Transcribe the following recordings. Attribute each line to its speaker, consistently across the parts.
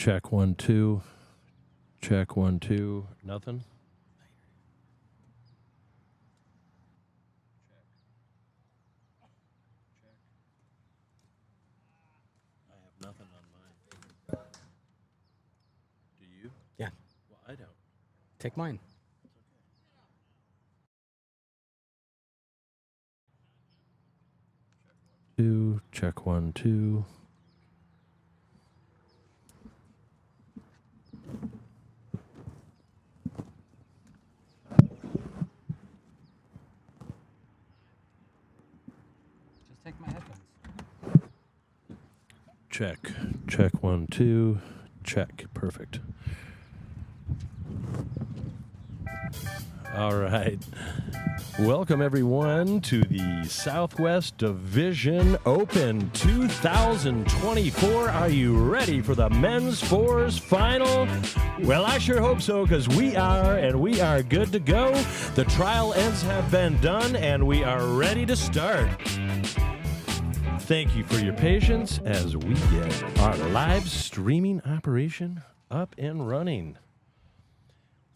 Speaker 1: Check 1 2. Check 1 2. Nothing. I have nothing on mine. Do you?
Speaker 2: Yeah.
Speaker 1: Well, I don't.
Speaker 2: Take mine.
Speaker 1: Two. Check 1 2.
Speaker 2: Just take my headphones.
Speaker 1: Check. Check 1 2. Check. Perfect. All right. Welcome, everyone, to the Southwest Division Open 2024. Are you ready for the men's fours final? Well, I sure hope so, because we are, and we are good to go. The trial ends have been done, and we are ready to start. Thank you for your patience as we get our live streaming operation up and running.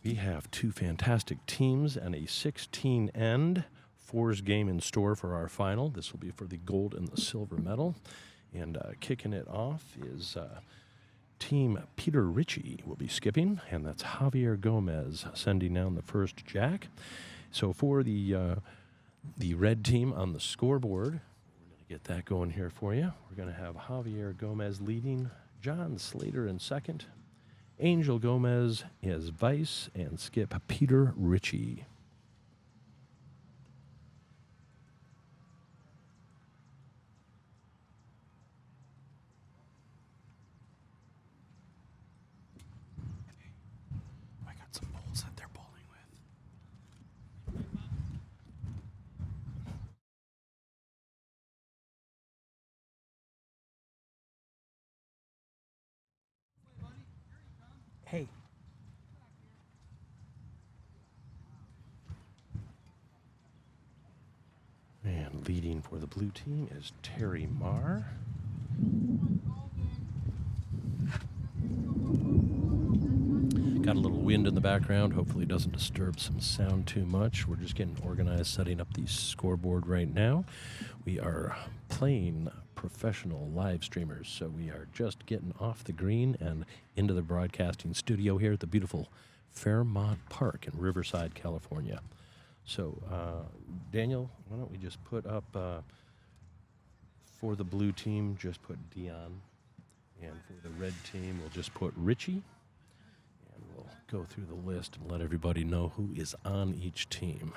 Speaker 1: We have two fantastic teams and a 16-end fours game in store for our final. This will be for the gold and the silver medal. And kicking it off is Team Peter Ritchie will be skipping, and that's Javier Gomez sending down the first jack. So for the red team on the scoreboard, we're going to get that going here for you. We're going to have Javier Gomez leading, John Slater in second, Angel Gomez as vice, and skip Peter Ritchie.
Speaker 2: I got some bowls that they're bowling with. Hey.
Speaker 1: And leading for the blue team is Terry Marr. Got a little wind in the background. Hopefully it doesn't disturb some sound too much. We're just getting organized, setting up the scoreboard right now. We are playing professional live streamers, so we are just getting off the green and into the broadcasting studio here at the beautiful Fairmont Park in Riverside, California. So, Daniel, why don't we just put up, for the blue team, just put DION. And for the red team, we'll just put Ritchie. And we'll go through the list and let everybody know who is on each team.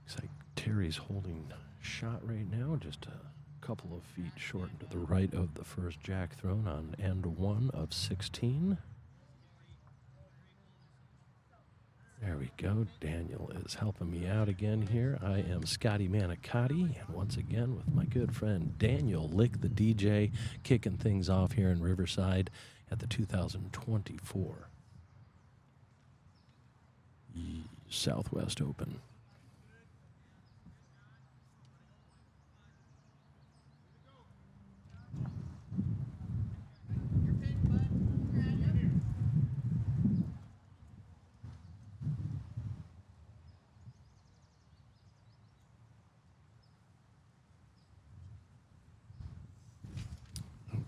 Speaker 1: Looks like Terry's holding shot right now, just a couple of feet short to the right of the first jack thrown on end 1 of 16. There we go. Daniel is helping me out again here. I am Scotty Manicotti, and once again with my good friend Daniel Lick, the DJ, kicking things off here in Riverside at the 2024 Southwest Open.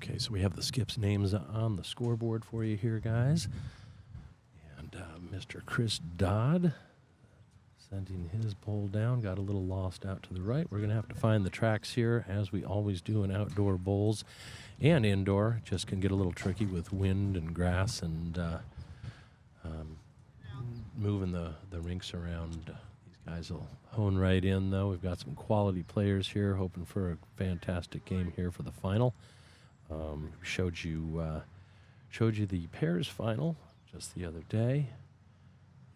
Speaker 1: Okay, so we have the skips' names on the scoreboard for you here, guys. And Mr. Chris Dodd sending his bowl down. Got a little lost out to the right. We're going to have to find the tracks here, as we always do in outdoor bowls and indoor. Just can get a little tricky with wind and grass and moving the rinks around. These guys will hone right in, though. We've got some quality players here, hoping for a fantastic game here for the final. Showed you the pairs final just the other day,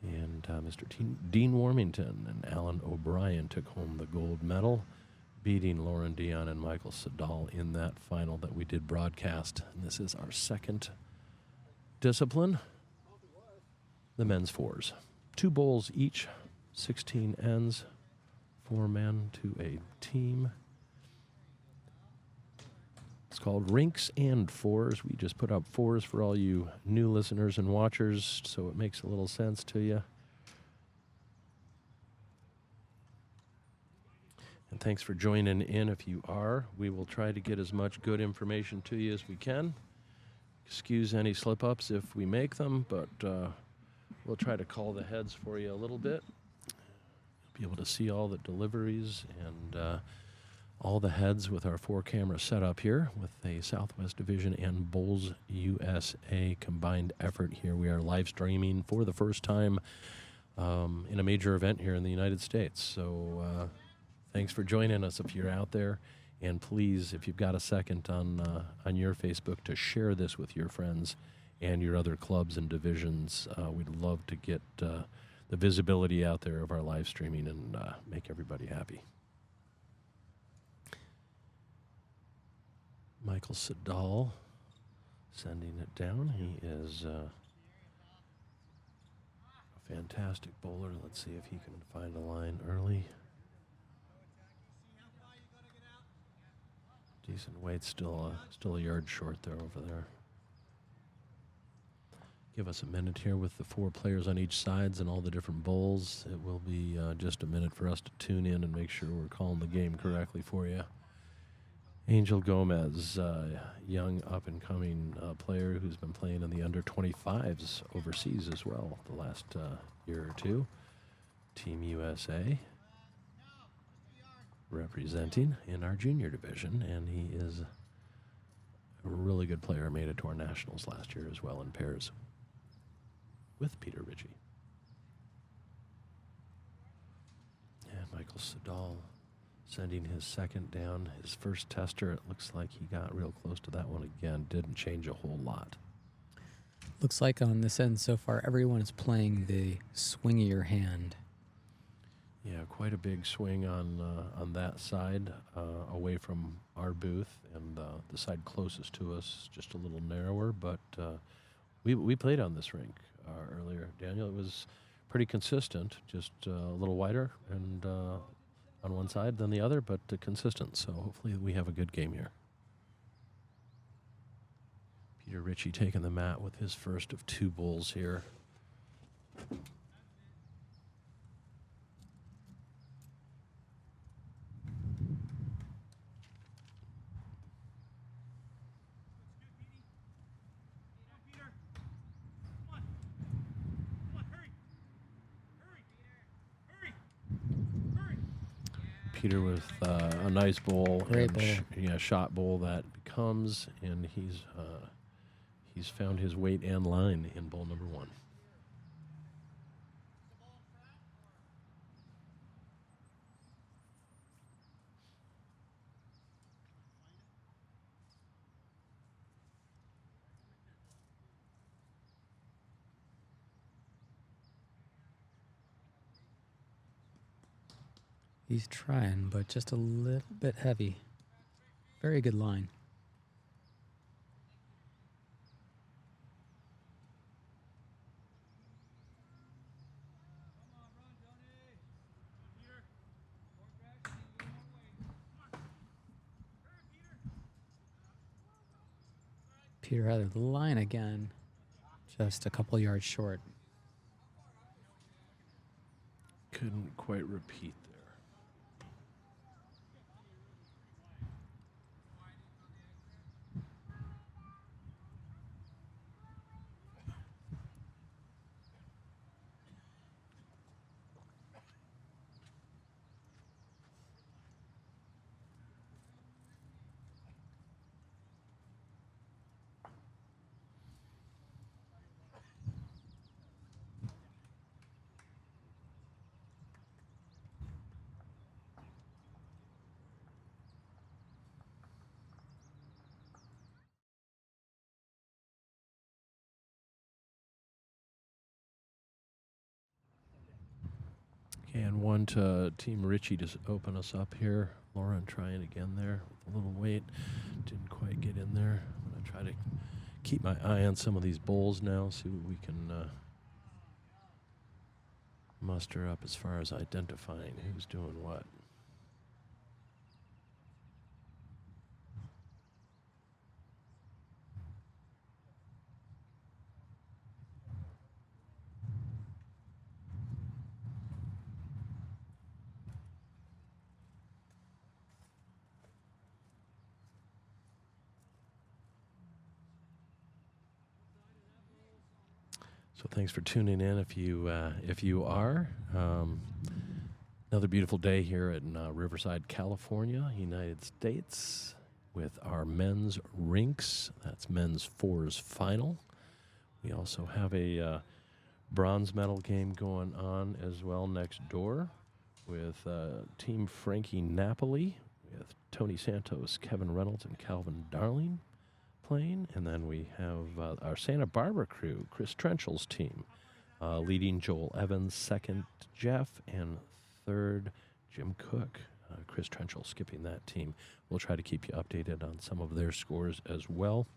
Speaker 1: and Mr. Dean Warmington and Alan O'Brien took home the gold medal, beating Lauren Dion and Michael Sedal in that final that we did broadcast. And this is our second discipline, the men's fours. 2 bowls each, 16 ends, 4 men to a team. It's called Rinks and Fours. We just put up fours for all you new listeners and watchers, so it makes a little sense to you. And thanks for joining in if you are. We will try to get as much good information to you as we can. Excuse any slip-ups if we make them, but we'll try to call the heads for you a little bit. Be able to see all the deliveries and all the heads with our 4-camera setup here with a Southwest Division and Bowls USA combined effort here. We are live streaming for the first time in a major event here in the United States. So thanks for joining us if you're out there. And please, if you've got a second on your Facebook, to share this with your friends and your other clubs and divisions. We'd love to get the visibility out there of our live streaming and make everybody happy. Michael Sedal sending it down. He is a fantastic bowler. Let's see if he can find a line early. Decent weight, still a yard short there over there. Give us a minute here with the 4 players on each sides and all the different bowls. It will be just a minute for us to tune in and make sure we're calling the game correctly for you. Angel Gomez, young up-and-coming player who's been playing in the under-25s overseas as well the last year or two. Team USA representing in our junior division, and he is a really good player. Made it to our nationals last year as well in pairs with Peter Ritchie. And Michael Sedal sending his second down. His first tester, it looks like he got real close to that one again. Didn't change a whole lot.
Speaker 3: Looks like on this end so far, everyone is playing the swingier hand.
Speaker 1: Yeah, quite a big swing on that side, away from our booth, and the side closest to us just a little narrower. But we played on this rink earlier, Daniel. It was pretty consistent, just a little wider and on one side than the other, but consistent. So hopefully we have a good game here. Peter Ritchie taking the mat with his first of 2 bowls here. Peter with a nice bowl.
Speaker 3: Great bowl.
Speaker 1: Shot bowl that becomes, and he's found his weight and line in bowl number 1.
Speaker 3: He's trying, but just a little bit heavy. Very good line. Peter had the line again, just a couple yards short.
Speaker 1: Couldn't quite repeat there. And one to Team Ritchie to open us up here. Lauren trying again there with a little weight. Didn't quite get in there. I'm going to try to keep my eye on some of these bowls now, see what we can muster up as far as identifying who's doing what. So thanks for tuning in. If you are, another beautiful day here in Riverside, California, United States, with our men's rinks. That's men's fours final. We also have a bronze medal game going on as well next door with Team Frankie Napoli with Tony Santos, Kevin Reynolds, and Calvin Darling playing. And then we have our Santa Barbara crew, Chris Trenchell's team, leading Joel Evans, second Jeff, and third Jim Cook. Chris Trenchell skipping that team. We'll try to keep you updated on some of their scores as well.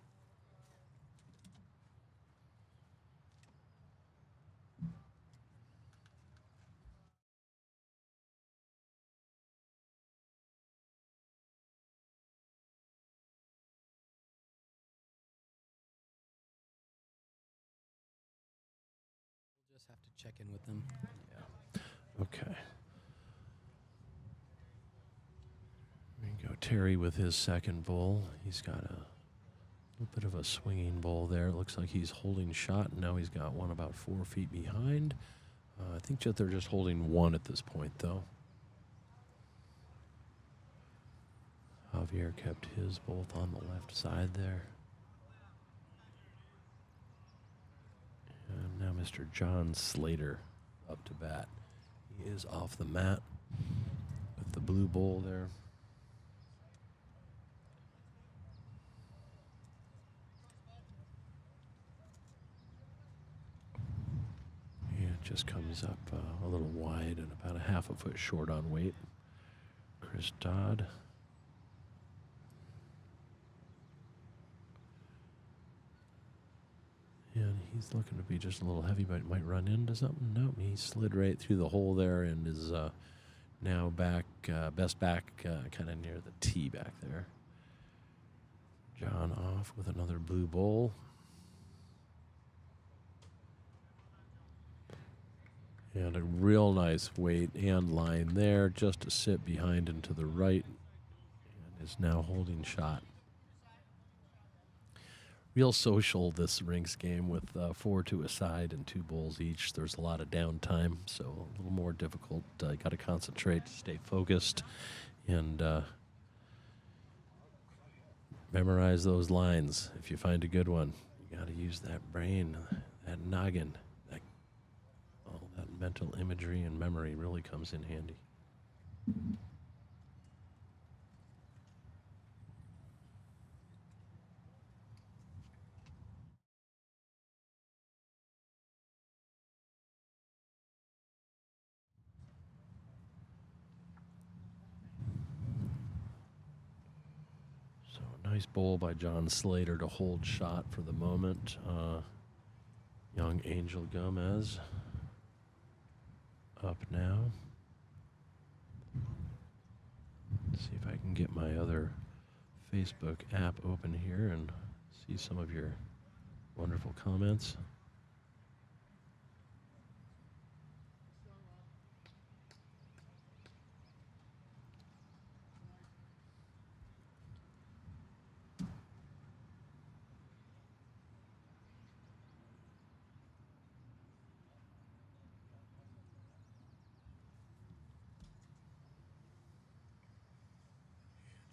Speaker 3: We'll just have to check in with them.
Speaker 1: Yeah. Okay. We go Terry with his second bull. He's got a little bit of a swinging bull there. It looks like he's holding shot, and now he's got one about 4 feet behind. I think that they're just holding one at this point, though. Javier kept his both on the left side there. And now Mr. John Slater up to bat. He is off the mat with the blue bull there. Just comes up a little wide and about a half a foot short on weight. Chris Dodd. And he's looking to be just a little heavy, but might run into something. Nope, he slid right through the hole there and is now back, best back, kind of near the tee back there. John off with another blue bull. And a real nice weight and line there just to sit behind and to the right. And is now holding shot. Real social, this rinks game with 4 to a side and 2 bulls each. There's a lot of downtime, so a little more difficult. You got to concentrate, stay focused, and memorize those lines. If you find a good one, you got to use that brain, that noggin. That mental imagery and memory really comes in handy. So a nice bowl by John Slater to hold shot for the moment. Young Angel Gomez up now. Let's see if I can get my other Facebook app open here and see some of your wonderful comments.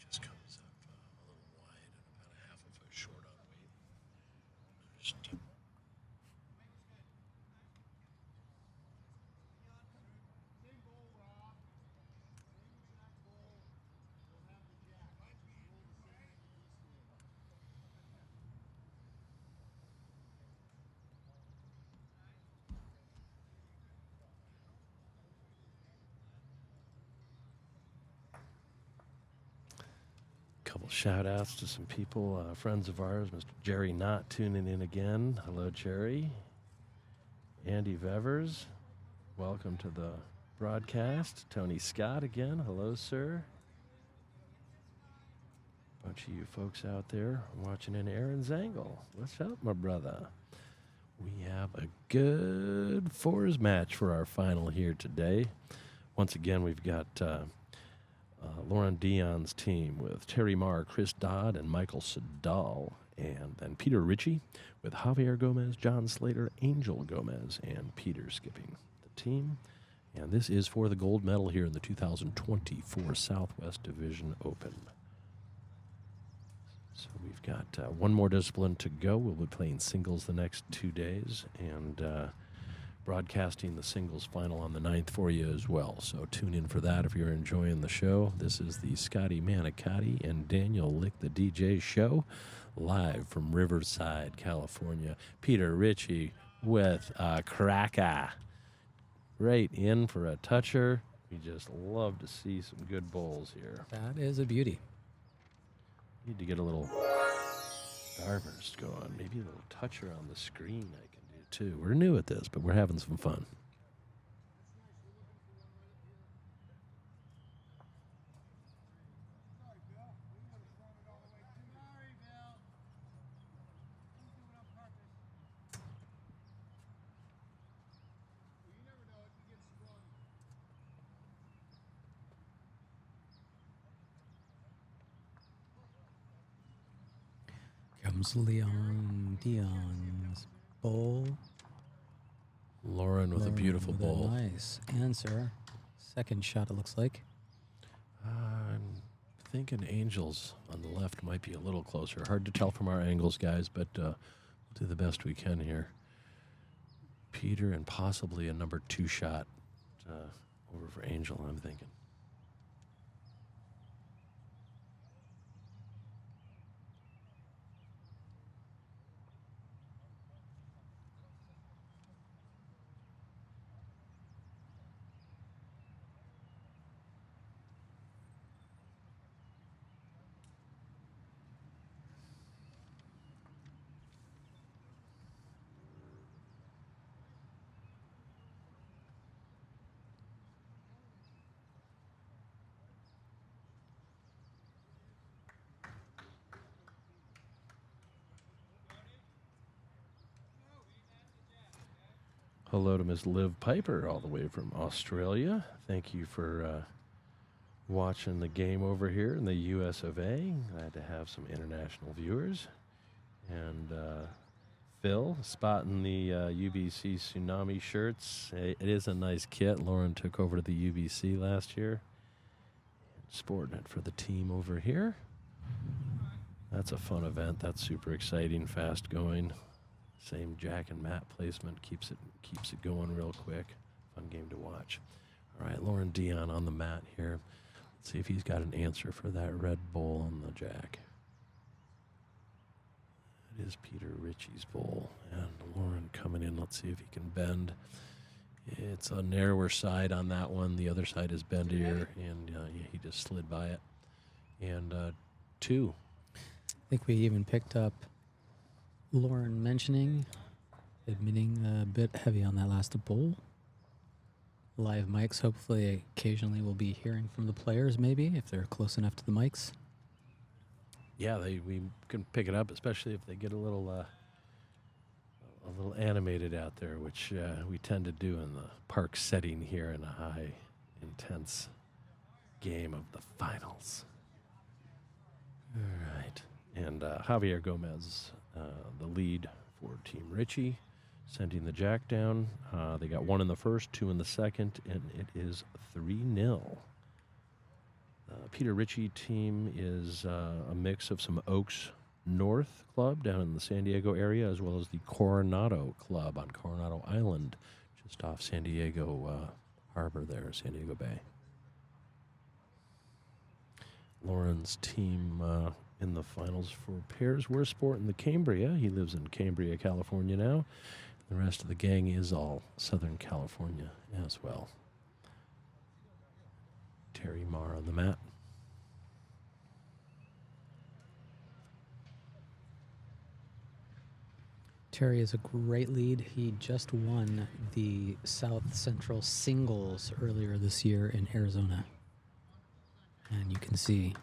Speaker 1: Just comes up a little wide and about a half a foot short on weight. Couple shout outs to some people, friends of ours. Mr. Jerry Knott tuning in again. Hello, Jerry. Andy Vevers. Welcome to the broadcast. Tony Scott again. Hello, sir. Bunch of you folks out there watching in Aaron Zangle. What's up, my brother? We have a good fours match for our final here today. Once again, we've got Lauren Dion's team with Terry Marr, Chris Dodd, and Michael Sedal. And then Peter Ritchie with Javier Gomez, John Slater, Angel Gomez, and Peter skipping the team. And this is for the gold medal here in the 2024 Southwest Division Open. So we've got one more discipline to go. We'll be playing singles the next 2 days and broadcasting the singles final on the 9th for you as well. So tune in for that if you're enjoying the show. This is the Scotty Manicotti and Daniel Lick the DJ show, live from Riverside, California. Peter Ritchie with a cracker. Right in for a toucher. We just love to see some good bowls here.
Speaker 3: That is a beauty.
Speaker 1: Need to get a little starburst going. Maybe a little toucher on the screen I can do too. We're new at this, but we're having some fun.
Speaker 3: Comes Leon Dion's bowl.
Speaker 1: Lauren with a beautiful
Speaker 3: with
Speaker 1: bowl.
Speaker 3: A nice answer. Second shot, it looks like.
Speaker 1: I'm thinking Angels on the left might be a little closer. Hard to tell from our angles, guys, but we'll do the best we can here. Peter and possibly a number 2 shot over for Angel, I'm thinking. Hello to Miss Liv Piper all the way from Australia. Thank you for watching the game over here in the US of A. Glad to have some international viewers. And Phil spotting the UBC Tsunami shirts. It is a nice kit. Lauren took over to the UBC last year. Sporting it for the team over here. That's a fun event. That's super exciting, fast going. Same Jack and Matt placement keeps it going real quick. Fun game to watch. All right, Lauren Dion on the mat here. Let's see if he's got an answer for that red bowl on the Jack. It is Peter Ritchie's bowl, and Lauren coming in. Let's see if he can bend. It's a narrower side on that one. The other side is bendier, and he just slid by it. And 2.
Speaker 3: I think we even picked up Lauren admitting a bit heavy on that last bowl. Live mics, hopefully occasionally we'll be hearing from the players maybe, if they're close enough to the mics.
Speaker 1: Yeah, we can pick it up, especially if they get a little animated out there, which we tend to do in the park setting here in a high, intense game of the finals. All right. And Javier Gomez, the lead for Team Ritchie, sending the Jack down. They got 1 in the first, 2 in the second, and it is 3-0. Peter Ritchie team is a mix of some Oaks North Club down in the San Diego area, as well as the Coronado Club on Coronado Island, just off San Diego Harbor there, San Diego Bay. Lauren's team in the finals for pairs were sporting the Cambria. He lives in Cambria, California now. The rest of the gang is all Southern California as well. Terry Marr on the mat.
Speaker 3: Terry is a great lead. He just won the South Central Singles earlier this year in Arizona. And you can see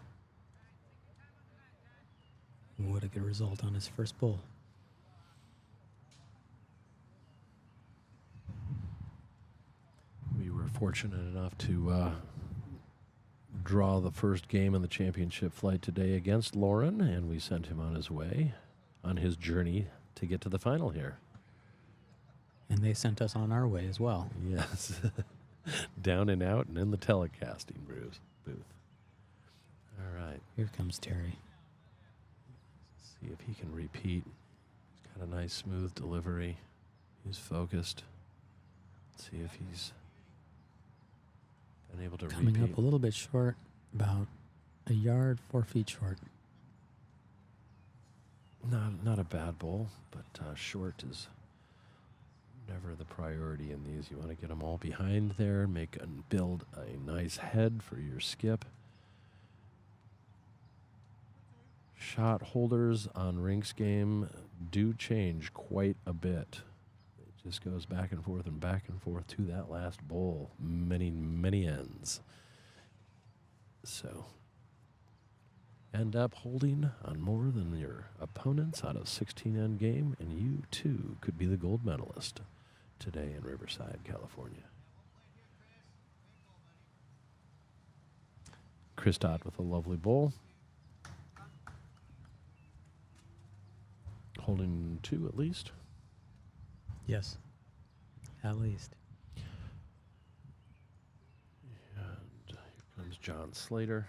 Speaker 3: what a good result on his first bowl.
Speaker 1: We were fortunate enough to draw the first game in the championship flight today against Lauren, and we sent him on his way, on his journey to get to the final here.
Speaker 3: And they sent us on our way as well.
Speaker 1: Yes. Down and out and in the telecasting booth. All right.
Speaker 3: Here comes Terry.
Speaker 1: Let's see if he can repeat. He's got a nice, smooth delivery. He's focused. Let's see if he's been able to repeat.
Speaker 3: Coming up a little bit short, about a yard, 4 feet short.
Speaker 1: Not a bad bowl, but short is never the priority in these. You want to get them all behind there, build a nice head for your skip. Shot holders on Rink's game do change quite a bit. It just goes back and forth to that last bowl. Many, many ends. So end up holding on more than your opponents out of 16-end game, and you too could be the gold medalist today in Riverside, California. Chris Dodd with a lovely bowl. Holding 2 at least.
Speaker 3: Yes, at least.
Speaker 1: And here comes John Slater.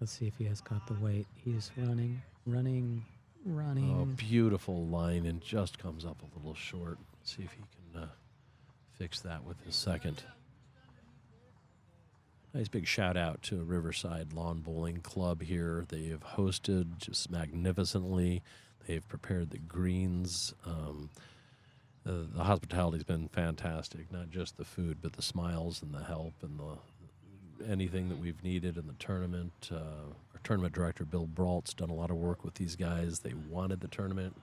Speaker 3: Let's see if he has got the weight. He's running.
Speaker 1: Oh, beautiful line, and just comes up a little short. See if he can fix that with his second. Nice big shout out to Riverside Lawn Bowling Club here. They have hosted just magnificently. They've prepared the greens. The hospitality's been fantastic. Not just the food, but the smiles and the help and anything that we've needed in the tournament. Our tournament director, Bill Brault's done a lot of work with these guys. They wanted the tournament,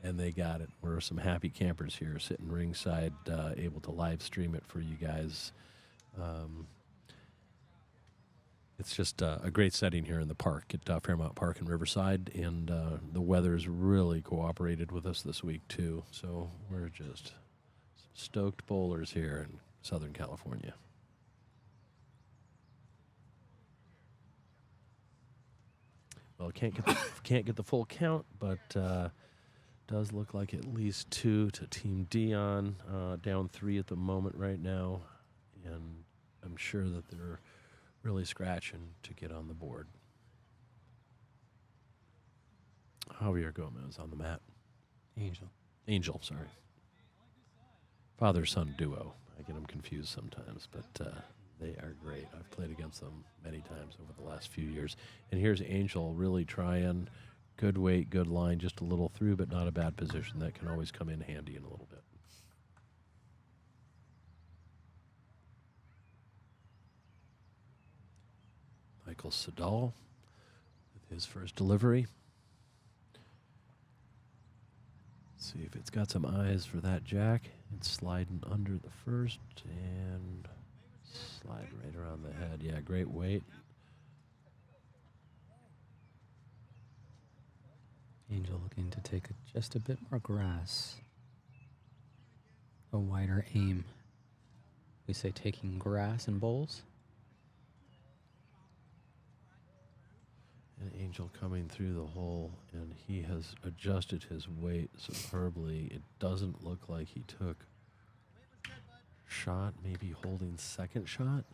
Speaker 1: and they got it. We're some happy campers here sitting ringside, able to live stream it for you guys. It's just a great setting here in the park at Fairmount Park in Riverside, and the weather's really cooperated with us this week, too. So we're just stoked bowlers here in Southern California. Well, can't get the full count, but does look like at least 2 to Team DION, down 3 at the moment right now, and I'm sure that they're really scratching to get on the board. Javier Gomez on the mat. Angel, sorry. Father-son duo. I get them confused sometimes, but they are great. I've played against them many times over the last few years. And here's Angel really trying. Good weight, good line, just a little through, but not a bad position. That can always come in handy in a little bit. Michael Sedal with his first delivery. Let's see if it's got some eyes for that jack. It's sliding under the first and slide right around the head. Yeah, great weight.
Speaker 3: Angel looking to take just a bit more grass. A wider aim. We say taking grass in bowls.
Speaker 1: And Angel coming through the hole, and he has adjusted his weight superbly. It doesn't look like he took shot, maybe holding second shot.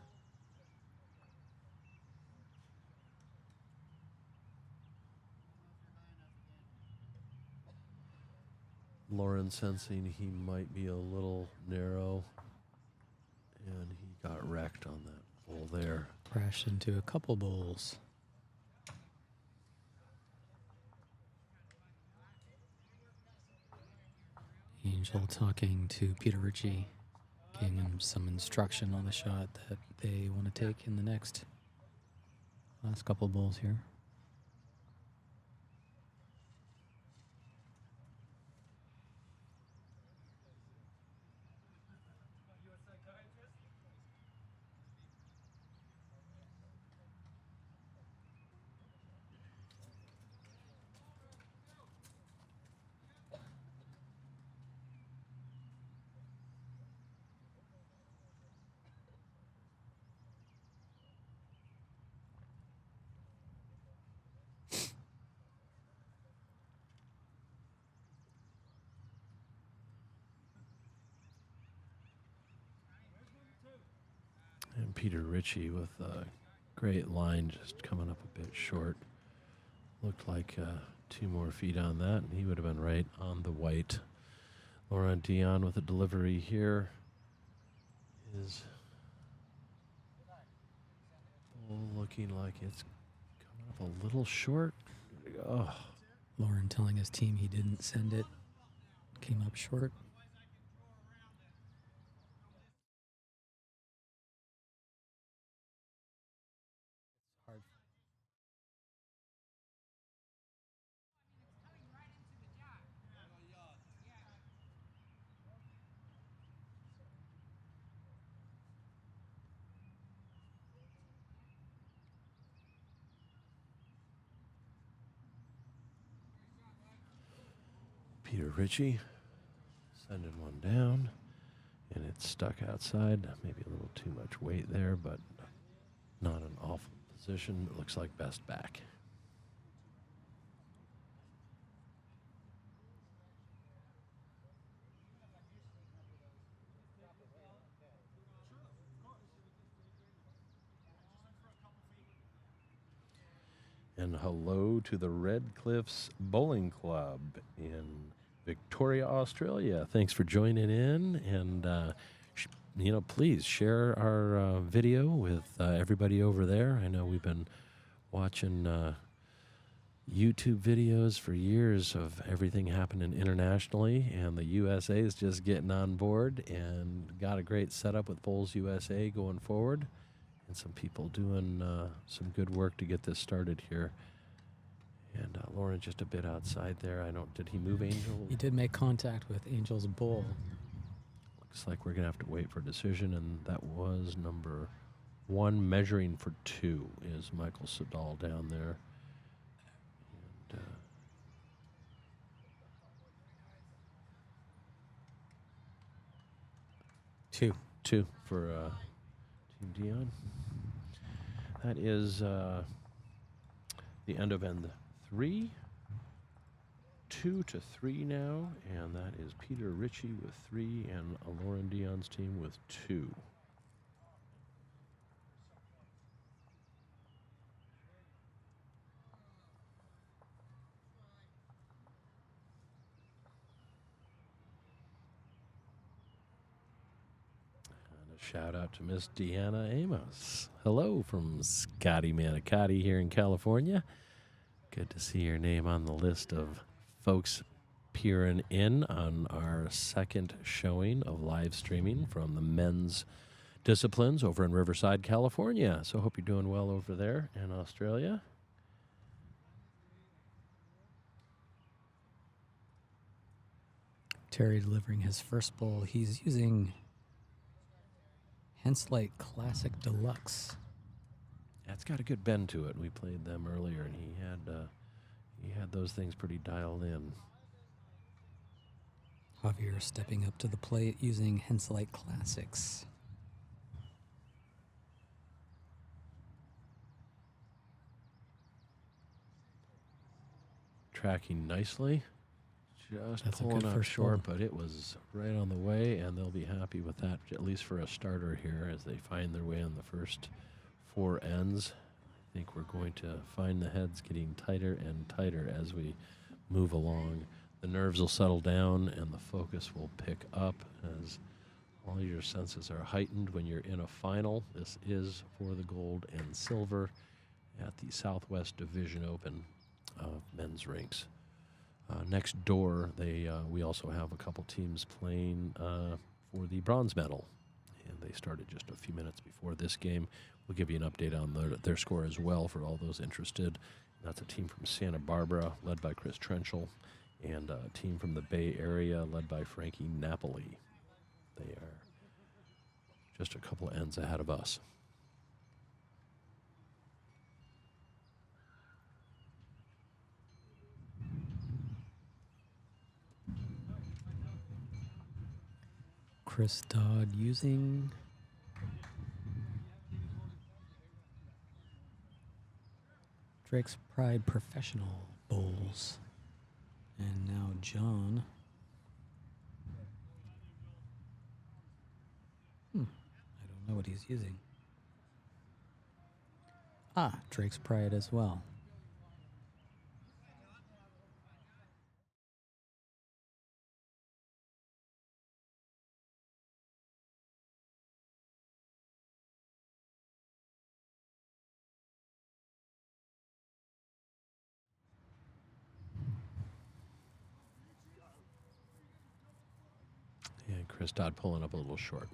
Speaker 1: Lauren sensing he might be a little narrow, and he got wrecked on that bowl there.
Speaker 3: Crashed into a couple bowls. Angel talking to Peter Ritchie, giving him some instruction on the shot that they want to take in the last couple bowls here.
Speaker 1: And Peter Ritchie with a great line just coming up a bit short. Looked like 2 more feet on that, and he would have been right on the white. Laurent DION with a delivery here. Is looking like it's coming up a little short. Oh,
Speaker 3: Lauren telling his team he didn't send it. Came up short. Hard.
Speaker 1: Peter Ritchie sending one down, and it's stuck outside. Maybe a little too much weight there, but not an awful position. It looks like best back. And hello to the Red Cliffs Bowling Club in Victoria, Australia. Thanks for joining in, and please share our video with everybody over there. I know we've been watching YouTube videos for years of everything happening internationally, and the USA is just getting on board and got a great setup with Bowls USA going forward. And some people doing some good work to get this started here. And Lauren just a bit outside there. Did he move Angel?
Speaker 3: He did make contact with Angel's bull.
Speaker 1: Looks like we're going to have to wait for a decision, and that was number 1, measuring for 2, is Michael Sedal down there. And 2 for Team DION. That is the end of end 3. 2-3 now, and that is Peter Ritchie with 3 and Lauren Dion's team with 2. Shout out to Miss Deanna Amos. Hello from Scotty Manicotti here in California. Good to see your name on the list of folks peering in on our second showing of live streaming from the men's disciplines over in Riverside, California. So hope you're doing well over there in Australia.
Speaker 3: Terry delivering his first bowl. He's using Henslite Classic Deluxe.
Speaker 1: That's got a good bend to it. We played them earlier, and he had those things pretty dialed in.
Speaker 3: Javier stepping up to the plate using Henslite Classics.
Speaker 1: Tracking nicely. Just pulling up short, but it was right on the way, and they'll be happy with that, at least for a starter here, as they find their way on the first 4 ends. I think we're going to find the heads getting tighter and tighter as we move along. The nerves will settle down, and the focus will pick up as all your senses are heightened when you're in a final. This is for the gold and silver at the Southwest Division Open of men's rinks. Next door, we also have a couple teams playing for the bronze medal, and they started just a few minutes before this game. We'll give you an update on their score as well for all those interested. That's a team from Santa Barbara, led by Chris Trenchel, and a team from the Bay Area, led by Frankie Napoli. They are just a couple ends ahead of us.
Speaker 3: Chris Dodd using Drake's Pride Professional bowls. And now John. I don't know what he's using. Ah, Drake's Pride as well.
Speaker 1: Yeah, Chris Dodd pulling up a little short.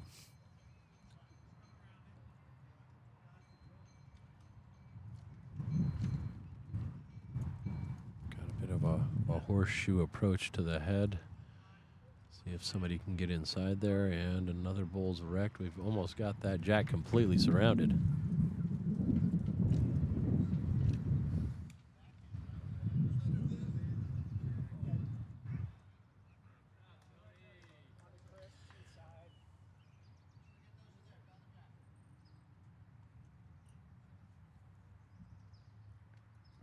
Speaker 1: Got a bit of a horseshoe approach to the head. See if somebody can get inside there, and another bull's wrecked. We've almost got that jack completely surrounded.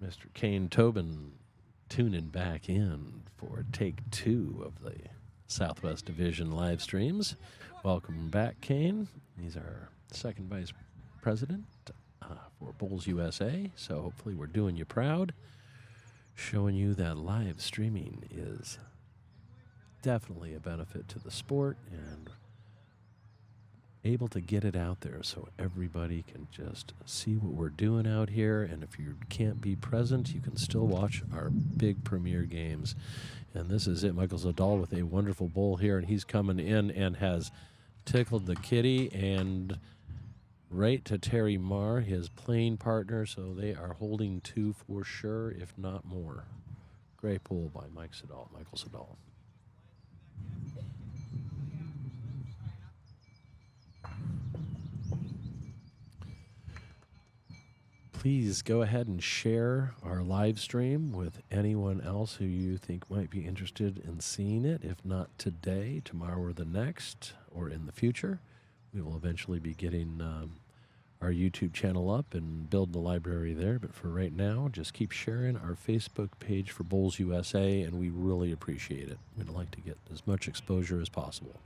Speaker 1: Mr. Kane Tobin tuning back in for take 2 of the Southwest Division live streams. Welcome back, Kane. He's our second vice president for Bulls USA, so hopefully we're doing you proud, showing you that live streaming is definitely a benefit to the sport and able to get it out there so everybody can just see what we're doing out here. And if you can't be present, you can still watch our big premier games. And this is it. Michael Zadal with a wonderful bull here, and he's coming in and has tickled the kitty and right to Terry Marr, his playing partner, so they are holding 2 for sure, if not more. Great bull by Michael Zadal. Please go ahead and share our live stream with anyone else who you think might be interested in seeing it. If not today, tomorrow or the next, or in the future. We will eventually be getting our YouTube channel up and build the library there. But for right now, just keep sharing our Facebook page for Bulls USA, and we really appreciate it. We'd like to get as much exposure as possible.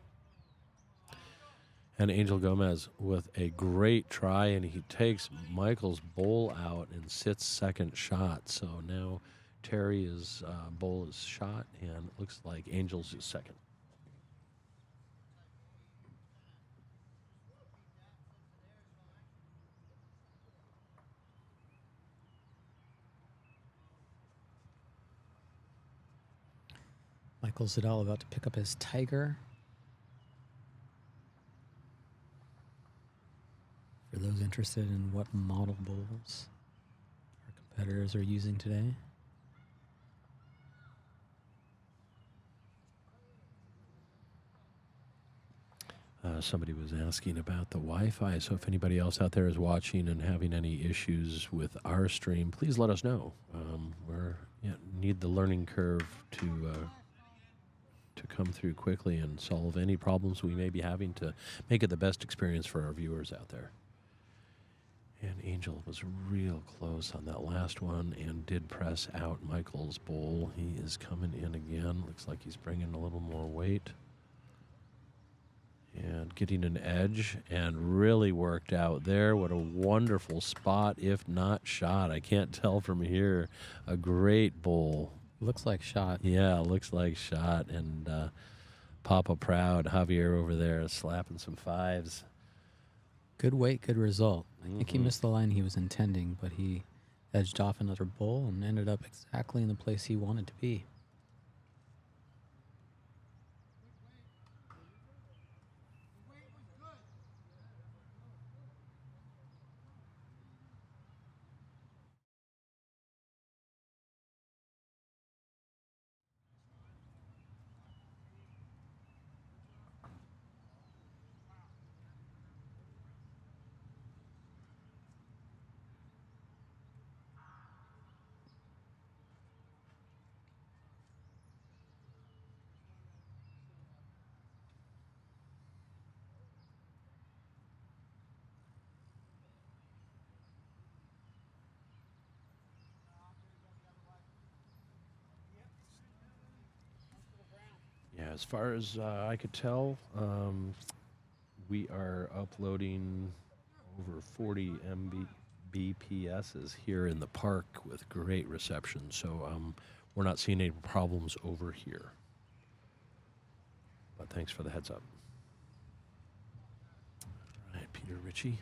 Speaker 1: And Angel Gomez with a great try, and he takes Michael's bull out and sits second shot. So now Terry's bull is shot, and it looks like Angel's is second.
Speaker 3: Michael Zadal about to pick up his tiger. For those interested in what model bulls our competitors are using today.
Speaker 1: Somebody was asking about the Wi-Fi, so if anybody else out there is watching and having any issues with our stream, please let us know. We need the learning curve to come through quickly and solve any problems we may be having to make it the best experience for our viewers out there. And Angel was real close on that last one and did press out Michael's bull. He is coming in again. Looks like he's bringing a little more weight. And getting an edge, and really worked out there. What a wonderful spot, if not shot. I can't tell from here. A great bull.
Speaker 3: Looks like shot.
Speaker 1: Yeah, looks like shot. And Papa Proud, Javier over there, slapping some 5s.
Speaker 3: Good weight, good result. I think he missed the line he was intending, but he edged off another bull and ended up exactly in the place he wanted to be.
Speaker 1: Yeah, as far as I could tell, we are uploading over 40 MB BPSs here in the park with great reception. So we're not seeing any problems over here. But thanks for the heads up. All right, Peter Ritchie.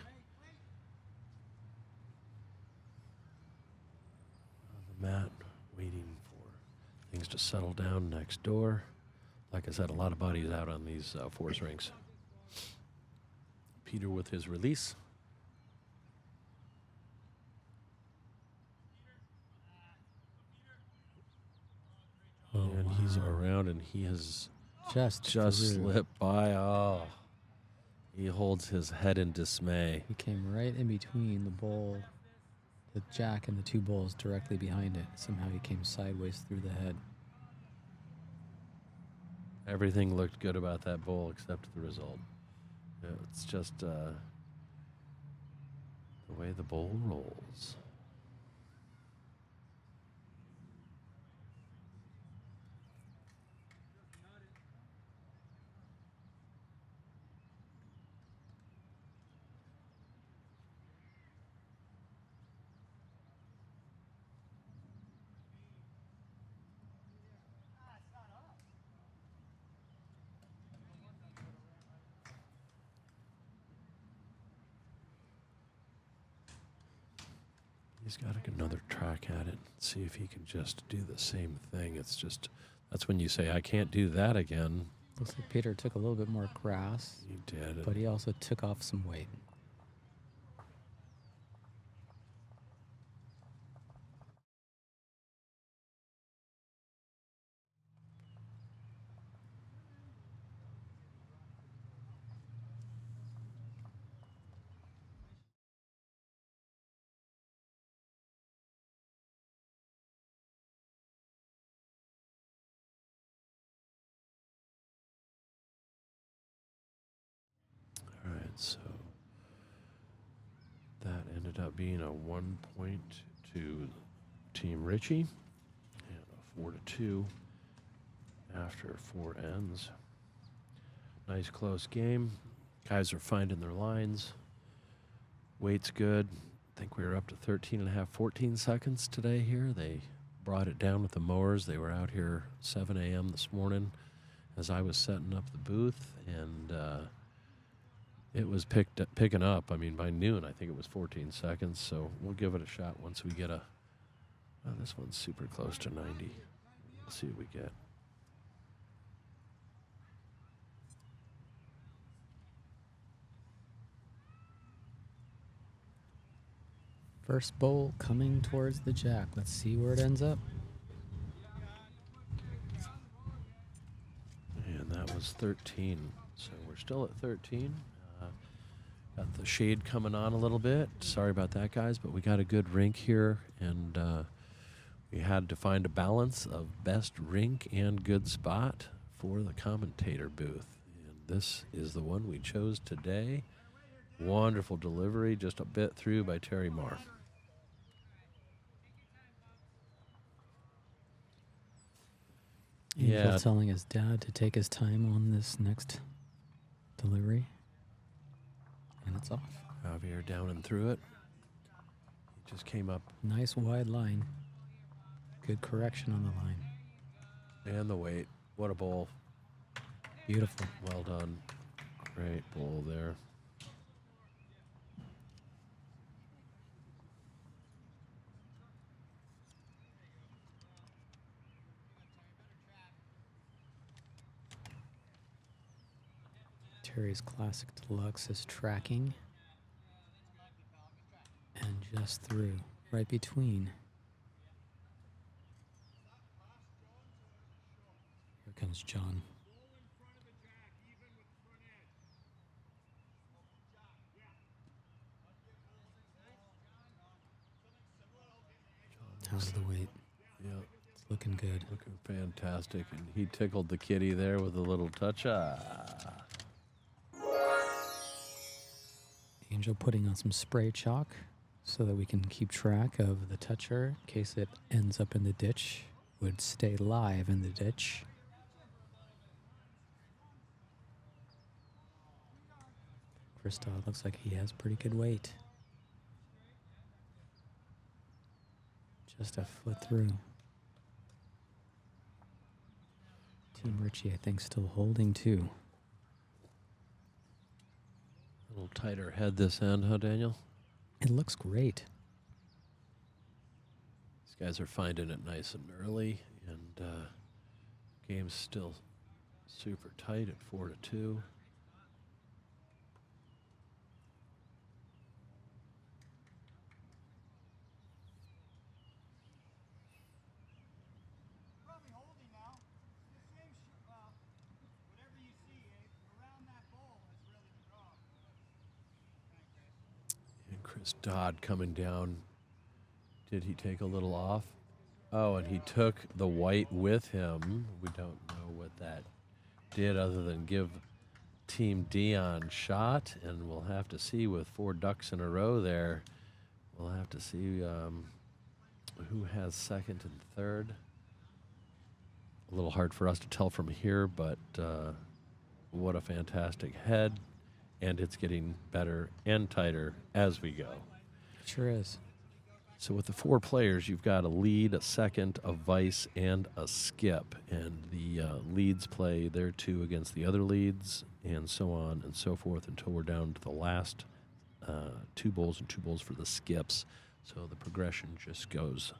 Speaker 1: On the mat, waiting for things to settle down next door. Like I said, a lot of bodies out on these force rings. Peter with his release.
Speaker 3: Oh,
Speaker 1: and
Speaker 3: wow.
Speaker 1: he's around, and he has
Speaker 3: Just
Speaker 1: through. Slipped by. Oh, he holds his head in dismay.
Speaker 3: He came right in between the bowl, the jack, and the two bowls directly behind it. Somehow he came sideways through the head.
Speaker 1: Everything looked good about that bowl except the result. It's just the way the bowl rolls. He's got to get another track at it, see if he can just do the same thing. It's just, that's when you say, I can't do that again.
Speaker 3: Looks like Peter took a little bit more grass.
Speaker 1: He did.
Speaker 3: But he also took off some weight.
Speaker 1: All right, so that ended up being a 1 point to Team Ritchie and a 4-2 after 4 ends. Nice close game. Guys are finding their lines. Weight's good. I think we were up to 13.5, 14 seconds today here. They brought it down with the mowers. They were out here 7 a.m. this morning as I was setting up the booth, and it was picking up. I mean, by noon, I think it was 14 seconds, so we'll give it a shot once we get a... Oh, this one's super close to 90. We'll see what we get.
Speaker 3: First bowl coming towards the jack. Let's see where it ends up.
Speaker 1: And that was 13. So we're still at 13. Got the shade coming on a little bit. Sorry about that, guys, but we got a good rink here, and we had to find a balance of best rink and good spot for the commentator booth. And this is the one we chose today. Wonderful delivery, just a bit through by Terry Marr.
Speaker 3: Angel telling his dad to take his time on this next delivery. And it's off.
Speaker 1: Javier down and through it. He just came up.
Speaker 3: Nice wide line. Good correction on the line.
Speaker 1: And the weight. What a bowl.
Speaker 3: Beautiful.
Speaker 1: Well done. Great bowl there.
Speaker 3: Terry's Classic Deluxe is tracking. And just through. Right between. Here comes John. How's the weight?
Speaker 1: Yeah.
Speaker 3: It's looking good.
Speaker 1: Looking fantastic. And he tickled the kitty there with a little touch.
Speaker 3: Angel putting on some spray chalk so that we can keep track of the toucher in case it ends up in the ditch. Would stay live in the ditch. Christoph looks like he has pretty good weight. Just a foot through. Team Ritchie, I think, still holding two.
Speaker 1: A little tighter head this end, huh, Daniel?
Speaker 3: It looks great.
Speaker 1: These guys are finding it nice and early, and game's still super tight at 4-2. And Chris Dodd coming down. Did he take a little off? Oh, and he took the white with him. We don't know what that did other than give Team DION shot, and we'll have to see with 4 ducks in a row there. We'll have to see who has second and third. A little hard for us to tell from here, but what a fantastic head, and it's getting better and tighter as we go.
Speaker 3: It sure is.
Speaker 1: So with the 4 players, you've got a lead, a second, a vice, and a skip. And the leads play their 2 against the other leads, and so on and so forth until we're down to the last 2 bowls and 2 bowls for the skips. So the progression just goes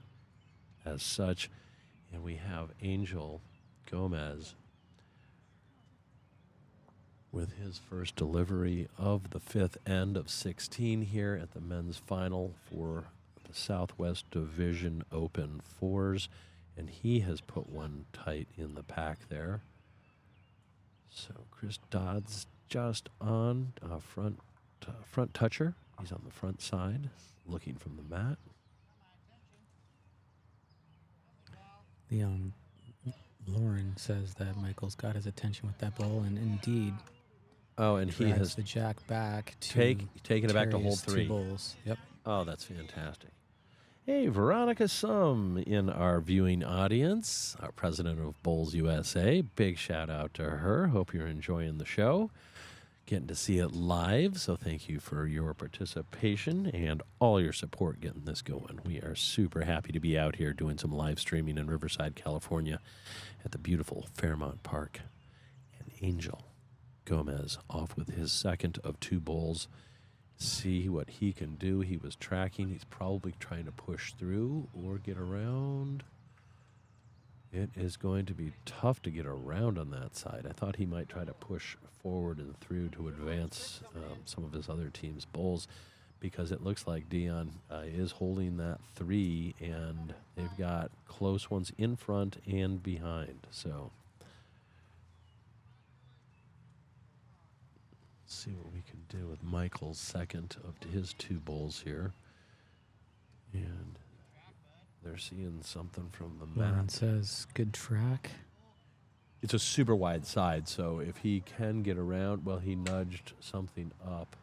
Speaker 1: as such. And we have Angel Gomez with his first delivery of the 5th end of 16 here at the men's final for the Southwest Division Open 4s, and he has put one tight in the pack there. So Chris Dodd's just on front toucher. He's on the front side, looking from the mat.
Speaker 3: Lauren says that Michael's got his attention with that ball, and indeed,
Speaker 1: and he has
Speaker 3: the jack back to
Speaker 1: taken it back to hold
Speaker 3: Terry's
Speaker 1: 3.
Speaker 3: 2 bowls. Yep.
Speaker 1: Oh, that's fantastic. Hey, Veronica Sum in our viewing audience, our president of Bowls USA. Big shout out to her. Hope you're enjoying the show. Getting to see it live, so thank you for your participation and all your support getting this going. We are super happy to be out here doing some live streaming in Riverside, California at the beautiful Fairmount Park. And Angel Gomez off with his second of 2 bowls. See what he can do. He was tracking. He's probably trying to push through or get around. It is going to be tough to get around on that side. I thought he might try to push forward and through to advance some of his other team's bowls, because it looks like DION is holding that 3, and they've got close ones in front and behind. So let's see what we can do with Michael's second of his 2 bowls here. And they're seeing something from the
Speaker 3: Lauren
Speaker 1: mat.
Speaker 3: says, good track.
Speaker 1: It's a super wide side, so if he can get around, well, he nudged something up.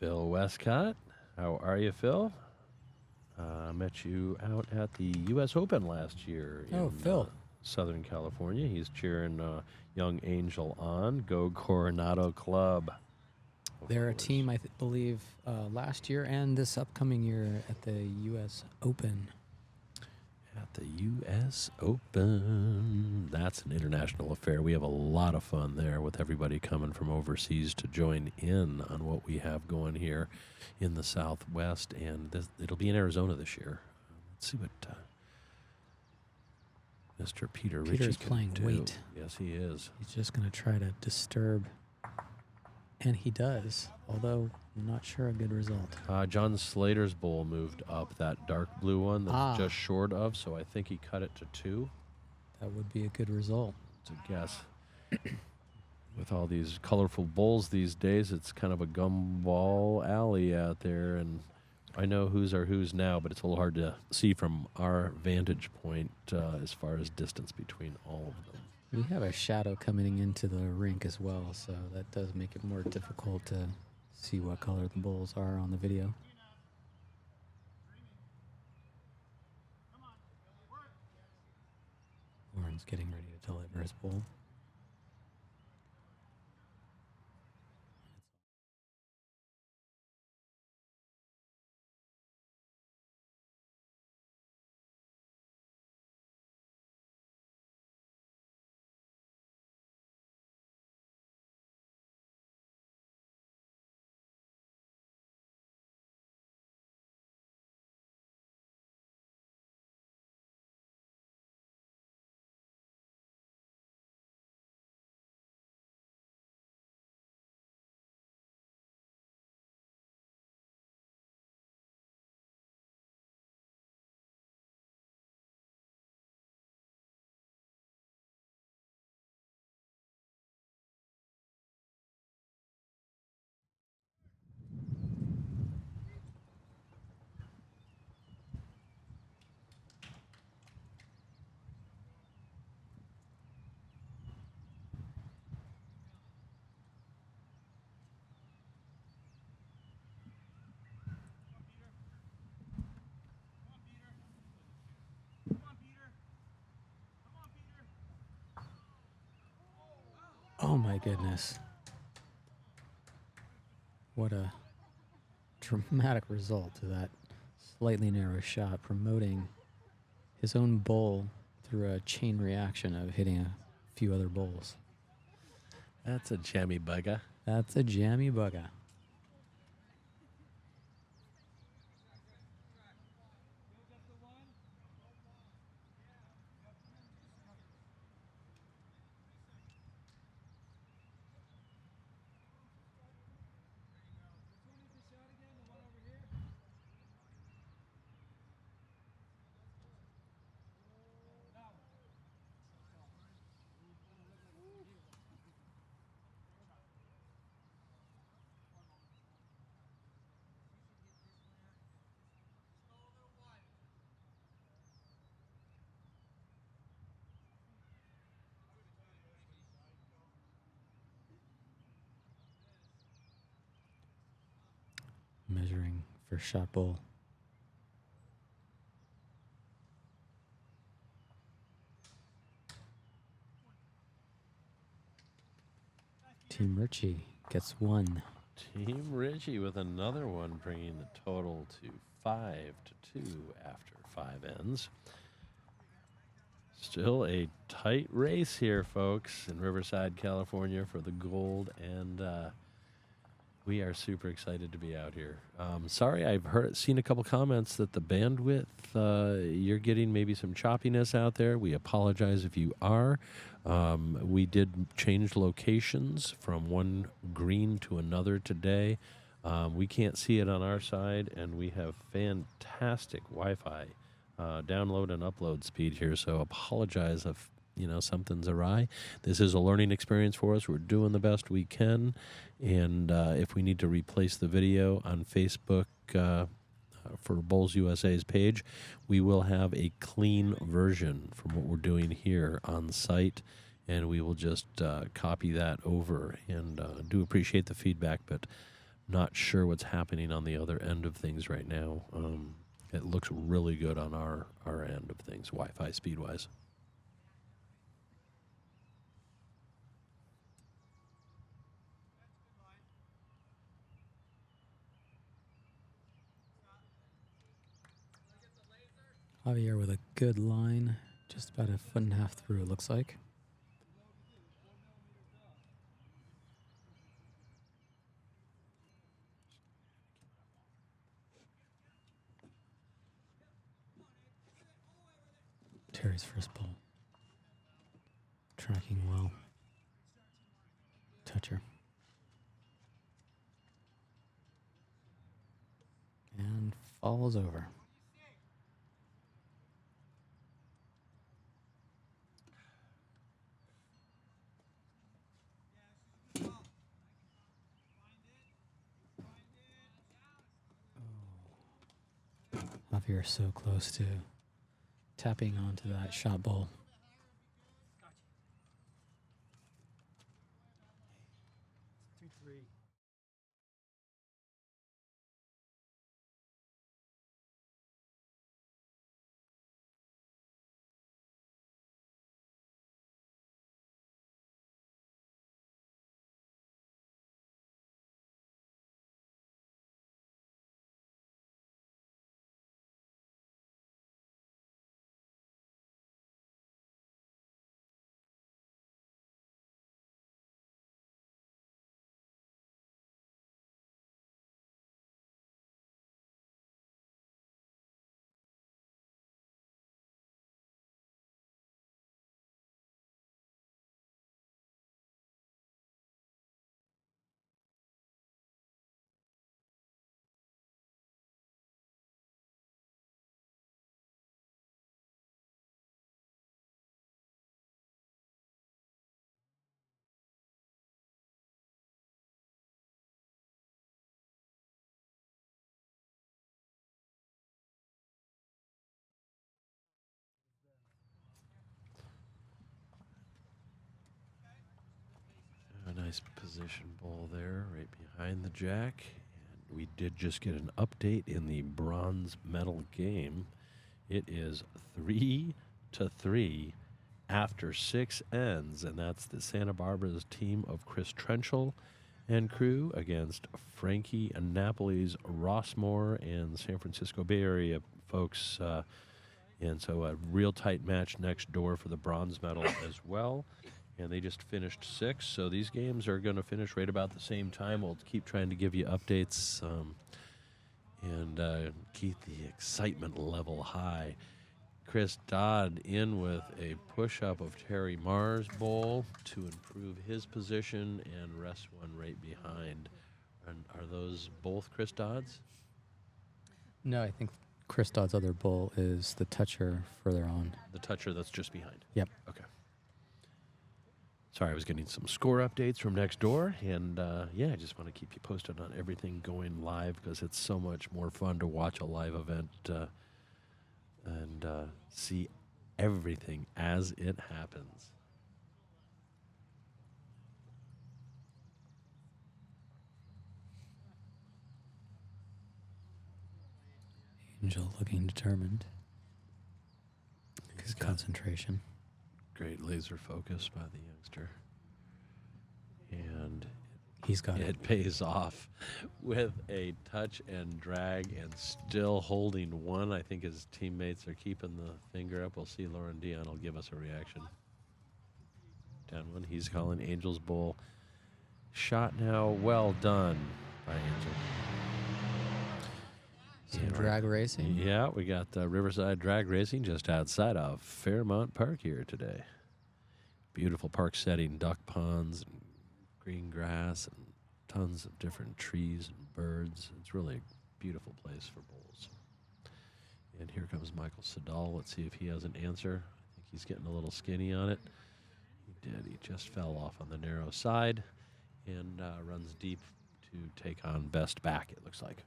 Speaker 1: Phil Westcott. How are you, Phil? Met you out at the U.S. Open last year in
Speaker 3: Phil.
Speaker 1: Southern California. He's cheering young Angel on. Go Coronado Club.
Speaker 3: They're a team, I believe, last year and this upcoming year at the U.S. Open.
Speaker 1: At the U.S. Open. That's an international affair. We have a lot of fun there with everybody coming from overseas to join in on what we have going here in the Southwest. And it'll be in Arizona this year. Let's see what Mr. Peter Ritchie
Speaker 3: Peter's
Speaker 1: can
Speaker 3: playing
Speaker 1: do.
Speaker 3: weight.
Speaker 1: Yes, he is.
Speaker 3: He's just going to try to disturb, and he does, although I'm not sure a good result.
Speaker 1: John Slater's bowl moved up, that dark blue one that's just short of, so I think he cut it to 2.
Speaker 3: That would be a good result.
Speaker 1: It's a guess. With all these colorful bowls these days, it's kind of a gumball alley out there, and I know whose are whose now, but it's a little hard to see from our vantage point as far as distance between all of them.
Speaker 3: We have a shadow coming into the rink as well, so that does make it more difficult to see what color the bowls are on the video. Barnes getting ready to deliver his bowl. Oh my goodness. What a dramatic result to that slightly narrow shot, promoting his own bowl through a chain reaction of hitting a few other bowls.
Speaker 1: That's a jammy bugger.
Speaker 3: That's a jammy bugger. Measuring for shot bowl. Team Ritchie gets one.
Speaker 1: Team Ritchie with another one, bringing the total to 5-2 after 5 ends. Still a tight race here, folks, in Riverside, California for the gold, and we are super excited to be out here. Sorry, I've seen a couple comments that the bandwidth, you're getting maybe some choppiness out there. We apologize if you are. We did change locations from one green to another today. We can't see it on our side, and we have fantastic Wi-Fi download and upload speed here, so apologize if something's awry. This is a learning experience for us. We're doing the best we can, and if we need to replace the video on Facebook for Bowls USA's page, we will have a clean version from what we're doing here on site, and we will just copy that over, and do appreciate the feedback, but not sure what's happening on the other end of things right now. It looks really good on our end of things, Wi-Fi speed-wise.
Speaker 3: Javier with a good line, just about a foot and a half through, it looks like. Terry's first bowl. Tracking well. Toucher. And falls over. Javier so close to tapping onto that shot bowl.
Speaker 1: Nice position bowl there, right behind the jack. And we did just get an update in the bronze medal game. It is 3-3 after 6 ends, and that's the Santa Barbara's team of Chris Trenchel and crew against Frankie Annapolis, Rossmore, and San Francisco Bay Area folks. And so a real tight match next door for the bronze medal as well. And they just finished 6, so these games are going to finish right about the same time. We'll keep trying to give you updates and keep the excitement level high. Chris Dodd in with a push-up of Terry Marr's bowl to improve his position and rest one right behind. And are those both Chris Dodd's?
Speaker 3: No, I think Chris Dodd's other bowl is the toucher further on.
Speaker 1: The toucher that's just behind?
Speaker 3: Yep.
Speaker 1: Okay. Sorry, I was getting some score updates from next door, and I just want to keep you posted on everything going live because it's so much more fun to watch a live event and see everything as it happens.
Speaker 3: Angel looking determined. His concentration.
Speaker 1: Great laser focus by the youngster. And
Speaker 3: he's got it.
Speaker 1: It pays off with a touch and drag and still holding one. I think his teammates are keeping the finger up. We'll see. Lauren Dion will give us a reaction. Down one. He's calling Angel's bowl. Shot now. Well done by Angel.
Speaker 3: Some drag racing.
Speaker 1: Yeah, we got Riverside drag racing just outside of Fairmont Park here today. Beautiful park setting, duck ponds, and green grass, and tons of different trees and birds. It's really a beautiful place for bowls. And here comes Michael Sedal. Let's see if he has an answer. I think he's getting a little skinny on it. He did. He just fell off on the narrow side and runs deep to take on best back, it looks like.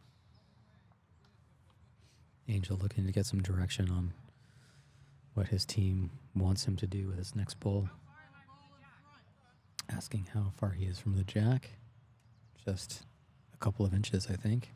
Speaker 3: Angel looking to get some direction on what his team wants him to do with his next bowl. Asking how far he is from the jack. Just a couple of inches, I think.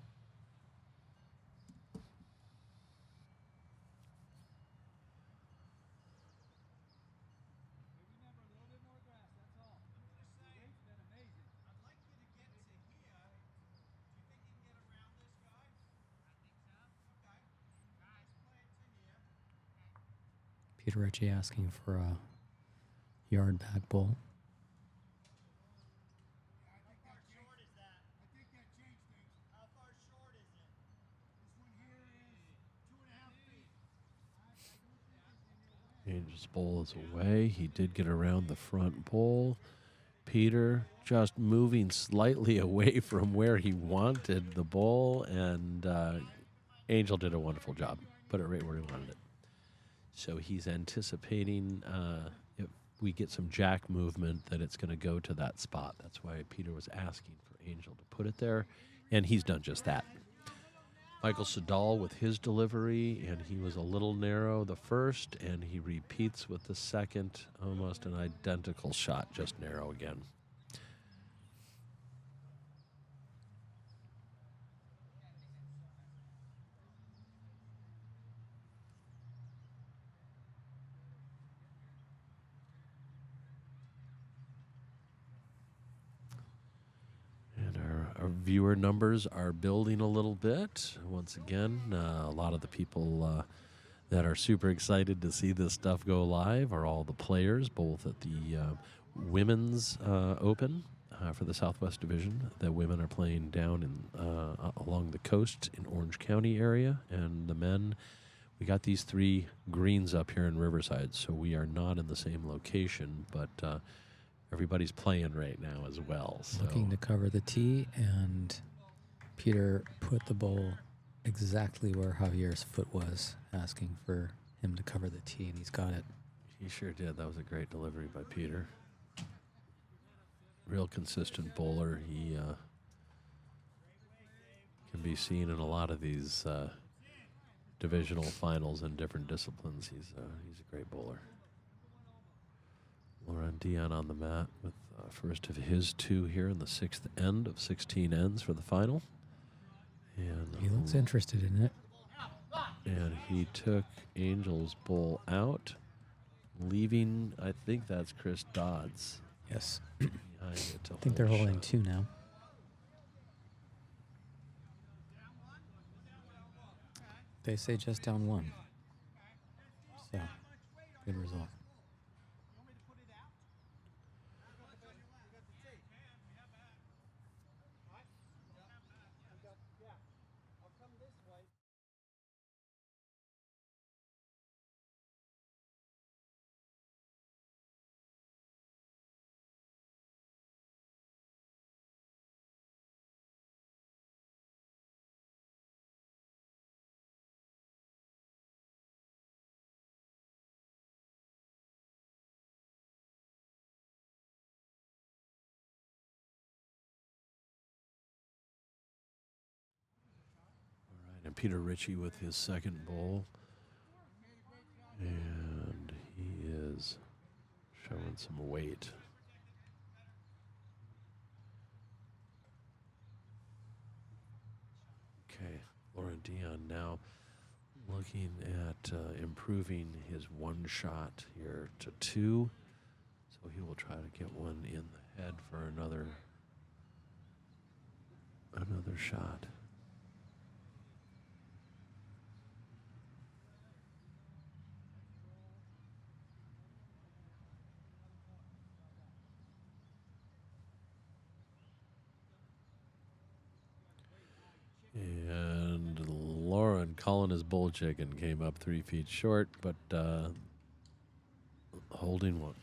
Speaker 3: Peter Ritchie asking for a yard back bowl.
Speaker 1: Angel's bowl is away. He did get around the front bowl. Peter just moving slightly away from where he wanted the bowl, and Angel did a wonderful job. Put it right where he wanted it. So he's anticipating if we get some jack movement that it's going to go to that spot. That's why Peter was asking for Angel to put it there, and he's done just that. Michael Sedal with his delivery, and he was a little narrow the first, and he repeats with the second, almost an identical shot, just narrow again. Our viewer numbers are building a little bit. Once again, a lot of the people that are super excited to see this stuff go live are all the players, both at the Women's Open for the Southwest Division. The women are playing down in along the coast in Orange County area, and the men, we got these 3 greens up here in Riverside, so we are not in the same location, but everybody's playing right now as well. So.
Speaker 3: Looking to cover the tee, and Peter put the bowl exactly where Javier's foot was, asking for him to cover the tee, and he's got it.
Speaker 1: He sure did. That was a great delivery by Peter. Real consistent bowler. He can be seen in a lot of these divisional finals in different disciplines. He's a great bowler. Laurent Dion on the mat with first of his two here in the sixth end of 16 ends for the final. And
Speaker 3: He looks interested in it.
Speaker 1: And he took Angel's bull out, leaving, I think that's Chris Dodds.
Speaker 3: Yes.
Speaker 1: Behind it to
Speaker 3: I think they're
Speaker 1: hold
Speaker 3: holding
Speaker 1: shot.
Speaker 3: 2 now. They say just down 1. So, good result.
Speaker 1: All right, and Peter Ritchie with his second bull. And he is showing some weight. Okay, Laurent Dion now looking at improving his one shot here to 2. So he will try to get one in the head for another shot. And Lauren calling his bull chicken came up 3 feet short, but holding one.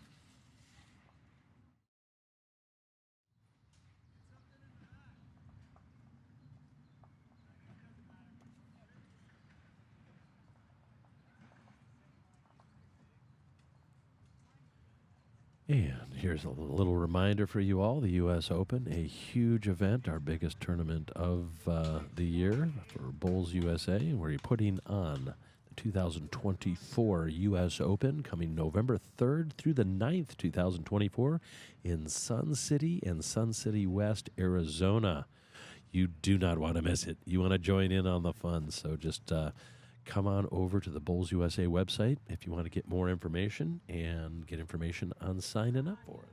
Speaker 1: And here's a little reminder for you all, the U.S. Open, a huge event, our biggest tournament of the year for Bulls USA. We're putting on the 2024 U.S. Open coming November 3rd through the 9th, 2024 in Sun City and Sun City West, Arizona. You do not want to miss it. You want to join in on the fun, so just come on over to the Bulls USA website if you want to get more information and get information on signing up for it.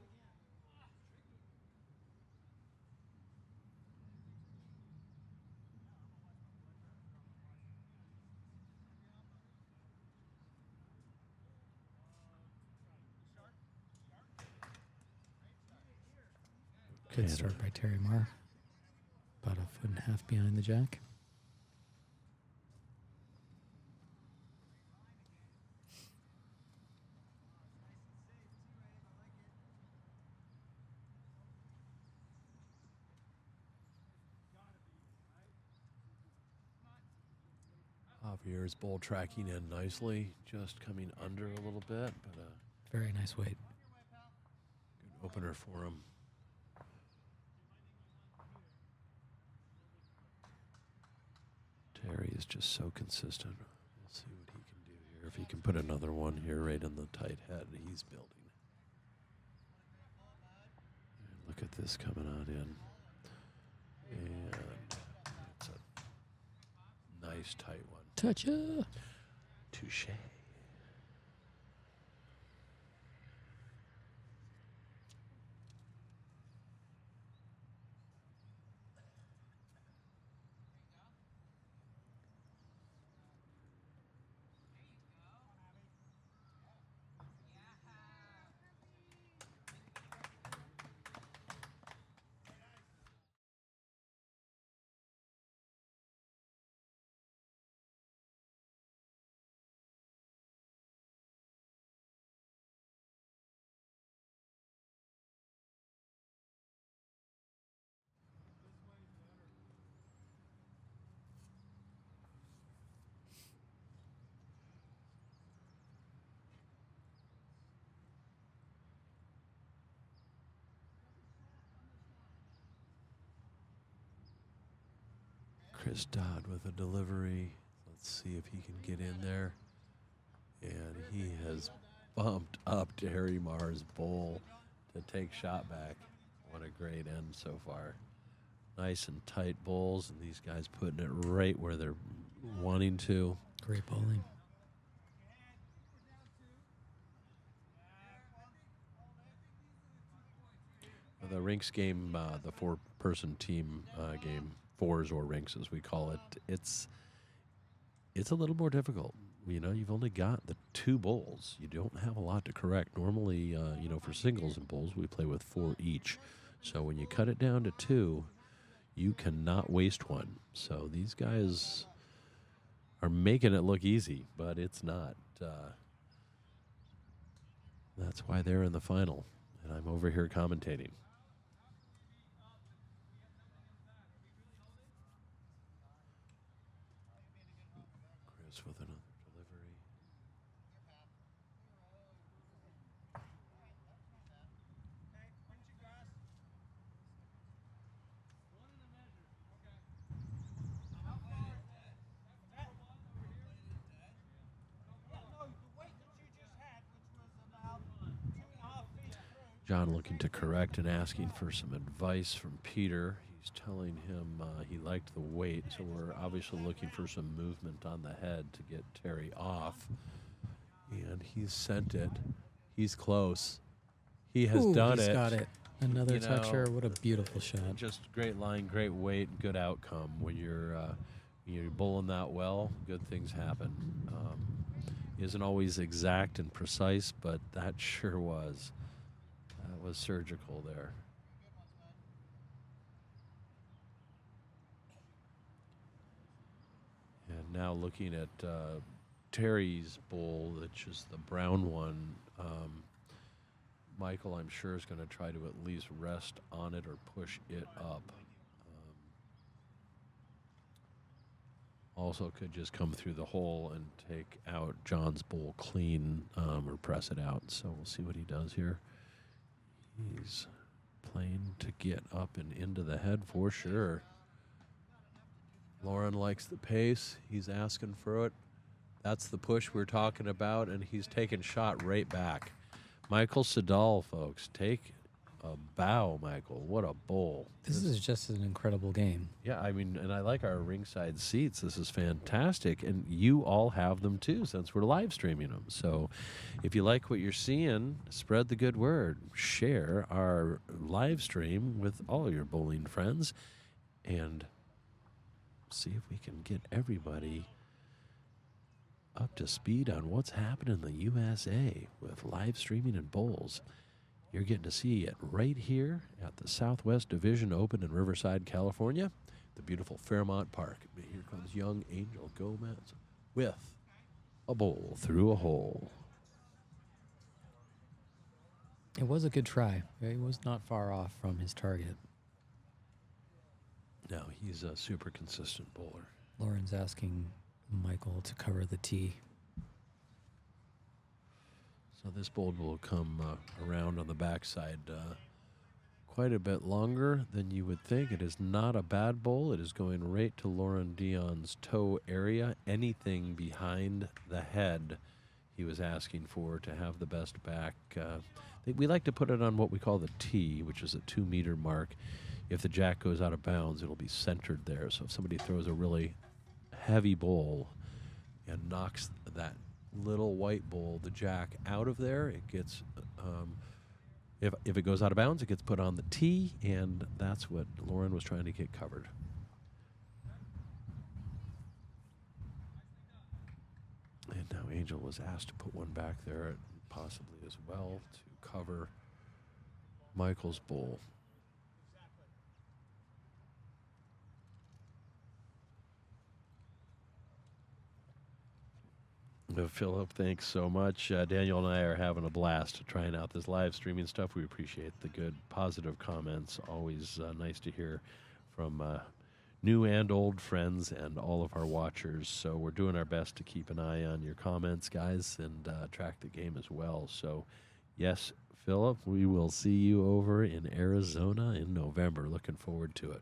Speaker 3: Good start by Terry Marr. About 1.5 feet behind the jack.
Speaker 1: Javier's bull tracking in nicely, just coming under a little bit, but
Speaker 3: Very nice weight.
Speaker 1: good opener for him. Terry is just so consistent. We'll see what he can do here. If he can put another one here right in the tight head he's building. And look at this coming on in. And it's a nice tight one.
Speaker 3: Toucha!
Speaker 1: Touche. Chris Dodd with a delivery. Let's see if he can get in there. And he has bumped up Terry Marr's bowl to take shot back. What a great end so far. Nice and tight bowls, and these guys putting it right where they're wanting to.
Speaker 3: Great bowling.
Speaker 1: The rinks game, the four-person team game, fours or rinks as we call it, it's a little more difficult. You know, you've only got the two bowls. You don't have a lot to correct. Normally, you know, for singles and bowls, we play with four each. So when you cut it down to two, you cannot waste one. So these guys are making it look easy, but it's not. That's why they're in the final, and I'm over here commentating. Chris with another delivery. John looking to correct and asking for some advice from Peter. He's telling him he liked the weight, so we're obviously looking for some movement on the head to get Terry off. And he's sent it. He's close. He has done it.
Speaker 3: He's got it. Another
Speaker 1: You know,
Speaker 3: toucher. What a beautiful shot.
Speaker 1: Just great line, great weight, good outcome. When you're bowling that well, good things happen. Isn't always exact and precise, but that sure was. That was surgical there. And now looking at Terry's bowl, which is the brown one. Michael, I'm sure, is going to try to at least rest on it or push it up. Also could just come through the hole and take out John's bowl clean or press it out. So we'll see what he does here. He's playing to get up and into the head for sure. Lauren likes the pace. He's asking for it. That's the push we're talking about, and he's taking shot right back. Michael Sedal, folks, take a bow, Michael. What a bowl.
Speaker 3: This is just an incredible game.
Speaker 1: Yeah, I mean, and I like our ringside seats. This is fantastic. And you all have them too, since we're live streaming them. So if you like what you're seeing, spread the good word. Share our live stream with all your bowling friends and see if we can get everybody up to speed on what's happening in the USA with live streaming and bowls. You're getting to see it right here at the Southwest Division Open in Riverside, California, the beautiful Fairmont Park. Here comes young Angel Gomez with a bowl through a hole.
Speaker 3: It was a good try. He was not far off from his target.
Speaker 1: No, he's a super consistent bowler.
Speaker 3: Lauren's asking Michael to cover the tee.
Speaker 1: So this bowl will come around on the backside quite a bit longer than you would think. It is not a bad bowl. It is going right to Lauren Dion's toe area. Anything behind the head he was asking for to have the best back. We like to put it on what we call the tee, which is a 2-meter mark. If the jack goes out of bounds, it'll be centered there. So if somebody throws a really heavy bowl and knocks that little white bowl, the jack, out of there, it gets, if it goes out of bounds, it gets put on the tee, and that's what Lauren was trying to get covered. And now Angel was asked to put one back there, possibly as well, to cover Michael's bowl. Philip, thanks so much. Daniel and I are having a blast trying out this live streaming stuff. We appreciate the good, positive comments. Always nice to hear from new and old friends and all of our watchers. So we're doing our best to keep an eye on your comments, guys, and track the game as well. So, yes, Philip, we will see you over in Arizona in November. Looking forward to it.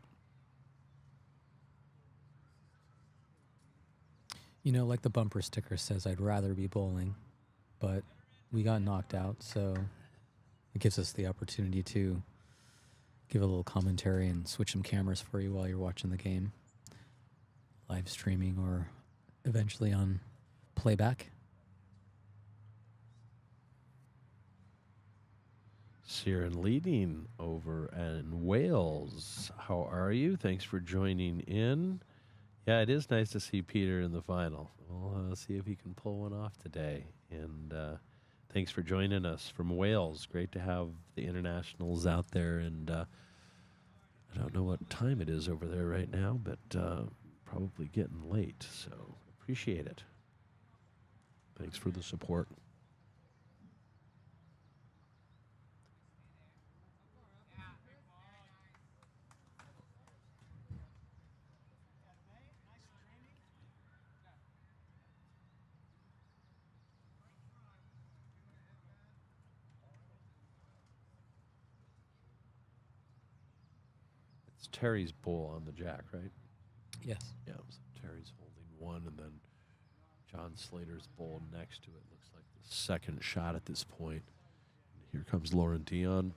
Speaker 3: You know, like the bumper sticker says, I'd rather be bowling, but we got knocked out, so it gives us the opportunity to give a little commentary and switch some cameras for you while you're watching the game. Live streaming or eventually on playback.
Speaker 1: Siren leading over in Wales. How are you? Thanks for joining in. Yeah, it is nice to see Peter in the final. We'll see if he can pull one off today. And thanks for joining us from Wales. Great to have the internationals out there. And I don't know what time it is over there right now, but probably getting late. So appreciate it. Thanks for the support. It's Terry's bull on the jack, right?
Speaker 3: Yes.
Speaker 1: Yeah, so Terry's holding one, and then John Slater's bull next to it. Looks like the second shot at this point. Here comes Lauren Dion.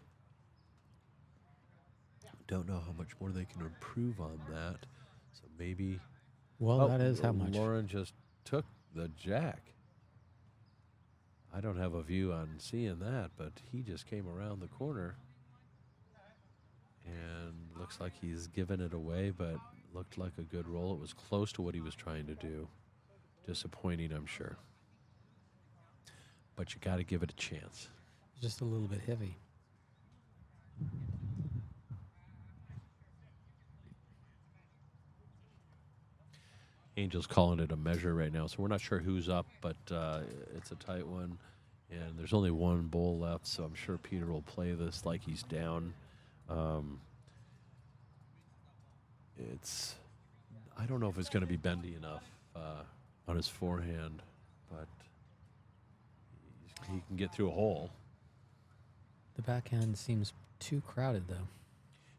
Speaker 1: Don't know how much more they can improve on that. So maybe.
Speaker 3: Well, that is how much.
Speaker 1: Lauren just took the jack. I don't have a view on seeing that, but he just came around the corner. And looks like he's given it away, but looked like a good roll. It was close to what he was trying to do. Disappointing, I'm sure. But you got to give it a chance.
Speaker 3: Just a little bit heavy.
Speaker 1: Angel's calling it a measure right now, so we're not sure who's up, but it's a tight one. And there's only one bull left, so I'm sure Peter will play this like he's down. I don't know if it's going to be bendy enough on his forehand, but he can get through a hole.
Speaker 3: The backhand seems too crowded, though.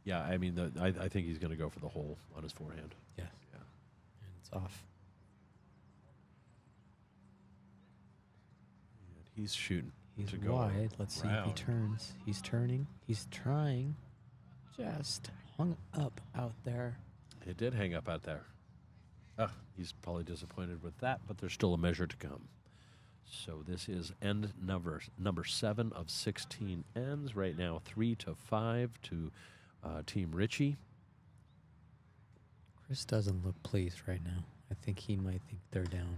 Speaker 1: Yeah, I mean, I think he's going to go for the hole on his forehand.
Speaker 3: Yes.
Speaker 1: Yeah.
Speaker 3: And it's off.
Speaker 1: And he's shooting.
Speaker 3: He's
Speaker 1: to go
Speaker 3: wide. Let's see if he
Speaker 1: round.
Speaker 3: turns. He's turning. He's trying. Just hung up out there.
Speaker 1: It did hang up out there. He's probably disappointed with that, but there's still a measure to come. So this is end number 7 of 16 ends. Right now, 3-5 to Team Ritchie.
Speaker 3: Chris doesn't look pleased right now. I think he might think they're down.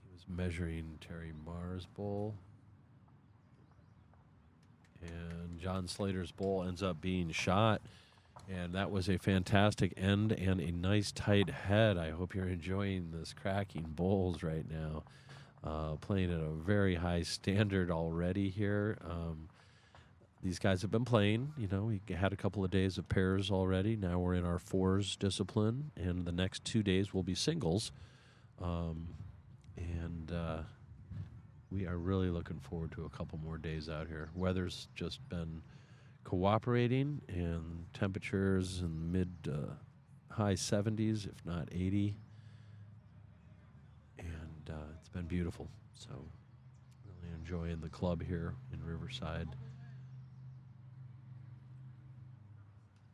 Speaker 1: He was measuring Terry Marr's bowl. And John Slater's bowl ends up being shot. And that was a fantastic end and a nice tight head. I hope you're enjoying this cracking bowls right now. Playing at a very high standard already here. These guys have been playing. You know, we had a couple of days of pairs already. Now we're in our fours discipline. And the next 2 days will be singles. We are really looking forward to a couple more days out here. Weather's just been cooperating, and temperatures in mid high 70s, if not 80. And it's been beautiful. So really enjoying the club here in Riverside.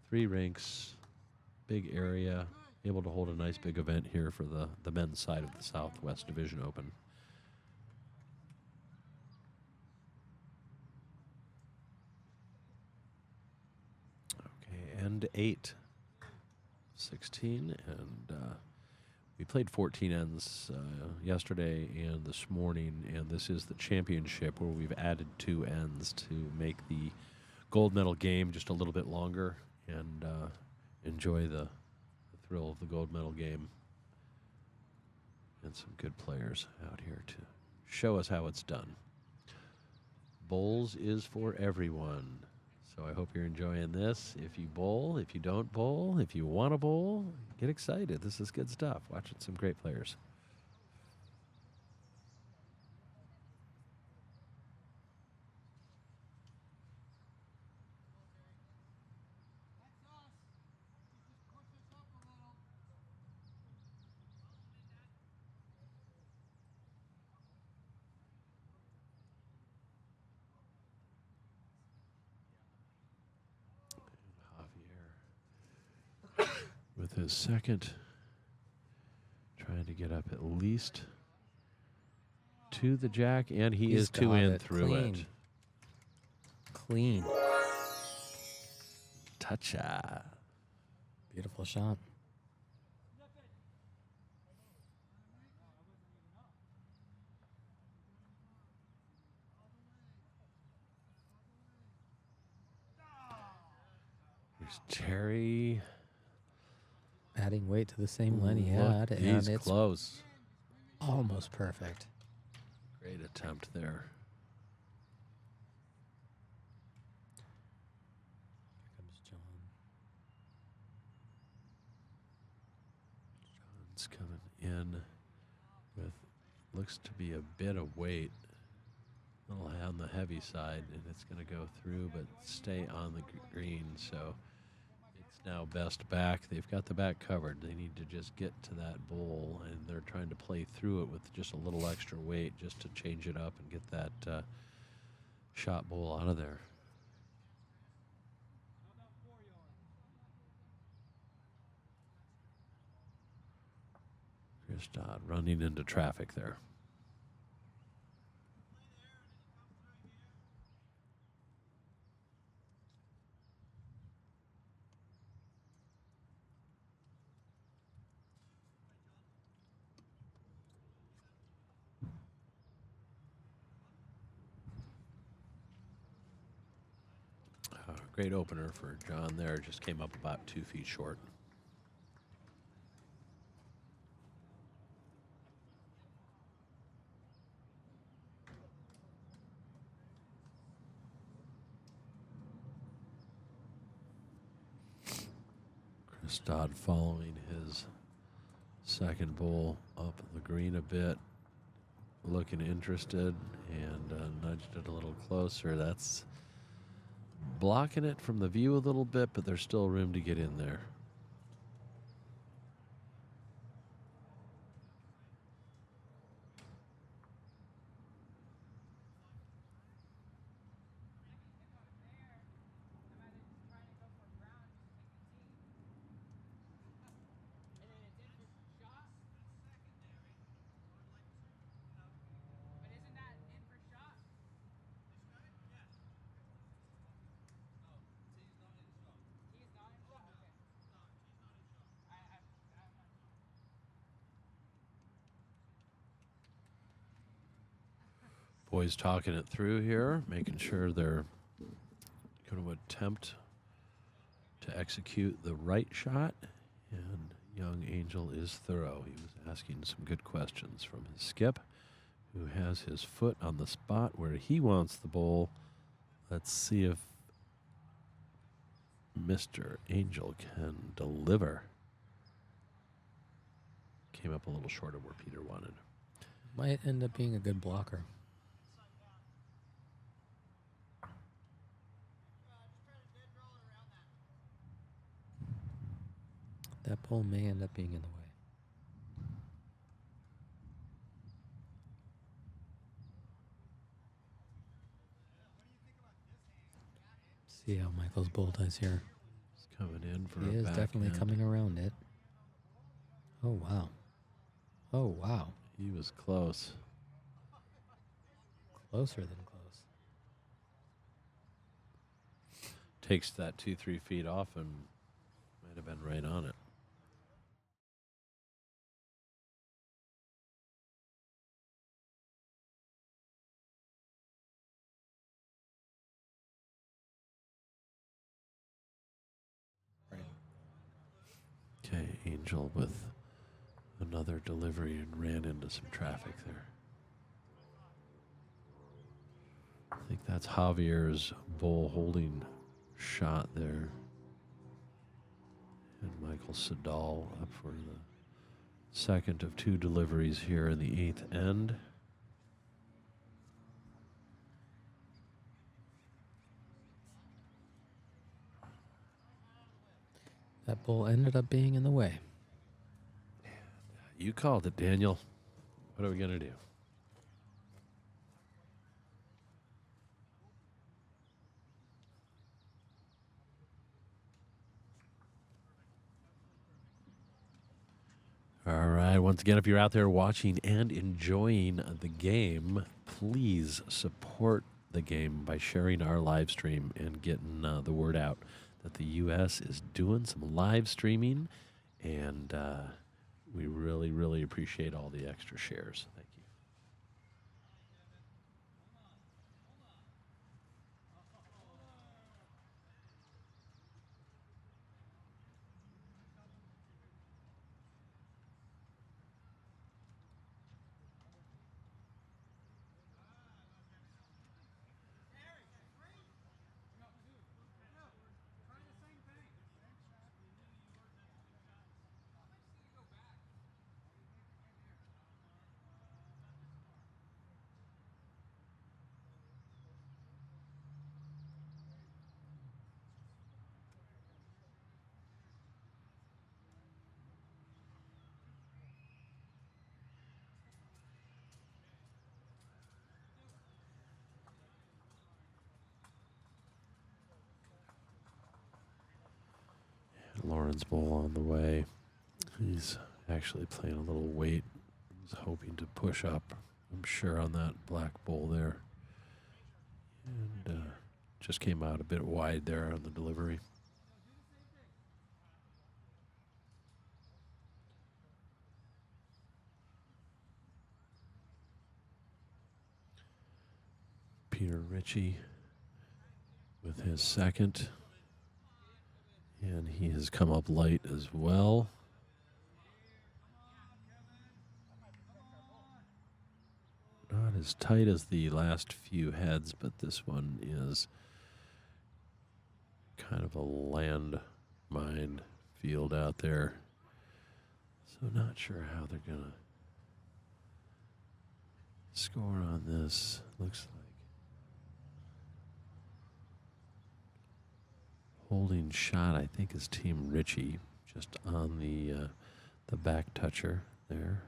Speaker 1: 3 rinks, big area, able to hold a nice big event here for the men's side of the Southwest Division Open. And 8, 16, and we played 14 ends yesterday and this morning, and this is the championship where we've added 2 ends to make the gold medal game just a little bit longer and enjoy the thrill of the gold medal game. And some good players out here to show us how it's done. Bowls is for everyone. So I hope you're enjoying this. If you bowl, if you don't bowl, if you want to bowl, get excited. This is good stuff. Watching some great players. his second. Trying to get up at least to the jack, and he is two
Speaker 3: got
Speaker 1: in
Speaker 3: it.
Speaker 1: through
Speaker 3: Clean.
Speaker 1: it.
Speaker 3: Clean.
Speaker 1: Toucha.
Speaker 3: Beautiful shot.
Speaker 1: There's Terry.
Speaker 3: Adding weight to the same line he
Speaker 1: Look,
Speaker 3: had, and
Speaker 1: he's
Speaker 3: it's
Speaker 1: close.
Speaker 3: almost perfect.
Speaker 1: Great attempt there.
Speaker 3: Here comes John.
Speaker 1: John's coming in with looks to be a bit of weight. A little on the heavy side, and it's going to go through, but stay on the green. So it's now best back. They've got the back covered. They need to just get to that bowl, and they're trying to play through it with just a little extra weight just to change it up and get that shot bowl out of there. Chris Dodd running into traffic there. Great opener for John there. Just came up about 2 feet short. Chris Dodd following his second bowl up the green a bit, looking interested, and nudged it a little closer. That's blocking it from the view a little bit, but there's still room to get in there. Boys talking it through here, making sure they're going to attempt to execute the right shot. And young Angel is thorough. He was asking some good questions from his skip, who has his foot on the spot where he wants the bowl. Let's see if Mr. Angel can deliver. Came up a little short of where Peter wanted.
Speaker 3: Might end up being a good blocker. That pole may end up being in the way. See how Michael's bowl does here.
Speaker 1: He's coming in for
Speaker 3: He
Speaker 1: a
Speaker 3: is definitely
Speaker 1: backhand.
Speaker 3: coming around it. Oh, wow. Oh, wow.
Speaker 1: He was close.
Speaker 3: Closer than close.
Speaker 1: Takes that 2-3 feet off and might have been right on it. Okay, Angel with another delivery and ran into some traffic there. I think that's Javier's bowl holding shot there. And Michael Sedal up for the second of 2 deliveries here in the 8th end.
Speaker 3: That bowl ended up being in the way.
Speaker 1: You called it, Daniel. What are we going to do? right, once again, if you're out there watching and enjoying the game, please support the game by sharing our live stream and getting the word out that the U.S. is doing some live streaming, and we really, really appreciate all the extra shares. Thank you. Lauren's bowl on the way. He's actually playing a little weight. He's hoping to push up, I'm sure, on that black bowl there. And just came out a bit wide there on the delivery. Peter Ritchie with his second. And he has come up light as well. Not as tight as the last few heads, but this one is kind of a landmine field out there. So not sure how they're going to score on this. Looks like holding shot, I think, is Team Ritchie, just on the back toucher there.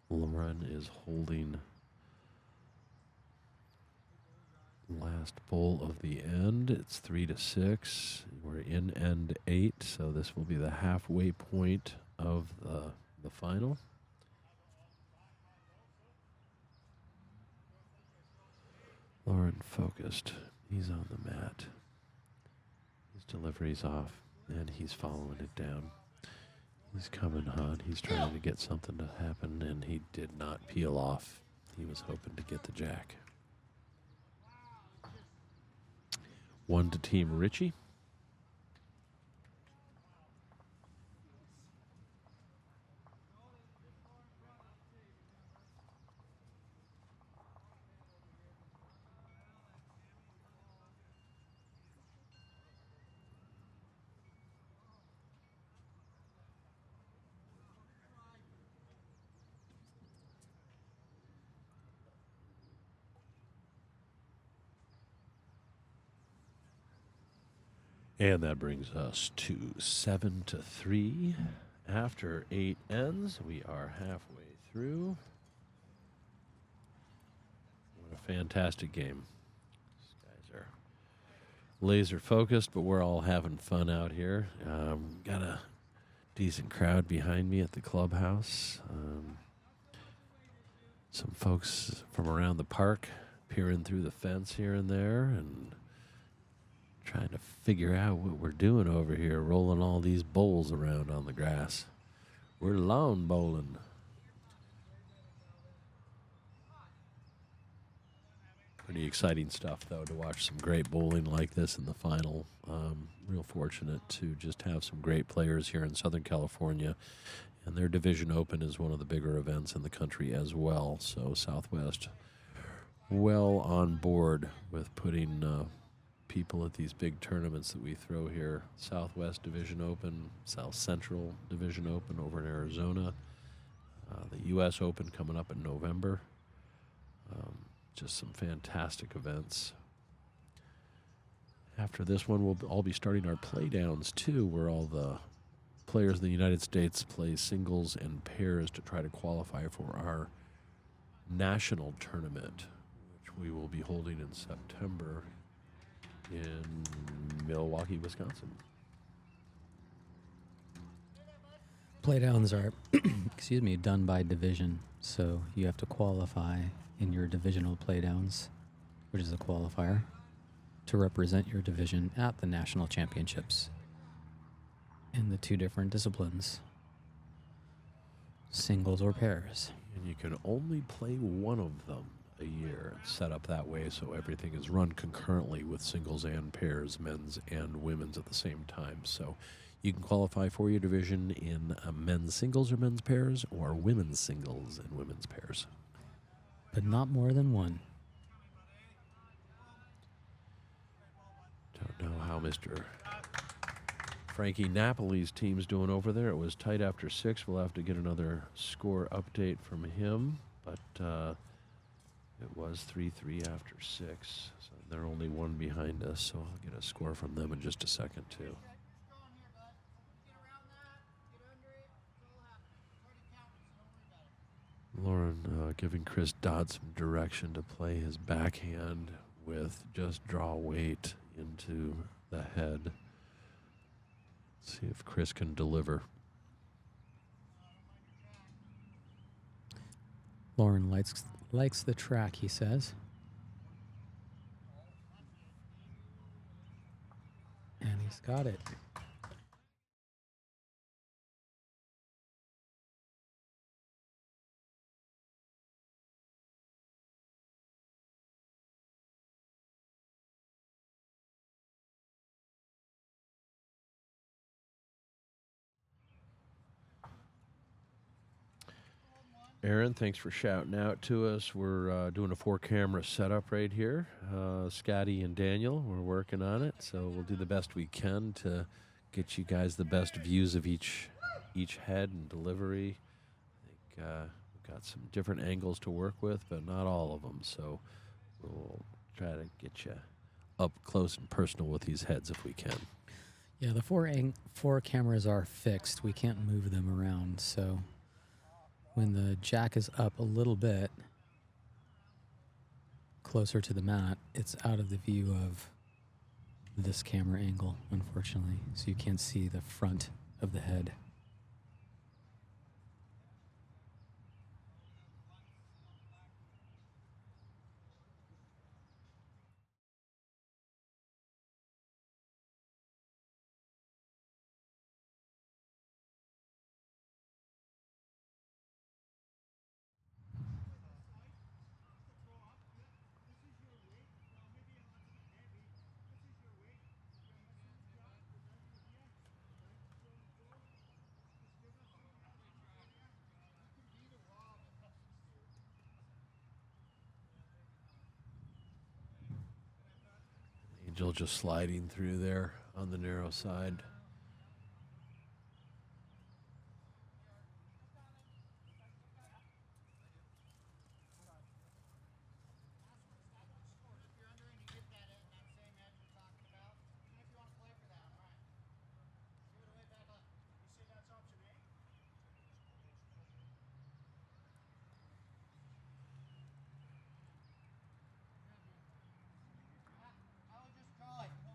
Speaker 1: Lauren is holding last bowl of the end. It's 3-6. We're in end 8, so this will be the halfway point of the final. Lauren focused. He's on the mat. His delivery's off, and he's following it down. He's coming on. He's trying to get something to happen, and he did not peel off. He was hoping to get the jack. 1 to Team Ritchie. And that brings us to 7-3. After 8 ends, we are halfway through. What a fantastic game. These guys are laser focused, but we're all having fun out here. Got a decent crowd behind me at the clubhouse. Some folks from around the park peering through the fence here and there and trying to figure out what we're doing over here, rolling all these bowls around on the grass. We're lawn bowling. Pretty exciting stuff, though, to watch some great bowling like this in the final. Real fortunate to just have some great players here in Southern California. And their Division Open is one of the bigger events in the country as well. So Southwest well on board with putting people at these big tournaments that we throw here. Southwest Division Open, South Central Division Open over in Arizona, the U.S. Open coming up in November. Just some fantastic events. After this one, we'll all be starting our playdowns too, where all the players in the United States play singles and pairs to try to qualify for our national tournament, which we will be holding in September in Milwaukee, Wisconsin.
Speaker 3: playdowns are, excuse me, done by division. So you have to qualify in your divisional playdowns, which is a qualifier, to represent your division at the national championships in the two different disciplines, singles or pairs.
Speaker 1: And you can only play one of them a year. It's set up that way so everything is run concurrently with singles and pairs, men's and women's at the same time. So you can qualify for your division in men's singles or men's pairs, or women's singles and women's pairs.
Speaker 3: But not more than one.
Speaker 1: Don't know how Mr. Frankie Napoli's team's doing over there. It was tight after 6. We'll have to get another score update from him, but it was 3-3 after 6. So they're only one behind us, so I'll get a score from them in just a second, too. Lauren giving Chris Dodd some direction to play his backhand with just draw weight into the head. See if Chris can deliver.
Speaker 3: Lauren likes the track, he says. And he's got it.
Speaker 1: Aaron, thanks for shouting out to us. We're doing a 4-camera setup right here. Scotty and Daniel, we're working on it, so we'll do the best we can to get you guys the best views of each head and delivery. I think we've got some different angles to work with, but not all of them, so we'll try to get you up close and personal with these heads if we can.
Speaker 3: Yeah, the four cameras are fixed. We can't move them around, so when the jack is up a little bit closer to the mat, it's out of the view of this camera angle, unfortunately. So you can't see the front of the head.
Speaker 1: Angel just sliding through there on the narrow side.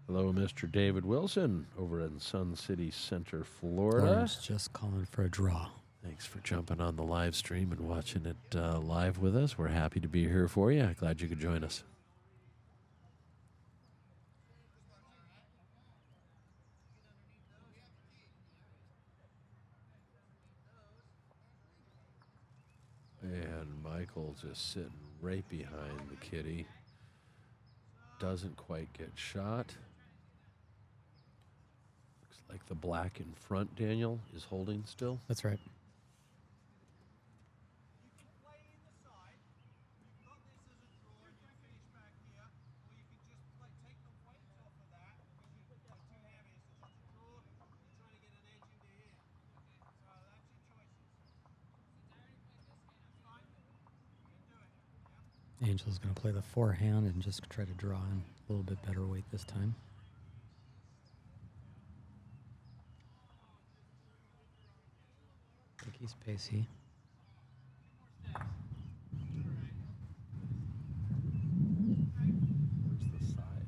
Speaker 1: Hello, Mr. David Wilson over in Sun City Center, Florida.
Speaker 3: Lauren's just calling for a draw.
Speaker 1: Thanks for jumping on the live stream and watching it live with us. We're happy to be here for you. Glad you could join us. And Michael just sitting right behind the kitty. Doesn't quite get shot. Looks like the black in front, Daniel, is holding still.
Speaker 3: That's right. Angel's going to play the forehand and just try to draw in a little bit better weight this time. I think he's pacey.
Speaker 1: Where's the side?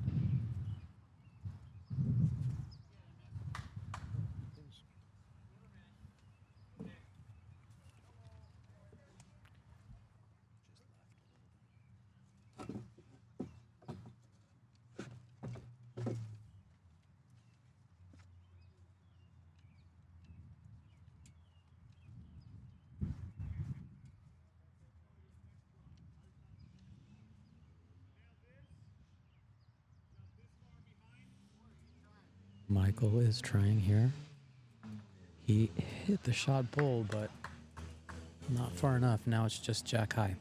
Speaker 3: Michael is trying here. He hit the shot bull, but not far enough. Now it's just jack high.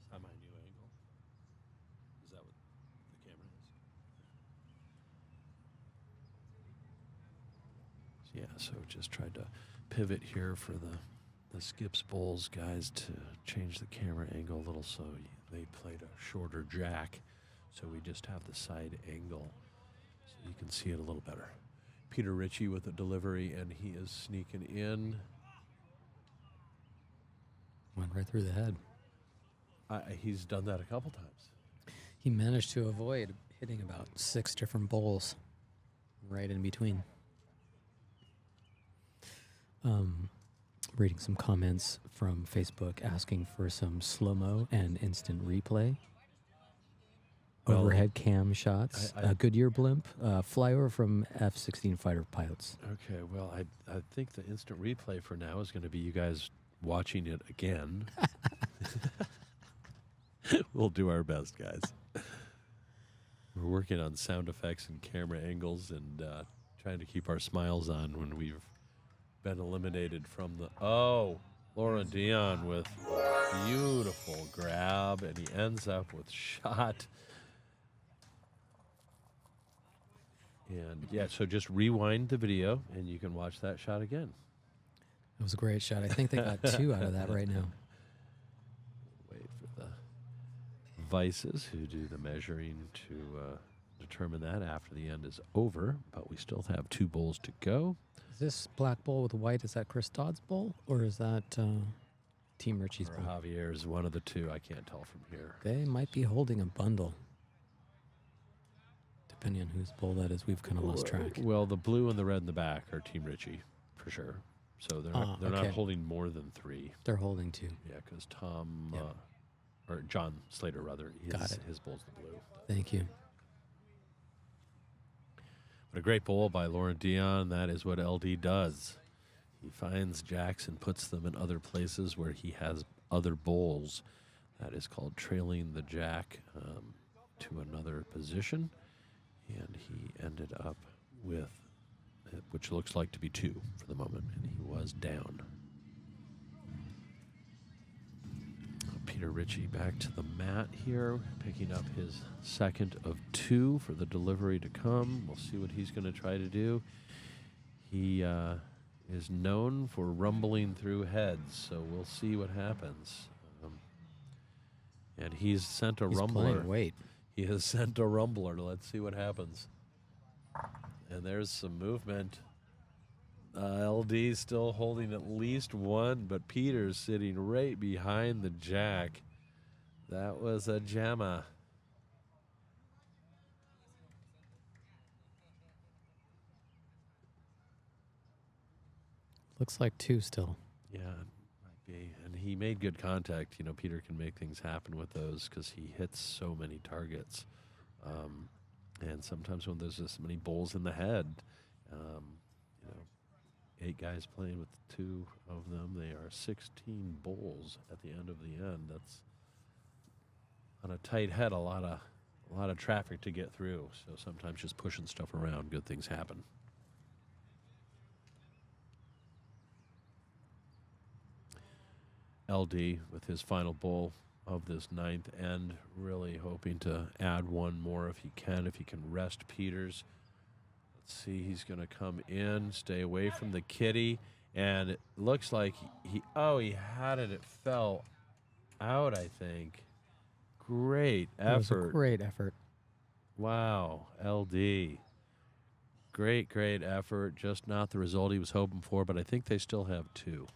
Speaker 1: Is that my new angle? Is that what the camera is? Yeah, so just tried to pivot here for the Skips Bowls guys to change the camera angle a little, so they played a shorter jack, so we just have the side angle so you can see it a little better. Peter Ritchie with a delivery, and he is sneaking in.
Speaker 3: Went right through the head.
Speaker 1: He's done that a couple times.
Speaker 3: He managed to avoid hitting about 6 different bowls right in between. Reading some comments from Facebook asking for some slow-mo and instant replay.
Speaker 1: Well,
Speaker 3: Overhead cam shots, a Goodyear blimp, flyover from F-16 fighter pilots.
Speaker 1: Okay, well, I think the instant replay for now is going to be you guys watching it again. We'll do our best, guys. We're working on sound effects and camera angles and trying to keep our smiles on when we've been eliminated from the... Oh, Laura Dion with beautiful grab, and he ends up with shot. And, yeah, so just rewind the video, and you can watch that shot again.
Speaker 3: It was a great shot. I think they got 2 out of that right now.
Speaker 1: Wait for the Vices who do the measuring to determine that after the end is over, but we still have 2 bowls to go.
Speaker 3: Is this black bowl with white, is that Chris Dodd's bowl, or is that Team Richie's
Speaker 1: Or
Speaker 3: bowl?
Speaker 1: Javier's, one of the 2. I can't tell from here.
Speaker 3: They might be holding a bundle. Depending on whose bowl that is, we've kind of lost track.
Speaker 1: Well, the blue and the red in the back are Team Richie, for sure. So they're not holding more than 3.
Speaker 3: They're holding 2.
Speaker 1: Yeah, because Tom,
Speaker 3: Yep.
Speaker 1: or John Slater, rather,
Speaker 3: Got it.
Speaker 1: his bowl's the blue.
Speaker 3: Thank you.
Speaker 1: What a great bowl by Laurent Dion. That is what LD does. He finds jacks and puts them in other places where he has other bowls. That is called trailing the jack to another position. And he ended up with, which looks like to be 2 for the moment, and he was down. Peter Ritchie back to the mat here, picking up his second of 2 for the delivery to come. We'll see what he's going to try to do. He is known for rumbling through heads, so we'll see what happens. And he's sent a rumbler.
Speaker 3: Wait.
Speaker 1: He has sent a rumbler. Let's see what happens. And there's some movement. LD still holding at least 1, but Peter's sitting right behind the jack. That was a jamma.
Speaker 3: Looks like 2 still.
Speaker 1: Yeah, it might be. And he made good contact. You know, Peter can make things happen with those because he hits so many targets. And sometimes when there's this many bowls in the head, 8 guys playing with 2 of them, they are 16 bowls at the end of the end. That's on a tight head, a lot of traffic to get through. So sometimes just pushing stuff around, good things happen. LD with his final bowl of this 9th end, really hoping to add 1 more if he can rest Peters. Let's see, he's going to come in, stay away from the kitty, and it looks like he had it. It fell out, I think. Great effort.
Speaker 3: It was a great effort.
Speaker 1: Wow, LD. Great effort. Just not the result he was hoping for, but I think they still have 2.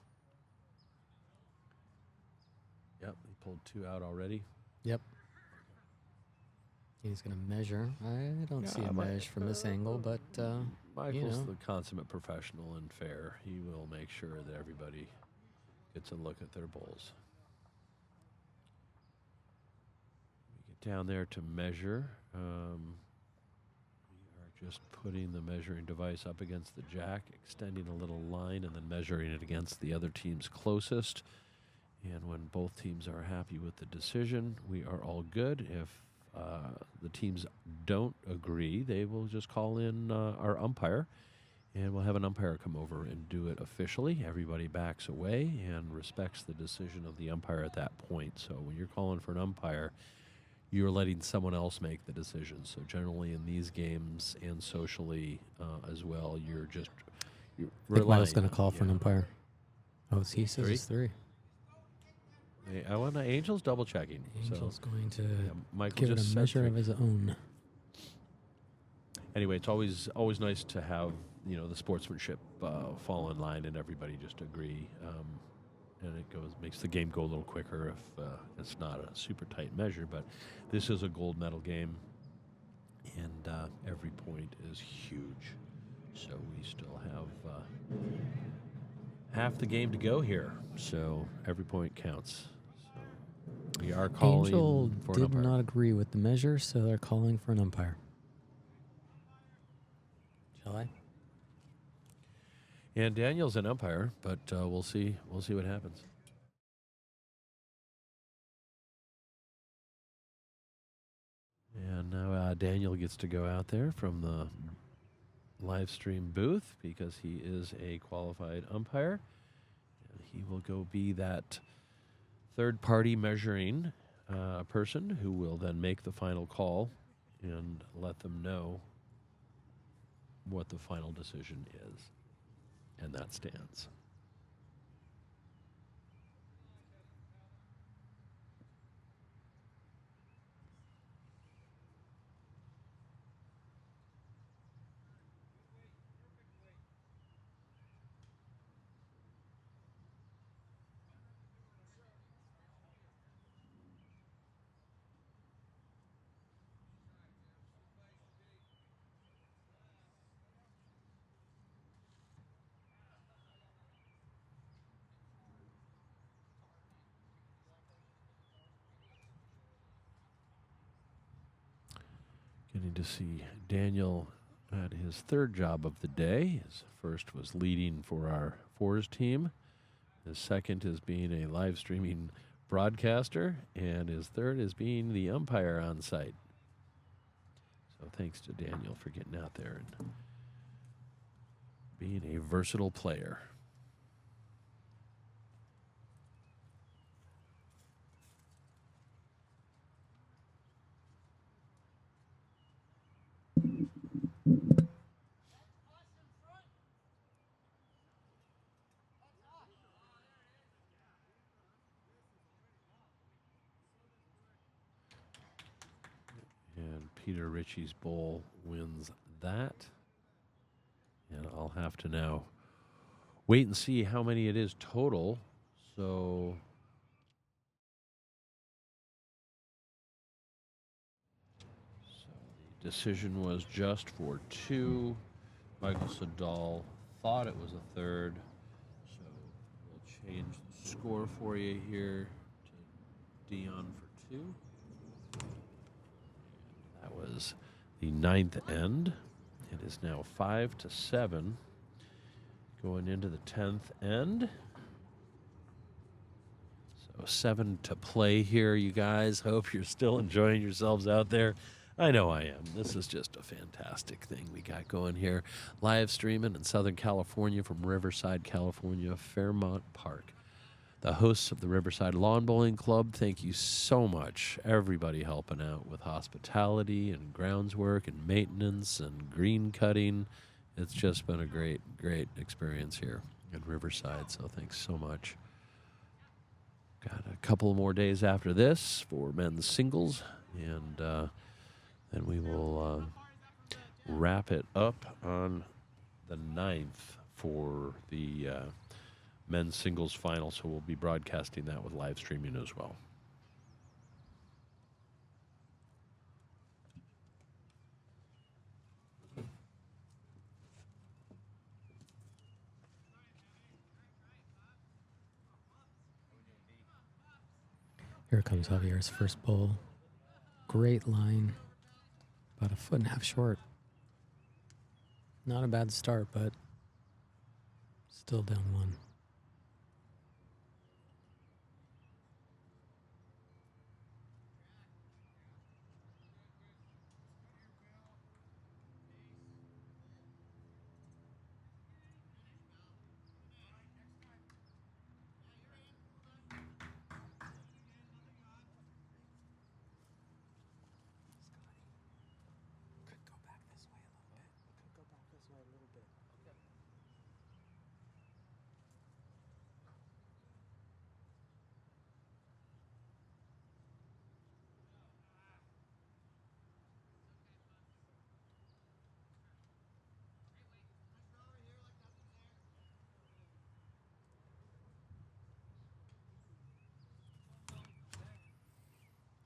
Speaker 1: Yep, he pulled 2 out already.
Speaker 3: Yep. He's going to measure. I don't see
Speaker 1: Yeah,
Speaker 3: a measure from this angle, but,
Speaker 1: Michael's
Speaker 3: know.
Speaker 1: the consummate professional and fair. He will make sure that everybody gets a look at their bowls. We get down there to measure. We are just putting the measuring device up against the jack, extending a little line, and then measuring it against the other team's closest. And when both teams are happy with the decision, we are all good. If the teams don't agree, they will just call in our umpire, and we'll have an umpire come over and do it officially. Everybody backs away and respects the decision of the umpire at that point. So when you're calling for an umpire, you're letting someone else make the decision. So generally in these games and socially as well, you're
Speaker 3: I think Michael's going to call for an
Speaker 1: yeah.
Speaker 3: umpire. Oh, he says
Speaker 1: Three?
Speaker 3: it's 3.
Speaker 1: I want Angel's double checking.
Speaker 3: Angel's going to
Speaker 1: Michael
Speaker 3: give it
Speaker 1: just
Speaker 3: a
Speaker 1: said
Speaker 3: measure
Speaker 1: 3.
Speaker 3: of his own.
Speaker 1: Anyway, it's always nice to have the sportsmanship fall in line and everybody just agree, and it makes the game go a little quicker if it's not a super tight measure. But this is a gold medal game, and every point is huge. So we still have half the game to go here. So every point counts. So we are calling
Speaker 3: Angel
Speaker 1: for an
Speaker 3: did
Speaker 1: umpire.
Speaker 3: not agree with the measure, so they're calling for an umpire. Shall I?
Speaker 1: And Daniel's an umpire, but we'll see what happens. And now Daniel gets to go out there from the live stream booth because he is a qualified umpire. And he will go be that third-party measuring person who will then make the final call and let them know what the final decision is. And that stands. Getting to see Daniel at his third job of the day. His first was leading for our fours team. His second is being a live streaming broadcaster. And his third is being the umpire on site. So thanks to Daniel for getting out there and being a versatile player. And Peter Ritchie's bowl wins that. And I'll have to now wait and see how many it is total. So the decision was just for 2. Michael Sadal thought it was a third. So we'll change the score for you here to DION for 2. That was the 9th end. It is now 5-7 going into the 10th end. So 7 to play here, you guys. Hope you're still enjoying yourselves out there. I know I am. This is just a fantastic thing we got going here. Live streaming in Southern California from Riverside, California, Fairmont Park. The hosts of the Riverside Lawn Bowling Club, thank you so much. Everybody helping out with hospitality and grounds work and maintenance and green cutting. It's just been a great, great experience here at Riverside, so thanks so much. Got a couple more days after this for men's singles, and then we will wrap it up on the 9th for the men's singles final, so we'll be broadcasting that with live streaming as well.
Speaker 3: Here comes Javier's first bowl. Great line. About 1.5 feet short. Not a bad start, but still down one.
Speaker 2: Could go back this way a little bit. Could go back this way a little bit. Okay.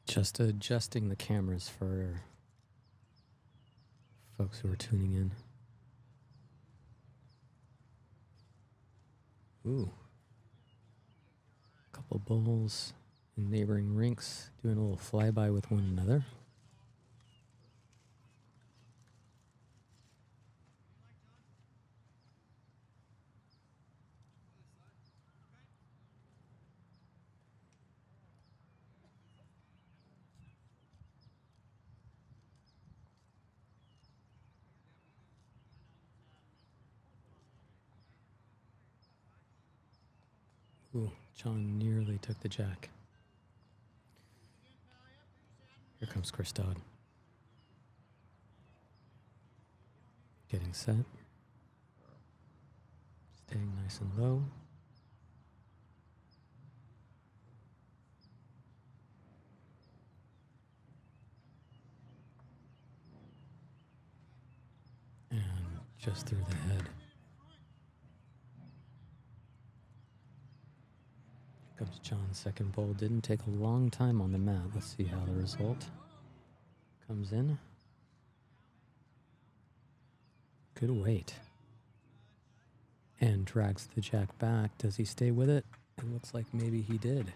Speaker 3: Just adjusting the cameras for folks who are tuning in. Ooh. Couple bowls in neighboring rinks doing a little flyby with one another. Ooh, John nearly took the jack. Here comes Chris Dodd. Getting set. Staying nice and low. And just through the head. Comes John's second bowl. Didn't take a long time on the mat. Let's see how the result comes in. Good weight. And drags the jack back. Does he stay with it? It looks like maybe he did.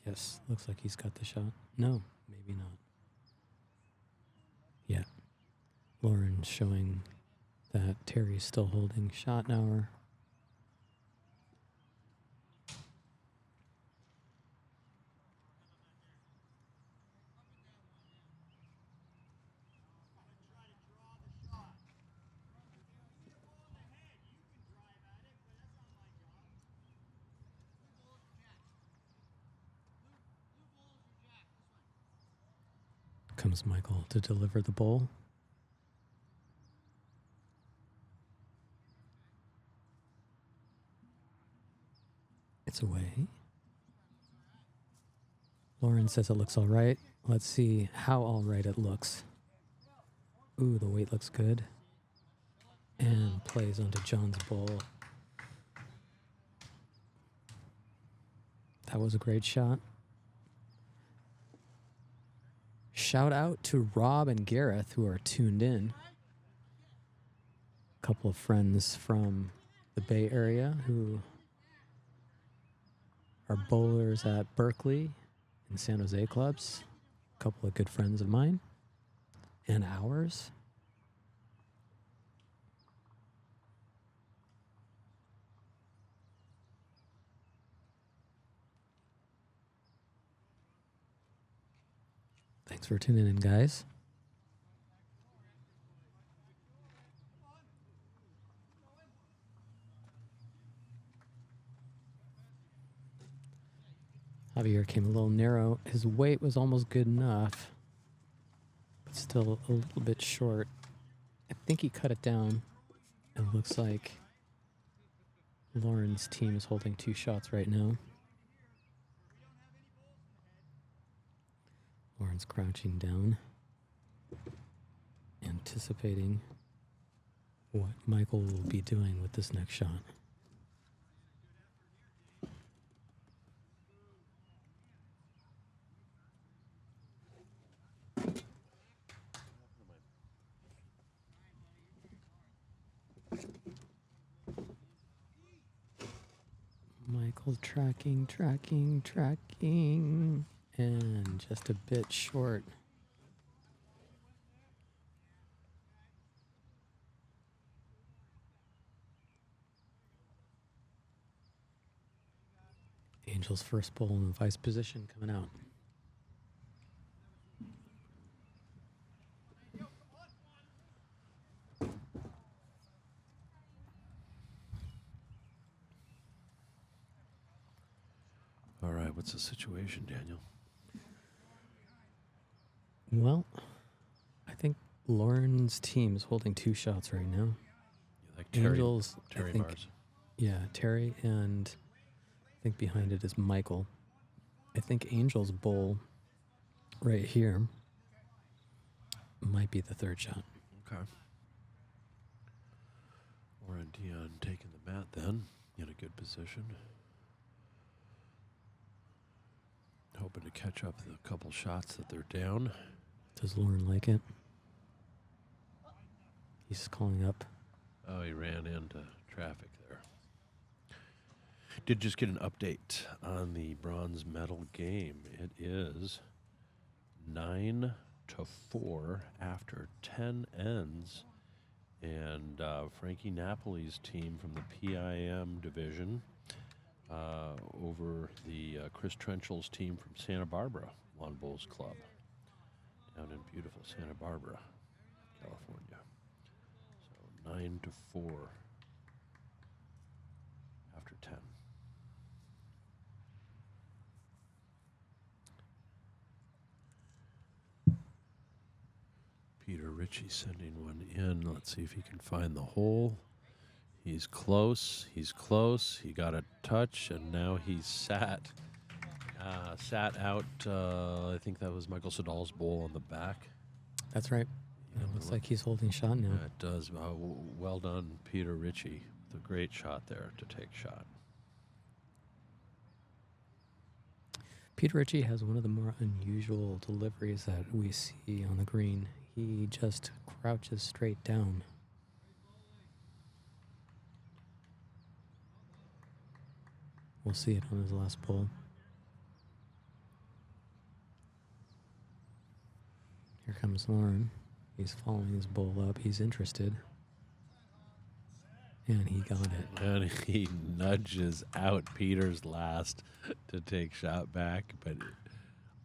Speaker 3: Yes, looks like he's got the shot. No, maybe not. Yeah. Lauren showing that Terry's still holding shot now. Comes Michael to deliver the bowl. It's away. Lauren says it looks all right. Let's see how all right it looks. Ooh, the weight looks good. And plays onto John's bowl. That was a great shot. Shout out to Rob and Gareth who are tuned in. A couple of friends from the Bay Area who are bowlers at Berkeley and San Jose clubs. A couple of good friends of mine and ours. Thanks for tuning in, guys. Javier came a little narrow. His weight was almost good enough, but still a little bit short. I think he cut it down. It looks like Lauren's team is holding 2 shots right now. Lauren's crouching down, anticipating what Michael will be doing with this next shot. Michael tracking, and just a bit short. Angel's first bowl in the vice position coming out.
Speaker 1: All right, what's the situation, Daniel?
Speaker 3: Well, I think Lauren's team is holding 2 shots right now.
Speaker 1: You like Terry
Speaker 3: Angels,
Speaker 1: Terry
Speaker 3: I think,
Speaker 1: Mars.
Speaker 3: yeah, Terry, and I think behind it is Michael. I think Angel's bowl right here might be the 3rd shot.
Speaker 1: Okay. Lauren Dion taking the mat then, in a good position. Hoping to catch up the couple shots that they're down.
Speaker 3: Does Lauren like it? He's calling up.
Speaker 1: Oh, he ran into traffic there. Did just get an update on the bronze medal game. It is 9-4 after 10 ends. And Frankie Napoli's team from the PIM division over the Chris Trenchell's team from Santa Barbara Lawn Bowls Club down in beautiful Santa Barbara, California. So 9-4 after 10. Peter Ritchie sending one in. Let's see if he can find the hole. He's close. He's close. He got a touch, and now he's sat out. I think that was Michael Sedal's bowl on the back.
Speaker 3: That's right.
Speaker 1: Yeah,
Speaker 3: It looks like he's holding shot now.
Speaker 1: Yeah, it does. Well done, Peter Ritchie, with a great shot there to take shot.
Speaker 3: Peter Ritchie has one of the more unusual deliveries that we see on the green. He just crouches straight down. We'll see it on his last pull. Here comes Lauren. He's following his bowl up. He's interested. And he got it.
Speaker 1: And he nudges out Peter's last to take shot back, but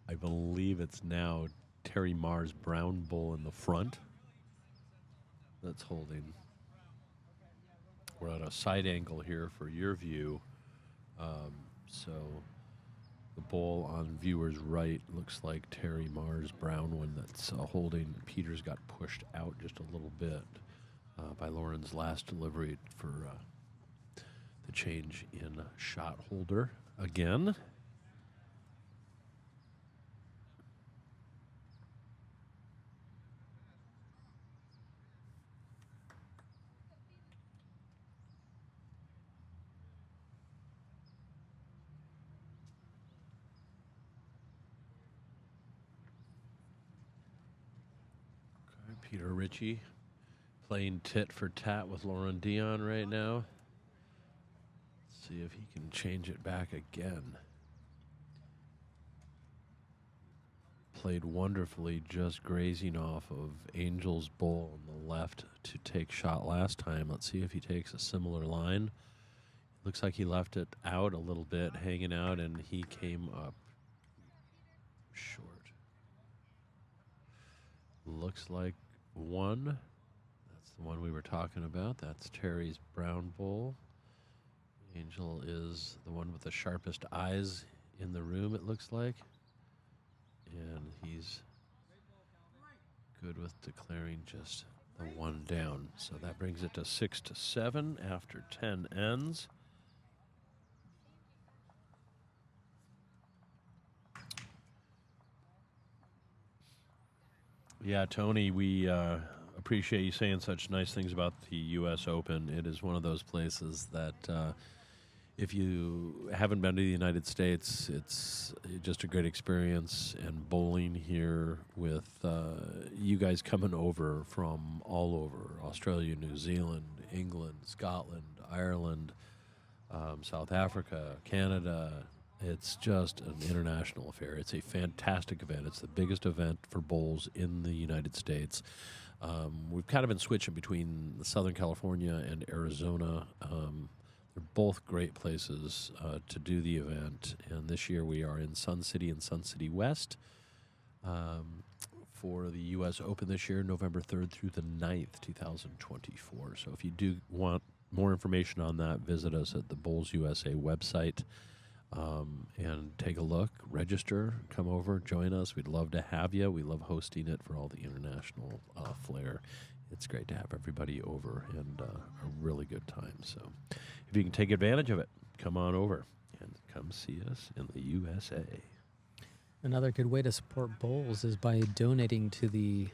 Speaker 1: I believe it's now Terry Marr's brown bull in the front that's holding. We're at a side angle here for your view. So the bowl on viewer's right looks like Terry Marr's brown one that's holding. Peter's got pushed out just a little bit by Lauren's last delivery for the change in shot holder again. Peter Ritchie playing tit for tat with Lauren Dion right now. Let's see if he can change it back again. Played wonderfully, just grazing off of Angel's bowl on the left to take shot last time. Let's see if he takes a similar line. Looks like he left it out a little bit, hanging out, and he came up short. Looks like one. That's the one we were talking about. That's Terry's brown bowl. Angel is the one with the sharpest eyes in the room, it looks like. And he's good with declaring just the one down. So that brings it to 6-7 after 10 ends. Yeah, Tony, we appreciate you saying such nice things about the U.S. Open. It is one of those places that if you haven't been to the United States, it's just a great experience. And bowling here with you guys coming over from all over, Australia, New Zealand, England, Scotland, Ireland, South Africa, Canada. It's just an international affair. It's a fantastic event. It's the biggest event for bowls in the United States. We've kind of been switching between Southern California and Arizona. They're both great places to do the event. And this year we are in Sun City and Sun City West for the U.S. Open this year, November 3rd through the 9th, 2024. So if you do want more information on that, visit us at the Bowls USA website. And take a look, register, come over, join us. We'd love to have you. We love hosting it for all the international flair. It's great to have everybody over and a really good time. So if you can take advantage of it, come on over and come see us in the USA.
Speaker 3: Another good way to support bowls is by donating to the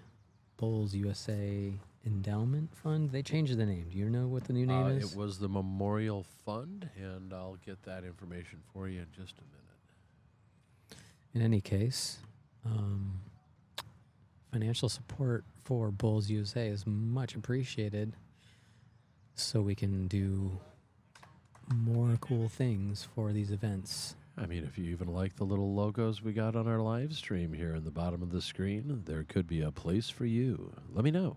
Speaker 3: Bowls USA Endowment Fund. They changed the name. Do you know what the new name is?
Speaker 1: It was the Memorial Fund, and I'll get that information for you in just a minute.
Speaker 3: In any case, financial support for Bowls USA is much appreciated so we can do more cool things for these events.
Speaker 1: I mean, if you even like the little logos we got on our live stream here in the bottom of the screen, there could be a place for you. Let me know.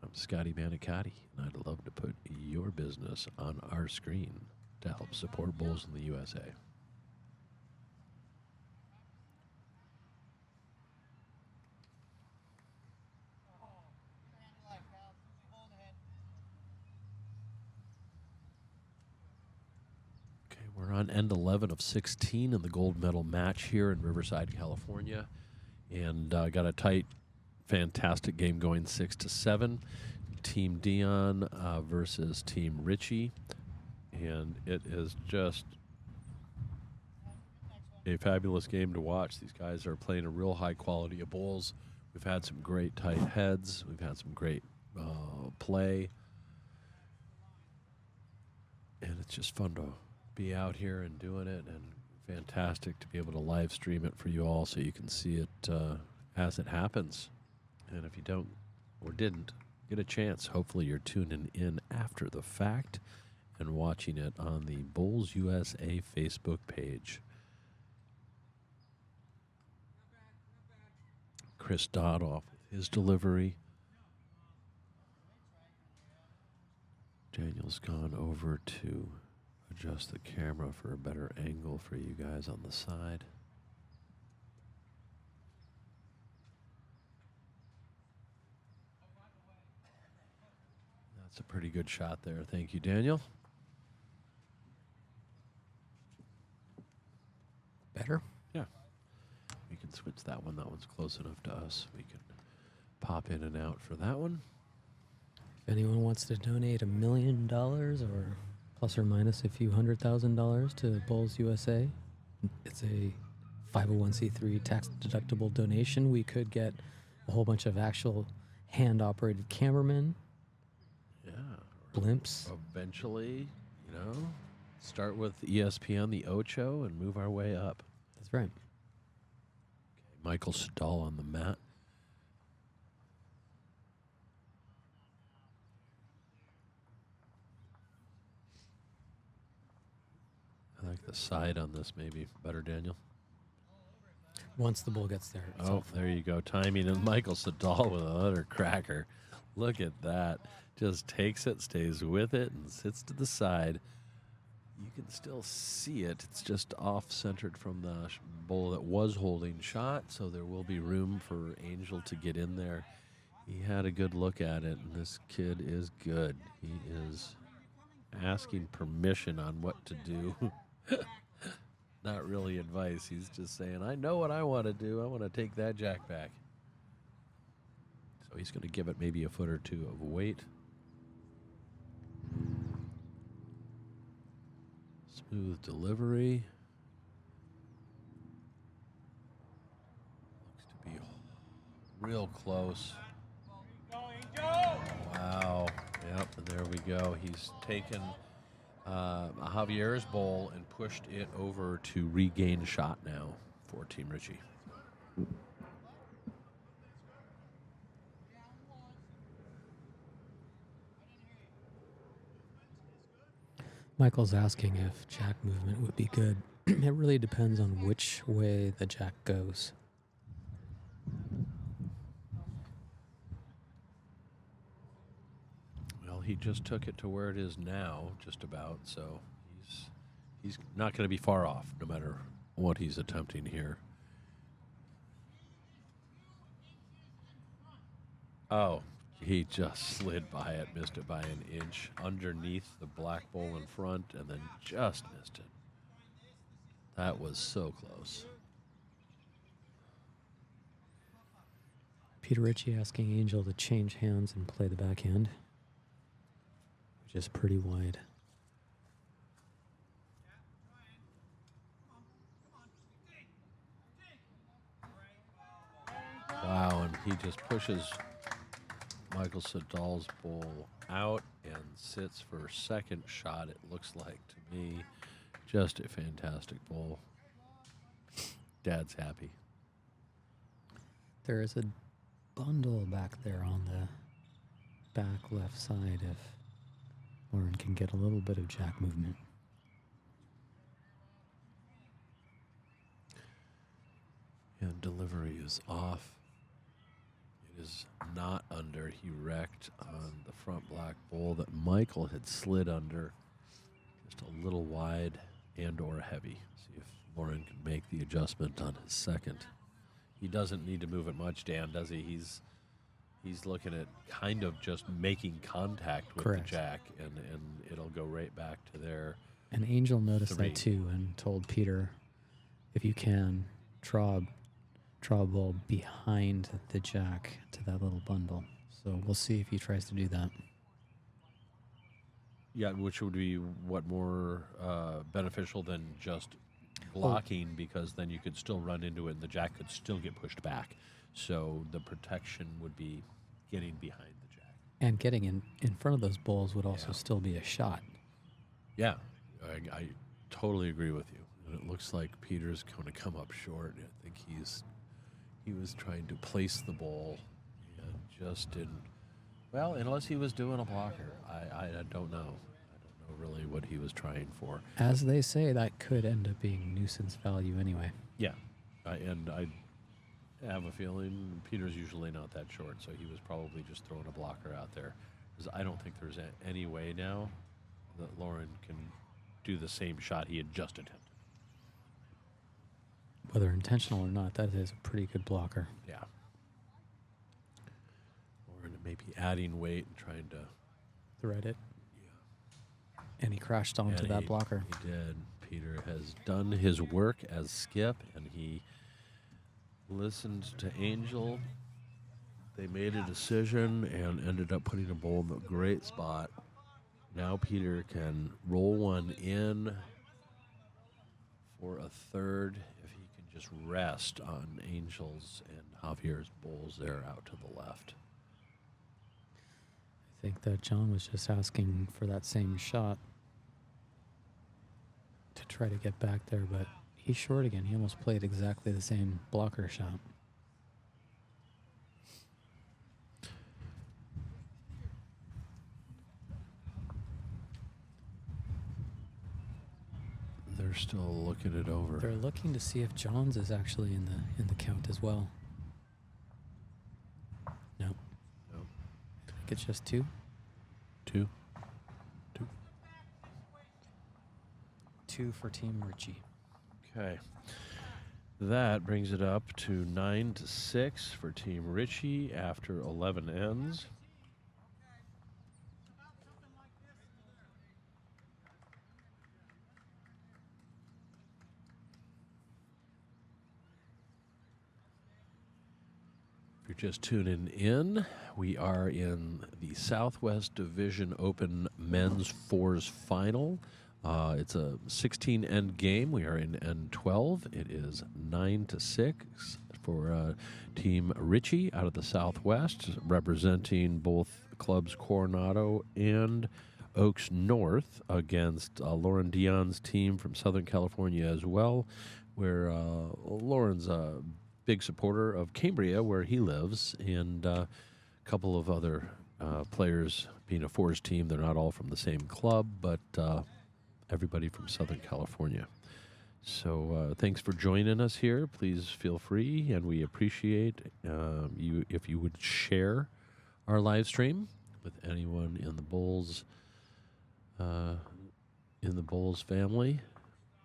Speaker 1: I'm Scotty Manicotti, and I'd love to put your business on our screen to help support bowls in the USA. Okay, we're on end 11 of 16 in the gold medal match here in Riverside, California, and got a tight, fantastic game going 6-7. Team DION versus Team RITCHIE, and it is just a fabulous game to watch. These guys are playing a real high quality of bowls. We've had some great tight heads. We've had some great play, and it's just fun to be out here and doing it, and fantastic to be able to live stream it for you all so you can see it as it happens. And if you don't or didn't get a chance, hopefully you're tuning in after the fact and watching it on the Bowls USA Facebook page. Chris Dodd off with his delivery. Daniel's gone over to adjust the camera for a better angle for you guys on the side. That's a pretty good shot there. Thank you, Daniel.
Speaker 3: Better?
Speaker 1: Yeah. We can switch that one. That one's close enough to us. We can pop in and out for that one.
Speaker 3: If anyone wants to donate $1 million or plus or minus a few $100,000 to Bowls USA, it's a 501c3 tax-deductible donation. We could get a whole bunch of actual hand-operated cameramen.
Speaker 1: Yeah.
Speaker 3: Blimps.
Speaker 1: Eventually, you know, start with ESPN, the Ocho, and move our way up.
Speaker 3: That's right.
Speaker 1: Okay, Michael Stahl on the mat. I like the side on this maybe better, Daniel.
Speaker 3: Once the bull gets there. It's
Speaker 1: Oh,
Speaker 3: all
Speaker 1: there you go. Timing, and Michael Stahl with another cracker. Look at that. Just takes it, stays with it, and sits to the side. You can still see it. It's just off-centered from the bowl that was holding shot, so there will be room for Angel to get in there. He had a good look at it, and this kid is good. He is asking permission on what to do. Not really advice. He's just saying, I know what I want to do. I want to take that jack back. So he's going to give it maybe a foot or two of weight. Smooth delivery. Looks to be real close. Wow. Yep, and there we go. He's taken Javier's bowl and pushed it over to regain shot now for Team RITCHIE.
Speaker 3: Michael's asking if jack movement would be good. It really depends on which way the jack goes.
Speaker 1: Well, he just took it to where it is now, just about, so he's not going to be far off, no matter what he's attempting here. Oh, he just slid by it, missed it by an inch underneath the black bull in front, and then just missed it. That was so close.
Speaker 3: Peter Ritchie asking Angel to change hands and play the backhand, which is pretty wide.
Speaker 1: Wow, and he just pushes Michael Sadal's bowl out and sits for second shot, it looks like to me. Just a fantastic bowl. Dad's happy.
Speaker 3: There is a bundle back there on the back left side if Lauren can get a little bit of jack movement.
Speaker 1: And delivery is off. It is not under. He wrecked on the front black bowl that Michael had slid under. Just a little wide and or heavy. See if Lauren can make the adjustment on his second. He doesn't need to move it much, Dan, does he? He's looking at kind of just making contact with
Speaker 3: Correct.
Speaker 1: the jack, and it'll go right back to there.
Speaker 3: And Angel noticed
Speaker 1: Three.
Speaker 3: that too and told Peter, if you can, draw a ball behind the jack to that little bundle. So we'll see if he tries to do that.
Speaker 1: Yeah, which would be what more beneficial than just blocking, because then you could still run into it and the jack could still get pushed back. So the protection would be getting behind the jack.
Speaker 3: And getting in front of those bowls would also
Speaker 1: Yeah.
Speaker 3: still be a shot.
Speaker 1: Yeah, I totally agree with you. And it looks like Peter's going to come up short. I think he was trying to place the ball and just didn't. Well, unless he was doing a blocker, I don't know. I don't know really what he was trying for.
Speaker 3: As they say, that could end up being nuisance value anyway.
Speaker 1: Yeah, and I have a feeling Peter's usually not that short, so he was probably just throwing a blocker out there. Because I don't think there's any way now that Lauren can do the same shot he had just attempted.
Speaker 3: Whether intentional or not, that is a pretty good blocker.
Speaker 1: Yeah. Lauren may be adding weight and trying to.
Speaker 3: Thread it.
Speaker 1: Yeah.
Speaker 3: And he crashed onto
Speaker 1: And
Speaker 3: that blocker.
Speaker 1: He did. Peter has done his work as skip, and he listened to Angel. They made a decision and ended up putting a bowl in a great spot. Now Peter can roll one in for a third if he can just rest on Angel's and Javier's bowls there out to the left.
Speaker 3: I think that John was just asking for that same shot to try to get back there, but he's short again. He almost played exactly the same blocker shot.
Speaker 1: They're still looking it over.
Speaker 3: They're looking to see if John's is actually in the count as well. No.
Speaker 1: No.
Speaker 3: I think it's just two.
Speaker 1: Two.
Speaker 3: Two for Team Ritchie.
Speaker 1: Okay. That brings it up to 9-6 for Team Ritchie after 11 ends. If you're just tuning in, we are in the Southwest Division Open Men's Fours Final. It's a 16-end game. We are in end 12. It is 9-6 for Team Ritchie out of the Southwest, representing both clubs Coronado and Oaks North against Lauren Dion's team from Southern California as well, where Lauren's a big supporter of Cambria, where he lives, and a couple of other players being a fours team. They're not all from the same club, but everybody from Southern California. So thanks for joining us here. Please feel free, and we appreciate you if you would share our live stream with anyone in the Bulls family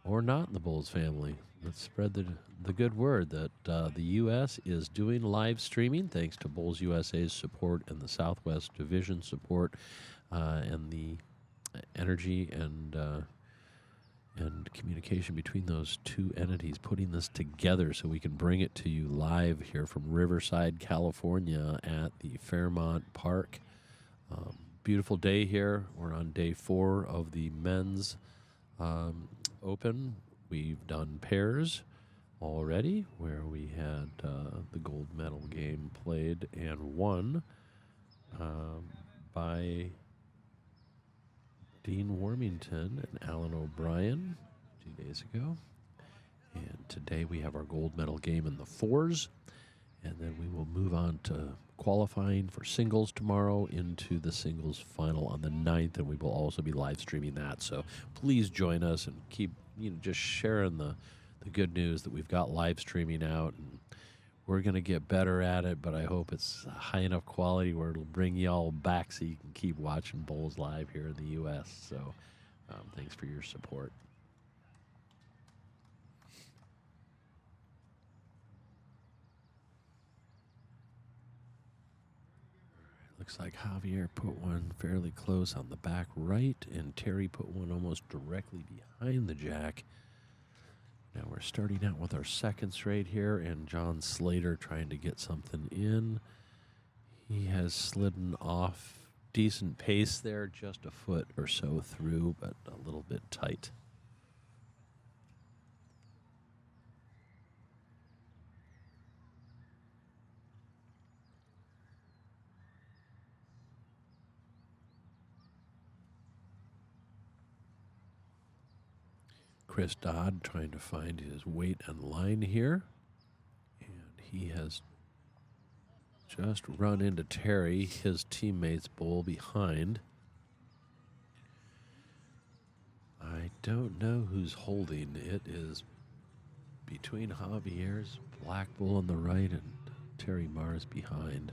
Speaker 1: or not in the Bulls family. Let's spread the good word that the U.S. is doing live streaming thanks to Bulls USA's support and the Southwest Division support and the energy and communication between those two entities, putting this together so we can bring it to you live here from Riverside, California at the Fairmont Park. Beautiful day here. We're on day 4 of the men's open. We've done pairs already where we had the gold medal game played and won by Dean Warmington and Alan O'Brien 2 days ago. And today we have our gold medal game in the 4s. And then we will move on to qualifying for singles tomorrow into the singles final on the 9th. And we will also be live streaming that. So please join us and keep just sharing the good news that we've got live streaming out. And we're going to get better at it, but I hope it's high enough quality where it'll bring y'all back so you can keep watching Bulls live here in the U.S. So thanks for your support. Looks like Javier put one fairly close on the back right, and Terry put one almost directly behind the jack. Now we're starting out with our second straight here, and John Slater trying to get something in. He has slidden off decent pace there, just a foot or so through, but a little bit tight. Chris Dodd trying to find his weight and line here. And he has just run into Terry, his teammate's bowl behind. I don't know who's holding. It is between Javier's black bull on the right and Terry Mars behind.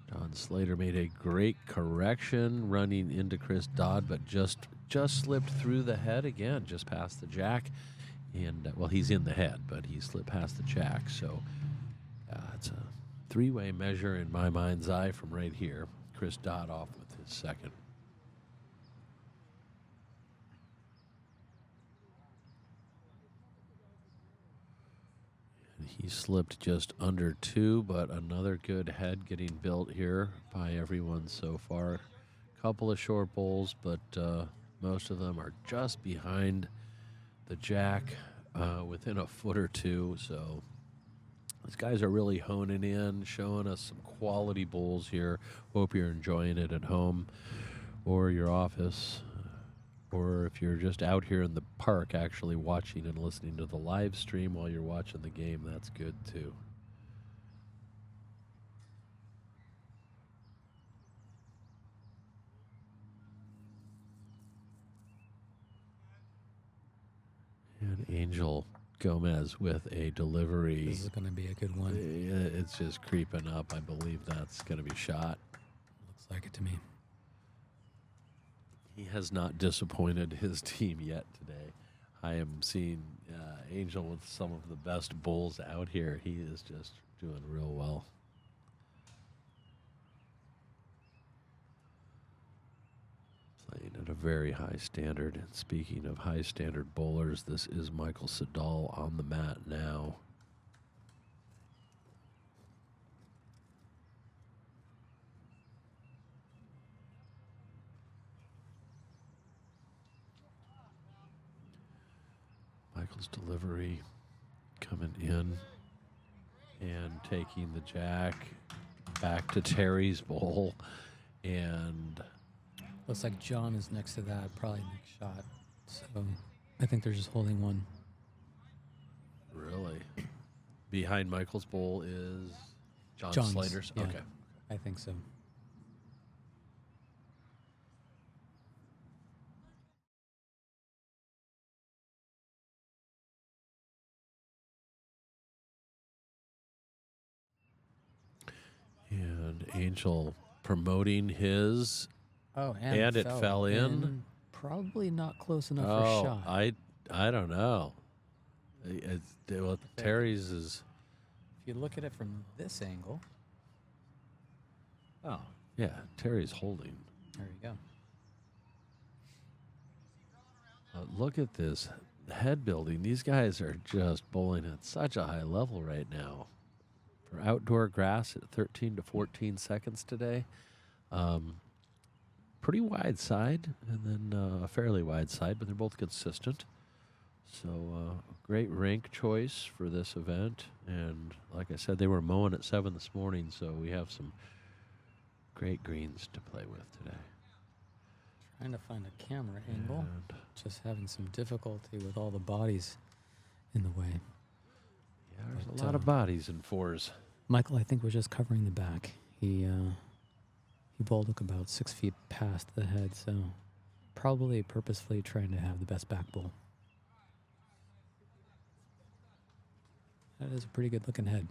Speaker 1: John Slater made a great correction running into Chris Dodd, but just slipped through the head again, just past the jack. And, well, he's in the head, but he slipped past the jack. So it's a three-way measure in my mind's eye from right here. Chris Dodd off with his second. And he slipped just under 2, but another good head getting built here by everyone so far. Couple of short bowls, but most of them are just behind the jack, within a foot or two. So these guys are really honing in, showing us some quality bowls here. Hope you're enjoying it at home or your office, or if you're just out here in the park actually watching and listening to the live stream while you're watching the game, that's good too. And Angel Gomez with a delivery.
Speaker 3: This is going to be a good one.
Speaker 1: It's just creeping up. I believe that's going to be shot.
Speaker 3: Looks like it to me.
Speaker 1: He has not disappointed his team yet today. I am seeing Angel with some of the best bowls out here. He is just doing real well. Playing at a very high standard. And speaking of high standard bowlers, this is Michael Sedal on the mat now. Michael's delivery coming in and taking the jack back to Terry's bowl, and
Speaker 3: Looks like John is next to that, probably next shot. So I think they're just holding one.
Speaker 1: really behind Michael's bowl is John
Speaker 3: John's,
Speaker 1: Slater's.
Speaker 3: yeah.
Speaker 1: Okay.
Speaker 3: I think so.
Speaker 1: Angel promoting his.
Speaker 3: Oh,
Speaker 1: And it fell in?
Speaker 3: Probably not close enough for a
Speaker 1: Oh,
Speaker 3: shot.
Speaker 1: I don't know. Well, Terry's is.
Speaker 3: If you look at it from this angle,
Speaker 1: Oh, yeah, Terry's holding.
Speaker 3: there you go.
Speaker 1: Look at this head building. These guys are just bowling at such a high level right now. For outdoor grass at 13 to 14 seconds today. Pretty wide side, and then a fairly wide side, but they're both consistent. So great rink choice for this event. And like I said, they were mowing at 7 this morning, so we have some great greens to play with today.
Speaker 3: Trying to find a camera angle.
Speaker 1: And
Speaker 3: Just having some difficulty with all the bodies in the way.
Speaker 1: yeah, there's a lot of bodies in fours.
Speaker 3: Michael, I think, was just covering the back. He bowled about 6 feet past the head, so probably purposefully trying to have the best back bowl. That is a pretty good looking head.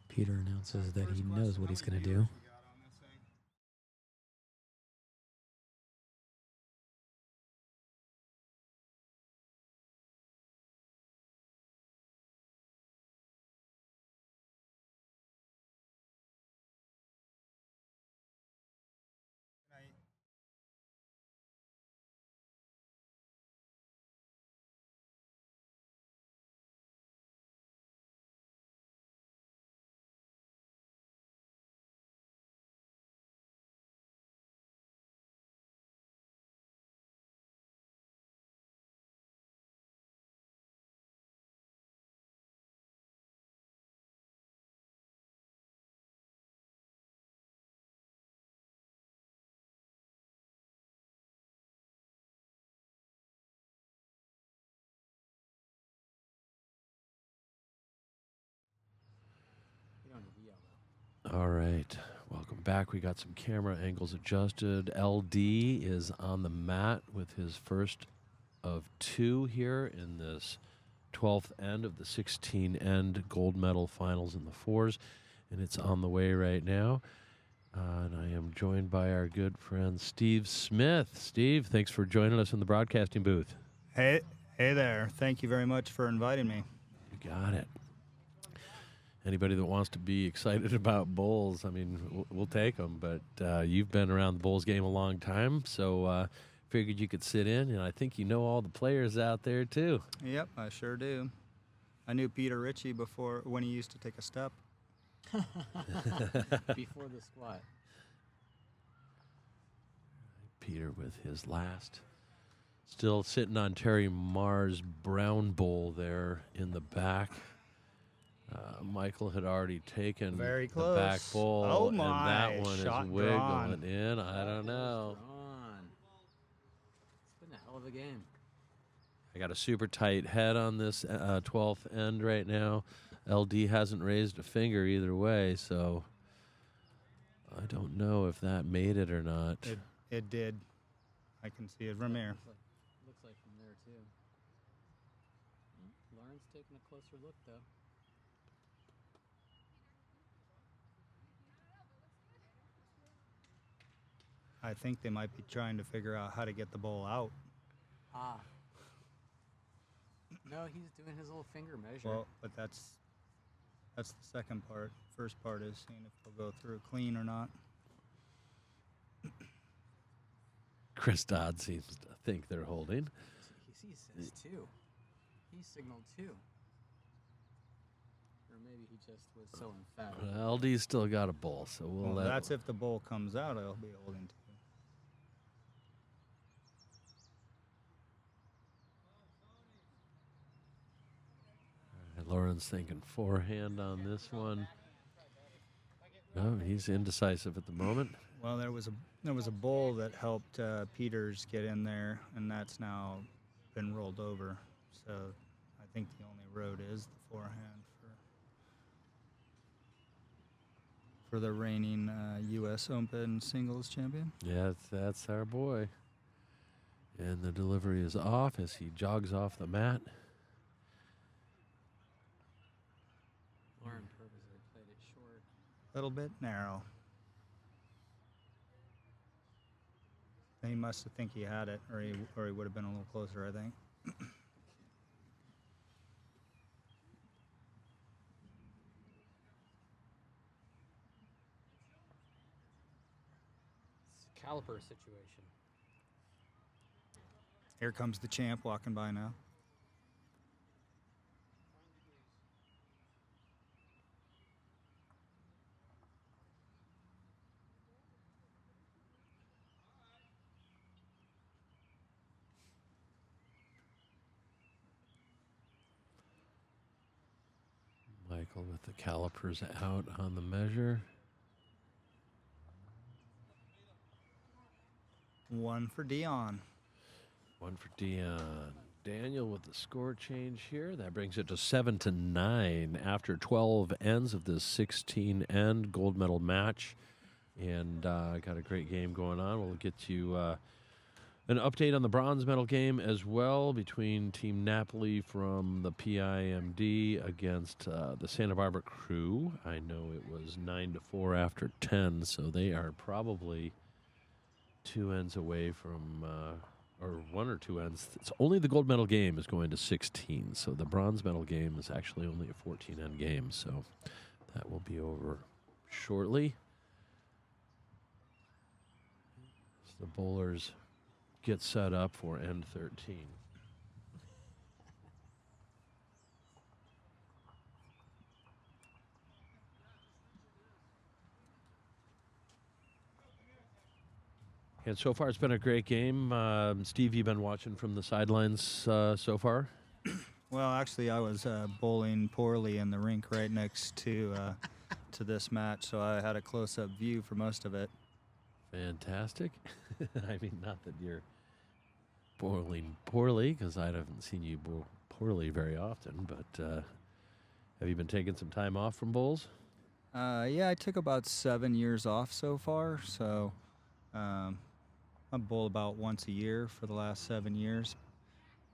Speaker 3: Peter announces that he knows what he's going to do.
Speaker 1: All right. Welcome back. We got some camera angles adjusted. LD is on the mat with his first of 2 here in this 12th end of the 16 end gold medal finals in the fours. And it's on the way right now. And I am joined by our good friend Steve Smith. Steve, thanks for joining us in the broadcasting booth.
Speaker 4: Hey there. Thank you very much for inviting me.
Speaker 1: You got it. Anybody that wants to be excited about bowls, I mean, we'll take them. But you've been around the bowls game a long time, so figured you could sit in. And I think you know all the players out there, too.
Speaker 4: Yep, I sure do. I knew Peter Ritchie before when he used to take a step.
Speaker 3: Before the squat.
Speaker 1: Peter with his last. Still sitting on Terry Marr's brown bowl there in the back. Michael had already taken
Speaker 4: Very
Speaker 1: the
Speaker 4: close.
Speaker 1: back bowl,
Speaker 4: Oh
Speaker 1: and
Speaker 4: my,
Speaker 1: that one
Speaker 4: shot
Speaker 1: is wiggling
Speaker 4: drawn.
Speaker 1: in. I don't know.
Speaker 3: It's been a hell of a game.
Speaker 1: I got a super tight head on this 12th end right now. LD hasn't raised a finger either way, so I don't know if that made it or not.
Speaker 4: It did. I can see it from here.
Speaker 3: Looks like from there, too. Lauren's taking a closer look, though.
Speaker 4: I think they might be trying to figure out how to get the ball out.
Speaker 3: Ah. No, he's doing his little finger measure.
Speaker 4: Well, but that's the second part. First part is seeing if they'll go through clean or not.
Speaker 1: Chris Dodd seems to think they're holding.
Speaker 3: He says 2. He signaled 2. Or maybe he just was so emphatic.
Speaker 1: LD's still got a bowl, so we'll let.
Speaker 4: That's if the ball comes out, I'll be holding 2.
Speaker 1: Lauren's thinking forehand on this one. No, he's indecisive at the moment.
Speaker 4: Well, there was a bowl that helped Peters get in there, and that's now been rolled over. So I think the only road is the forehand for the reigning U.S. Open singles champion.
Speaker 1: Yeah, that's our boy. And the delivery is off as he jogs off the mat.
Speaker 3: Lauren purposely played it short.
Speaker 4: A little bit narrow. He must have think he had it, or he would have been a little closer, I think.
Speaker 3: It's a caliper situation.
Speaker 4: Here comes the champ walking by now.
Speaker 1: Michael with the calipers out on the measure.
Speaker 4: 1 for DION.
Speaker 1: 1 for DION. Daniel with the score change here. That brings it to 7-9 after 12 ends of this 16-end gold medal match. And got a great game going on. We'll get you an update on the bronze medal game as well between Team Napoli from the PIMD against the Santa Barbara crew. I know it was 9-4 after 10, so they are probably 2 ends away from, or 1 or 2 ends. It's only the gold medal game is going to 16, so the bronze medal game is actually only a 14-end game, so that will be over shortly. As the bowlers get set up for end 13. And so far, it's been a great game. Steve, you've been watching from the sidelines so far?
Speaker 4: Well, actually, I was bowling poorly in the rink right next to this match, so I had a close-up view for most of it.
Speaker 1: Fantastic. I mean, not that you're bowling poorly, because I haven't seen you bowl poorly very often, but have you been taking some time off from bowls?
Speaker 4: Yeah, I took about 7 years off so far, so I bowl about once a year for the last 7 years.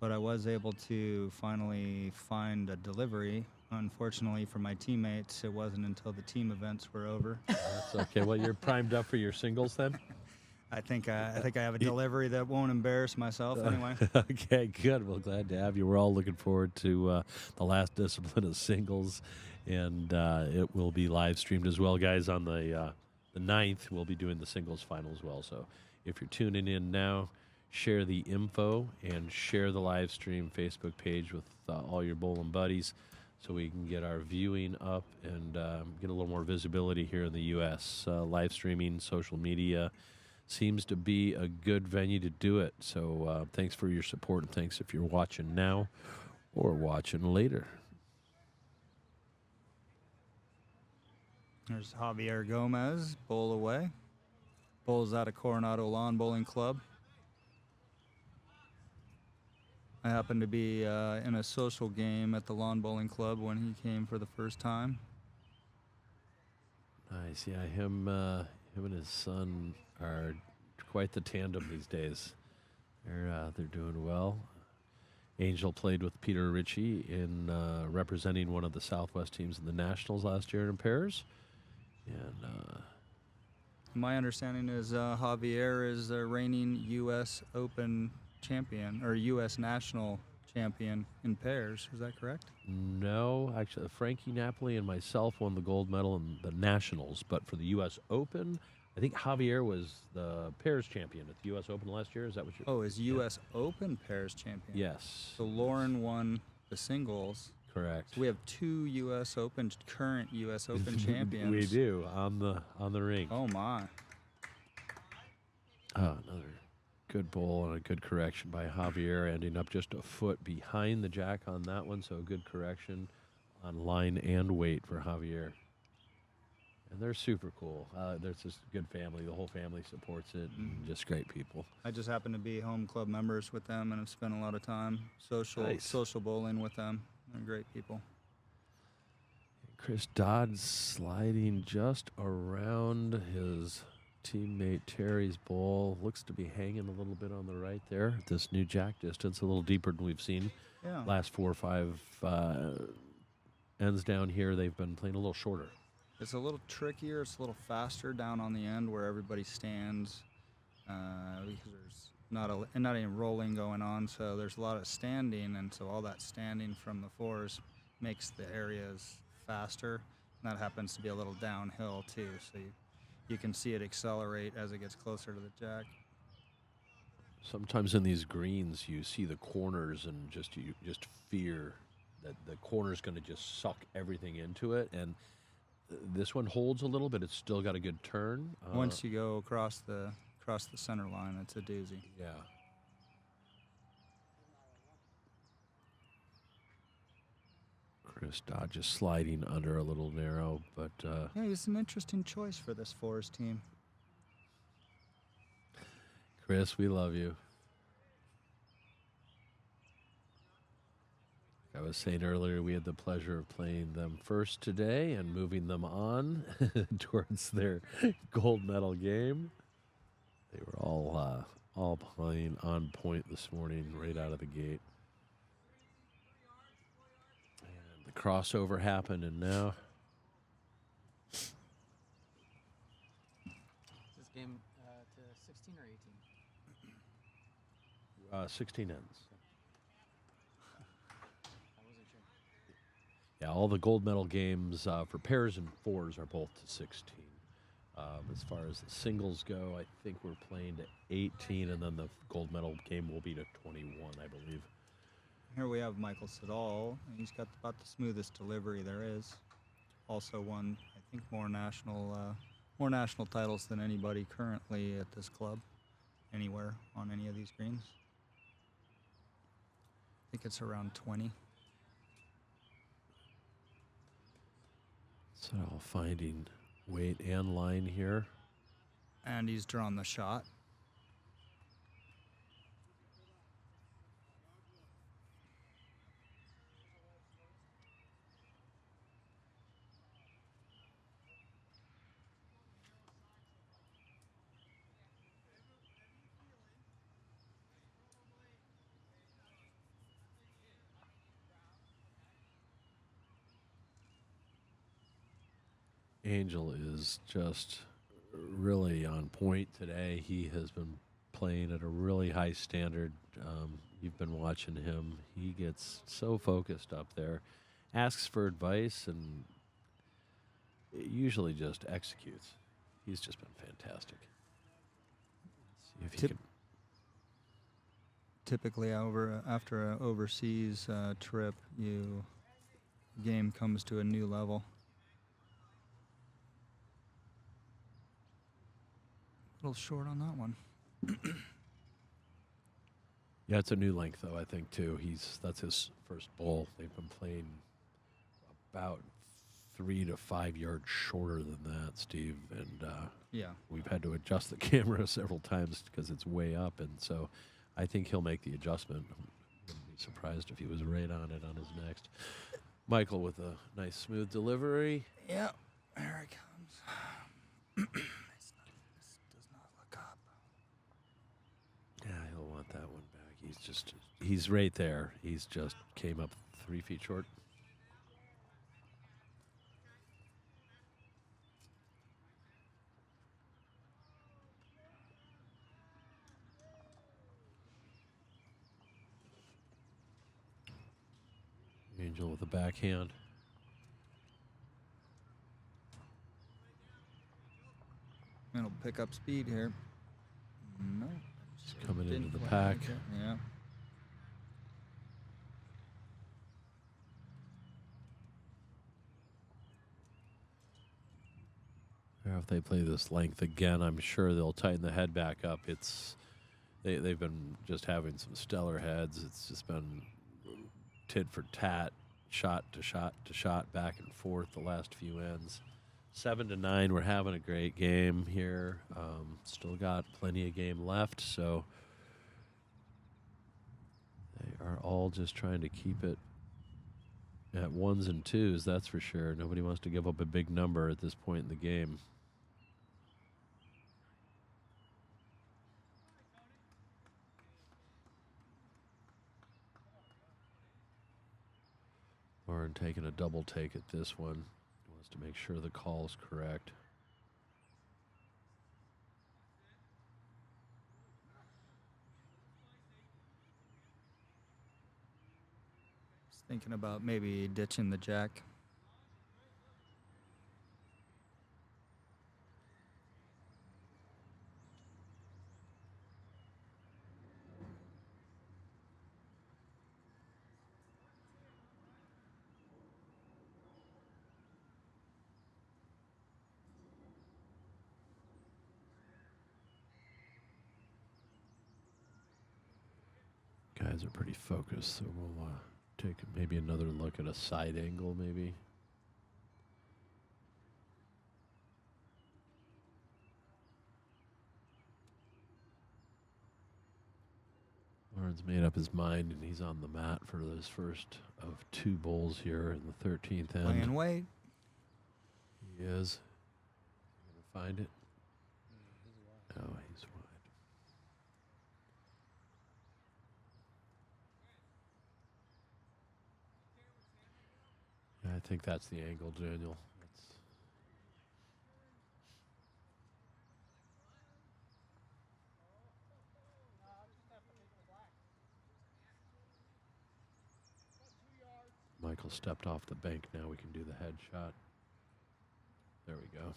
Speaker 4: But I was able to finally find a delivery. Unfortunately for my teammates, it wasn't until the team events were over.
Speaker 1: That's okay. Well, you're primed up for your singles then?
Speaker 4: I think I have a delivery that won't embarrass myself anyway.
Speaker 1: Okay, good. Well, glad to have you. We're all looking forward to the last discipline of singles, and it will be live streamed as well, guys. On the 9th, we'll be doing the singles final as well. So if you're tuning in now, share the info and share the live stream Facebook page with all your bowling buddies so we can get our viewing up and get a little more visibility here in the U.S. Live streaming, social media seems to be a good venue to do it. So thanks for your support, and thanks if you're watching now or watching later.
Speaker 4: There's Javier Gomez, bowl away. Bowls out of Coronado Lawn Bowling Club. I happened to be in a social game at the Lawn Bowling Club when he came for the first time.
Speaker 1: Nice. Yeah, him and his son are quite the tandem these days. They're doing well. Angel played with Peter Ritchie in representing one of the Southwest teams in the Nationals last year in pairs. And
Speaker 4: My understanding is Javier is the reigning U.S. Open champion, or U.S. National champion in pairs. Is that correct?
Speaker 1: no, actually, Frankie Napoli and myself won the gold medal in the Nationals, but for the U.S. Open, I think Javier was the pairs champion at the U.S. Open last year. Is that what you're?
Speaker 4: Oh, is U.S. Open pairs champion?
Speaker 1: Yes.
Speaker 4: So Lauren won the singles.
Speaker 1: Correct.
Speaker 4: So we have two U.S. Open, current U.S. Open champions.
Speaker 1: We do on the rink.
Speaker 4: Oh my!
Speaker 1: Another good bowl and a good correction by Javier, ending up just a foot behind the jack on that one. So a good correction on line and weight for Javier. And they're super cool. There's this good family. The whole family supports it. And just great people.
Speaker 4: I just happen to be home club members with them and have spent a lot of time social
Speaker 1: Nice.
Speaker 4: bowling with them. They're great people.
Speaker 1: Chris Dodd sliding just around his teammate Terry's bowl. Looks to be hanging a little bit on the right there. This new jack distance, a little deeper than we've seen.
Speaker 4: Yeah.
Speaker 1: Last 4 or 5 ends down here, they've been playing a little shorter.
Speaker 4: It's a little trickier. It's a little faster down on the end where everybody stands because there's not any rolling going on. So there's a lot of standing, and so all that standing from the fours makes the areas faster. And that happens to be a little downhill too, so you can see it accelerate as it gets closer to the jack.
Speaker 1: Sometimes in these greens, you see the corners and you just fear that the corner's going to just suck everything into it. And this one holds a little bit. It's still got a good turn.
Speaker 4: Once you go across the center line, it's a doozy.
Speaker 1: Yeah. Chris Dodd just sliding under a little narrow, but
Speaker 4: Yeah, he's an interesting choice for this fours team.
Speaker 1: Chris, we love you. I was saying earlier, we had the pleasure of playing them first today and moving them on towards their gold medal game. They were all playing on point this morning, right out of the gate. And the crossover happened, and now
Speaker 3: Is this game to 16 or 18?
Speaker 1: 16 ends.
Speaker 3: I wasn't sure.
Speaker 1: Yeah, all the gold medal games for pairs and fours are both to 16. As far as the singles go, I think we're playing to 18, and then the gold medal game will be to 21, I believe.
Speaker 4: Here we have Michael Siddall, and he's got about the smoothest delivery there is. Also won, I think, more national titles than anybody currently at this club, anywhere on any of these greens. I think it's around 20.
Speaker 1: So finding weight and line here.
Speaker 4: And he's drawn the shot.
Speaker 1: Angel is just really on point today. He has been playing at a really high standard. You've been watching him. He gets so focused up there, asks for advice, and usually just executes. He's just been fantastic. See if he can.
Speaker 4: Typically, after an overseas trip, game comes to a new level. A little short on that one.
Speaker 1: Yeah, it's a new length though. I think too. That's his first bowl. They've been playing about 3 to 5 yards shorter than that, Steve. And
Speaker 4: Yeah.
Speaker 1: we've had to adjust the camera several times because it's way up, and so I think he'll make the adjustment. I wouldn't be surprised if he was right on it on his next. Michael with a nice smooth delivery.
Speaker 4: Yeah. There it comes. This does not look up.
Speaker 1: Yeah, he'll want that one back. He's right there. He's just came up 3 feet short. Angel with a backhand.
Speaker 4: It'll pick up speed here. No.
Speaker 1: He's coming
Speaker 4: Didn't
Speaker 1: into the
Speaker 4: quite
Speaker 1: pack.
Speaker 4: make it. Yeah.
Speaker 1: If they play this length again, I'm sure they'll tighten the head back up. They've been just having some stellar heads. It's just been tit for tat, shot to shot to shot, back and forth the last few ends. 7-9, we're having a great game here. Still got plenty of game left, so they are all just trying to keep it at ones and twos, that's for sure. Nobody wants to give up a big number at this point in the game. Lauren taking a double take at this one. Wants to make sure the call's correct.
Speaker 4: Just thinking about maybe ditching the jack.
Speaker 1: Guys are pretty focused, so we'll take maybe another look at a side angle, maybe. Lauren's made up his mind, and he's on the mat for this first of two bowls here in the 13th end.
Speaker 4: Playing weight.
Speaker 1: He is. Gonna find it. Oh, he's wide. Yeah, I think that's the angle, Daniel. That's Michael stepped off the bank. Now we can do the head shot. There we go.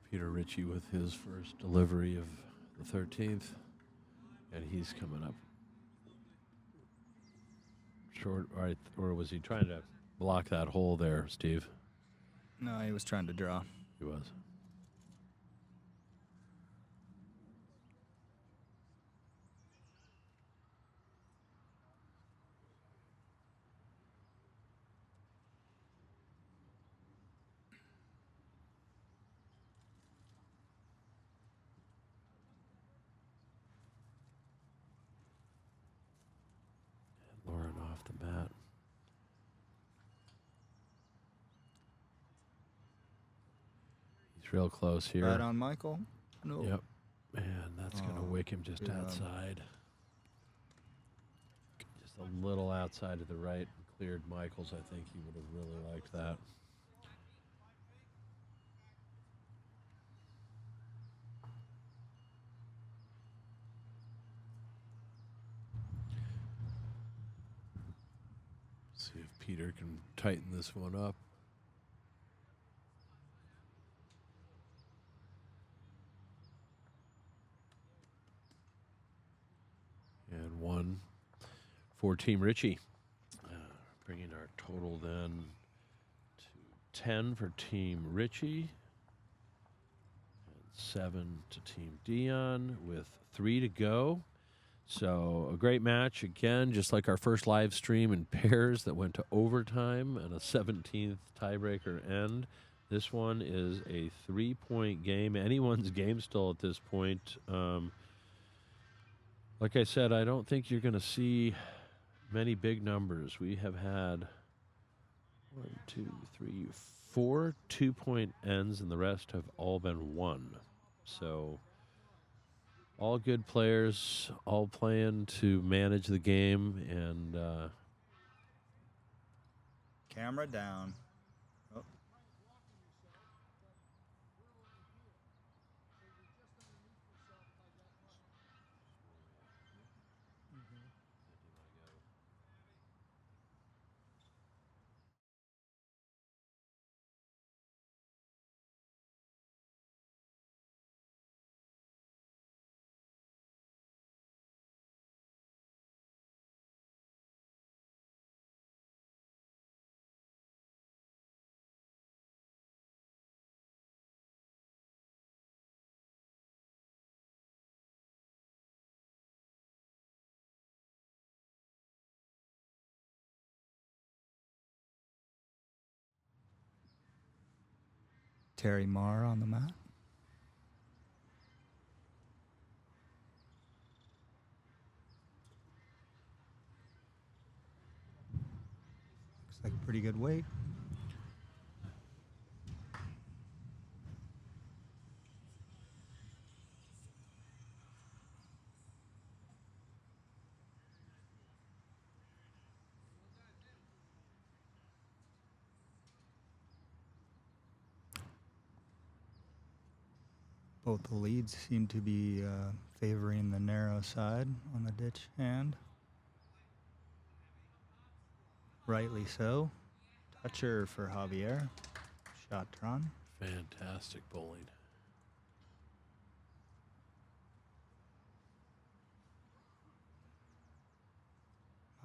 Speaker 1: Peter Ritchie with his first delivery of the 13th. And he's coming up short, right? Or was he trying to block that hole there, Steve?
Speaker 4: No, he was trying to draw.
Speaker 1: He was. Lauren off the mat. He's real close here.
Speaker 4: Right on Michael. No.
Speaker 1: Yep. Man, that's going to
Speaker 4: Oh,
Speaker 1: wick him just
Speaker 4: good.
Speaker 1: outside. Just a little outside to the right. Cleared Michael's. I think he would have really liked that. See if Peter can tighten this one up. And one for Team Ritchie. Bringing our total then to 10 for Team Ritchie. And 7 to Team DION with 3 to go. So a great match again, just like our first live stream in pairs that went to overtime and a 17th tiebreaker end. This one is a 3-point game. Anyone's game still at this point. Like I said, I don't think you're going to see many big numbers. We have had 4 2-point ends, and the rest have all been 1. So all good players, all playing to manage the game, and
Speaker 4: Camera down. Terry Marr on the mat. Looks like pretty good weight. Both the leads seem to be favoring the narrow side on the ditch hand. Rightly so. Toucher for Javier. Shot drawn.
Speaker 1: Fantastic bowling.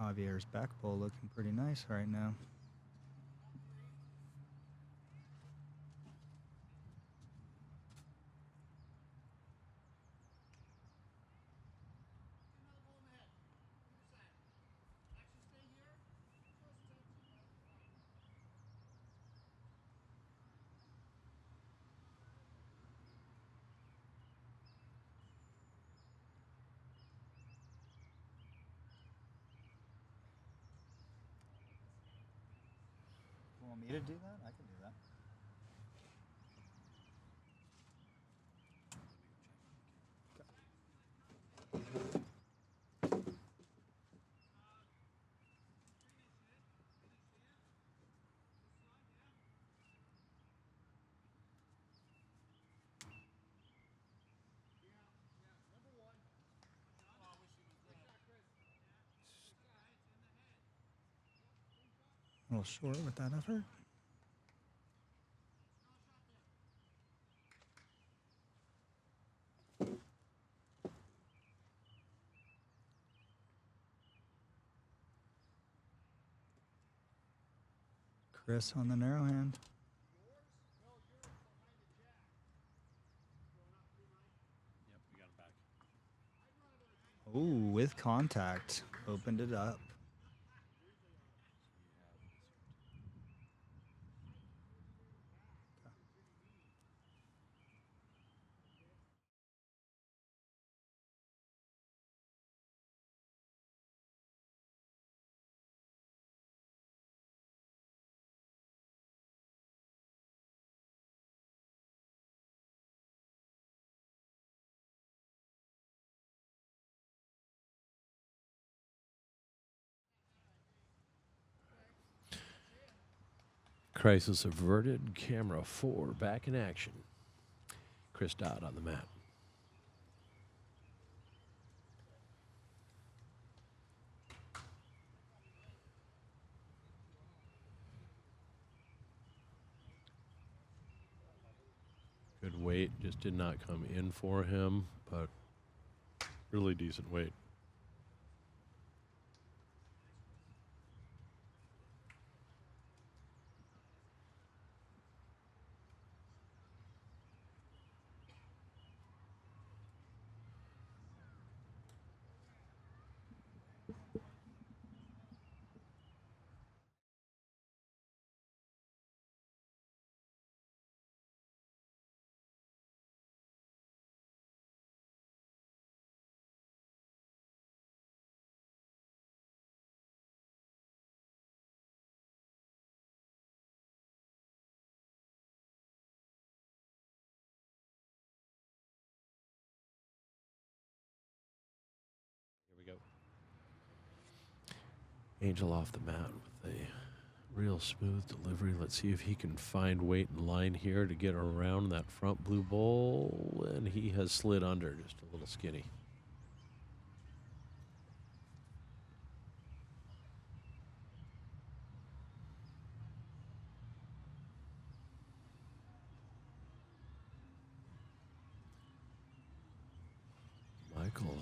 Speaker 4: Javier's back bowl looking pretty nice right now. You want me to do that? I can do that. A little short with that effort. Chris on the narrow hand.
Speaker 1: Yep, we got him back.
Speaker 4: Ooh, with contact. Opened it up.
Speaker 1: Crisis averted. Camera 4 back in action. Chris Dodd on the mat. Good weight. Just did not come in for him, but really decent weight. Here we go. Angel off the mat with a real smooth delivery. Let's see if he can find weight and line here to get around that front blue bowl. And he has slid under, just a little skinny. Michael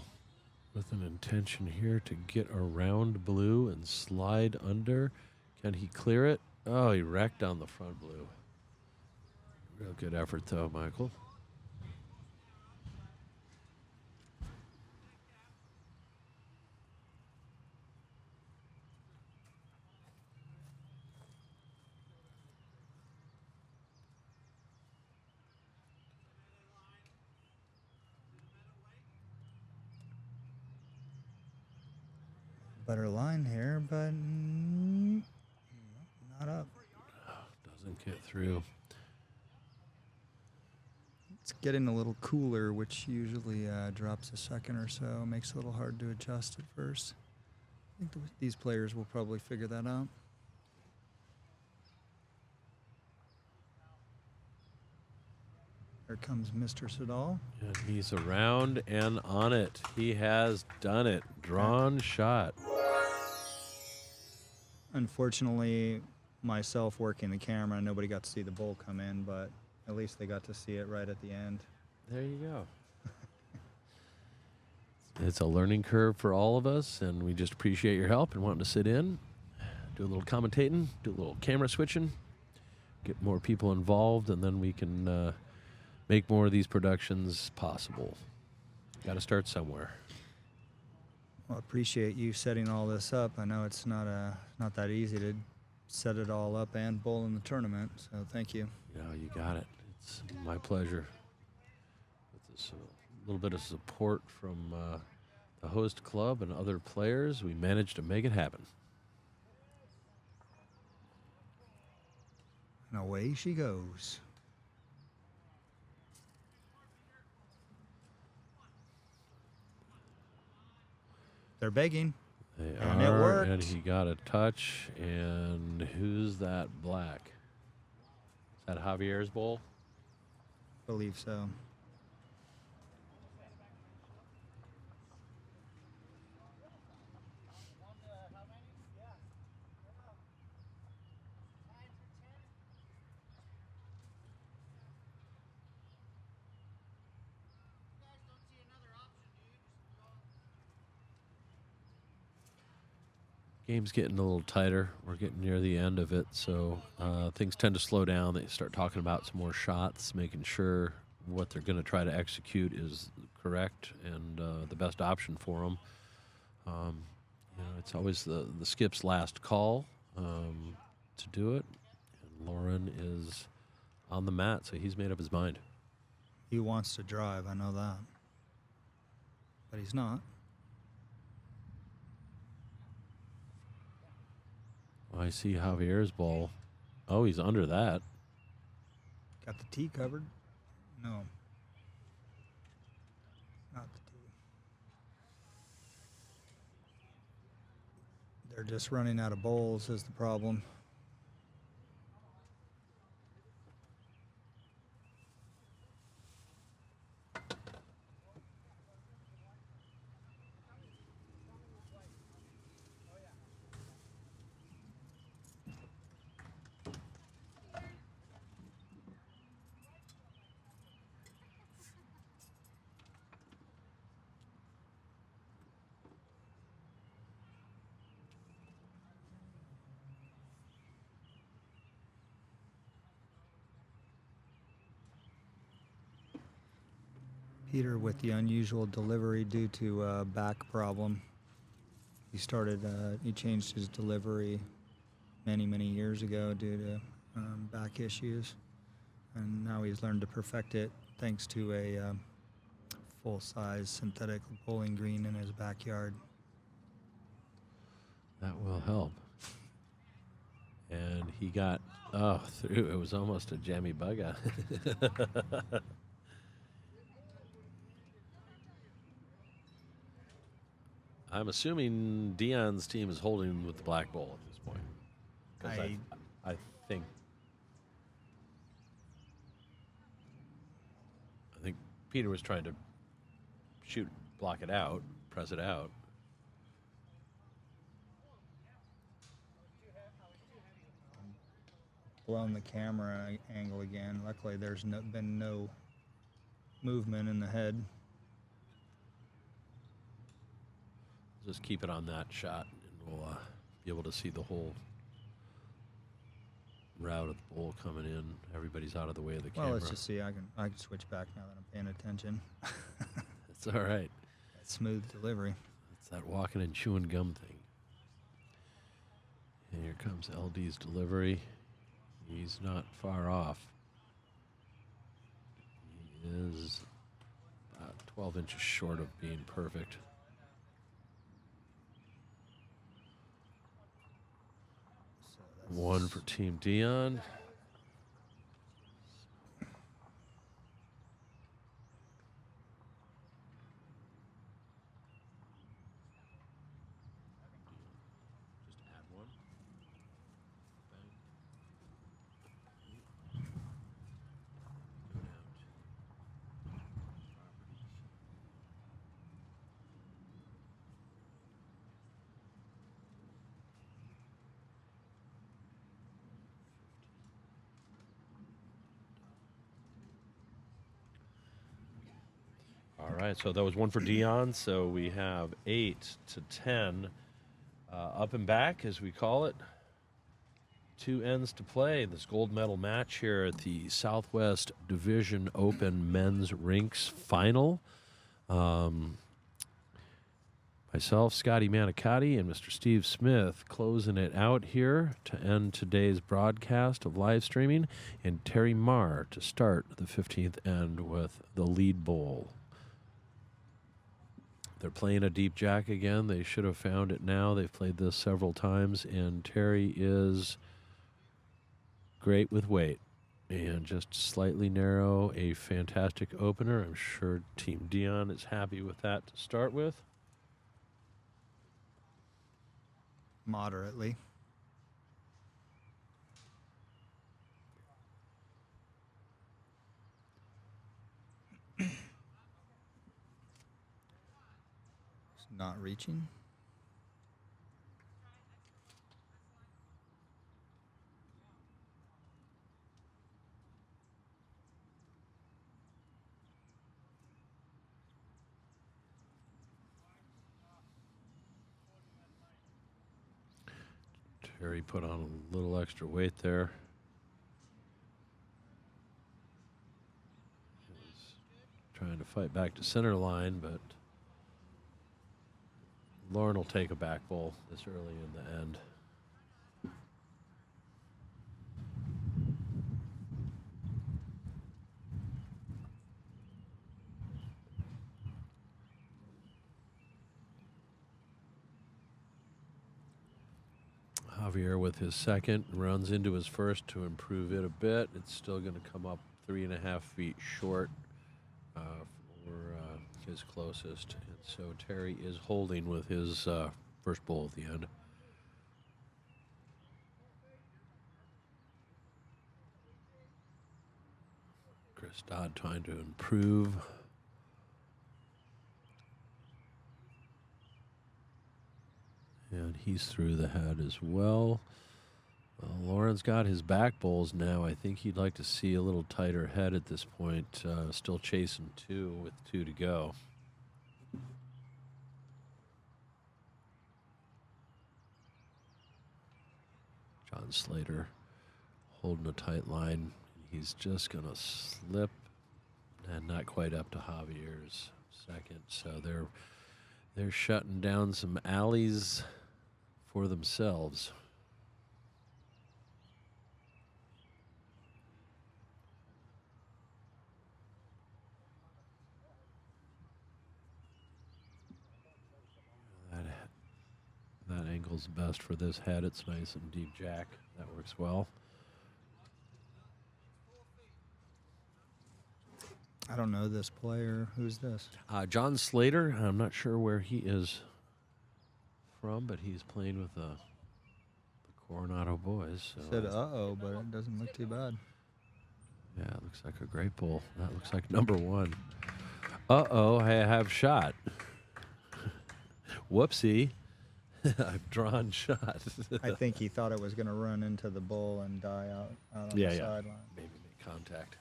Speaker 1: with an intention here to get around blue and slide under. Can he clear it? Oh, he wrecked on the front blue. Real good effort, though, Michael.
Speaker 4: better line here, but not up.
Speaker 1: Doesn't get through.
Speaker 4: It's getting a little cooler, which usually drops a second or so. Makes it a little hard to adjust at first. I think these players will probably figure that out. Here comes Mr. Sadal.
Speaker 1: And he's around and on it. He has done it. Drawn shot.
Speaker 4: Unfortunately, myself working the camera, nobody got to see the bowl come in, but at least they got to see it right at the end.
Speaker 1: There you go. It's a learning curve for all of us, and we just appreciate your help and wanting to sit in, do a little commentating, do a little camera switching, get more people involved, and then we can make more of these productions possible. Got to start somewhere.
Speaker 4: Well, appreciate you setting all this up. I know it's not that easy to set it all up and bowl in the tournament, so thank you.
Speaker 1: Yeah, you got it. It's my pleasure. With this, a little bit of support from the host club and other players, we managed to make it happen.
Speaker 4: And away she goes. They're begging.
Speaker 1: They
Speaker 4: And it
Speaker 1: are,
Speaker 4: worked.
Speaker 1: and he got a touch. And who's that black? Is that Javier's bowl?
Speaker 4: Believe so.
Speaker 1: Game's getting a little tighter. We're getting near the end of it, so things tend to slow down. They start talking about some more shots, making sure what they're going to try to execute is correct and the best option for them. You know, it's always the skip's last call to do it. And Lauren is on the mat, so he's made up his mind.
Speaker 4: He wants to drive, I know that. But he's not.
Speaker 1: I see Javier's ball. Oh, he's under that.
Speaker 4: Got the tee covered? No. Not the tee. They're just running out of bowls is the problem. Peter with the unusual delivery due to a back problem. He changed his delivery many years ago due to back issues. And now he's learned to perfect it thanks to a full-size synthetic bowling green in his backyard.
Speaker 1: That will help. And he got, through. It was almost a jammy bugger. I'm assuming Dion's team is holding with the black ball at this point. 'Cause I think Peter was trying to block it out, press it out.
Speaker 4: Blown the camera angle again. Luckily, there's been no movement in the head.
Speaker 1: Just keep it on that shot, and we'll be able to see the whole route of the bowl coming in. Everybody's out of the way of the camera.
Speaker 4: Well, let's just see. I can switch back now that I'm paying attention.
Speaker 1: It's all right.
Speaker 4: That smooth delivery.
Speaker 1: It's that walking and chewing gum thing. And here comes LD's delivery. He's not far off. He is about 12 inches short of being perfect. 1 for Team Dion. All right, so that was 1 for Dion. So we have 8 to 10 up and back, as we call it. 2 ends to play. This gold medal match here at the Southwest Division Open Men's Rinks Final. Myself, Scotty Manicotti, and Mr. Steve Smith closing it out here to end today's broadcast of live streaming, and Terry Marr to start the 15th end with the lead bowl. They're playing a deep jack again. They should have found it now. They've played this several times, and Terry is great with weight and just slightly narrow. A fantastic opener. I'm sure Team Dion is happy with that to start with.
Speaker 4: Moderately. Not reaching.
Speaker 1: Terry put on a little extra weight there. He's trying to fight back to center line, but Lauren will take a back bowl this early in the end. Javier with his second runs into his first to improve it a bit. It's still going to come up 3.5 feet short for his closest. And so Terry is holding with his first bowl at the end. Chris Dodd trying to improve. And he's through the head as well. Lauren's got his back bowls now. I think he'd like to see a little tighter head at this point. Still chasing 2 with 2 to go. John Slater holding a tight line. He's just going to slip, and not quite up to Javier's second. So they're shutting down some alleys for themselves. That angle's best for this head. It's nice and deep jack. That works well.
Speaker 4: I don't know this player. Who's this?
Speaker 1: John Slater. I'm not sure where he is from, but he's playing with the Coronado boys. So
Speaker 4: Said uh-oh, but it doesn't look too bad.
Speaker 1: yeah, it looks like a great bowl. That looks like number 1. Uh-oh, I have shot. Whoopsie. I've drawn shot.
Speaker 4: I think he thought it was going to run into the bull and die out on the sideline.
Speaker 1: Maybe make contact.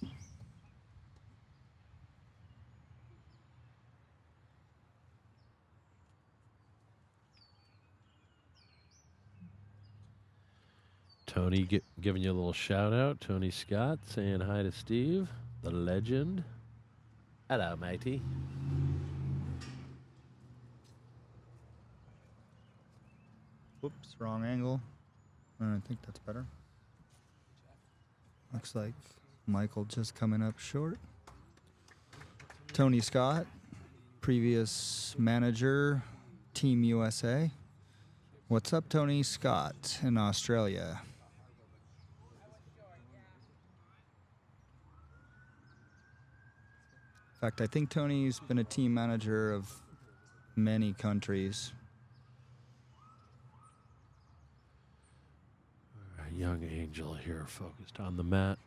Speaker 1: Crash. Tony giving you a little shout out. Tony Scott saying hi to Steve, the legend. Hello, matey.
Speaker 4: Whoops, wrong angle. I think that's better. Looks like Michael just coming up short. Tony Scott, previous manager, Team USA. What's up, Tony Scott in Australia? In fact, I think Tony's been a team manager of many countries.
Speaker 1: A young Angel here focused on the mat.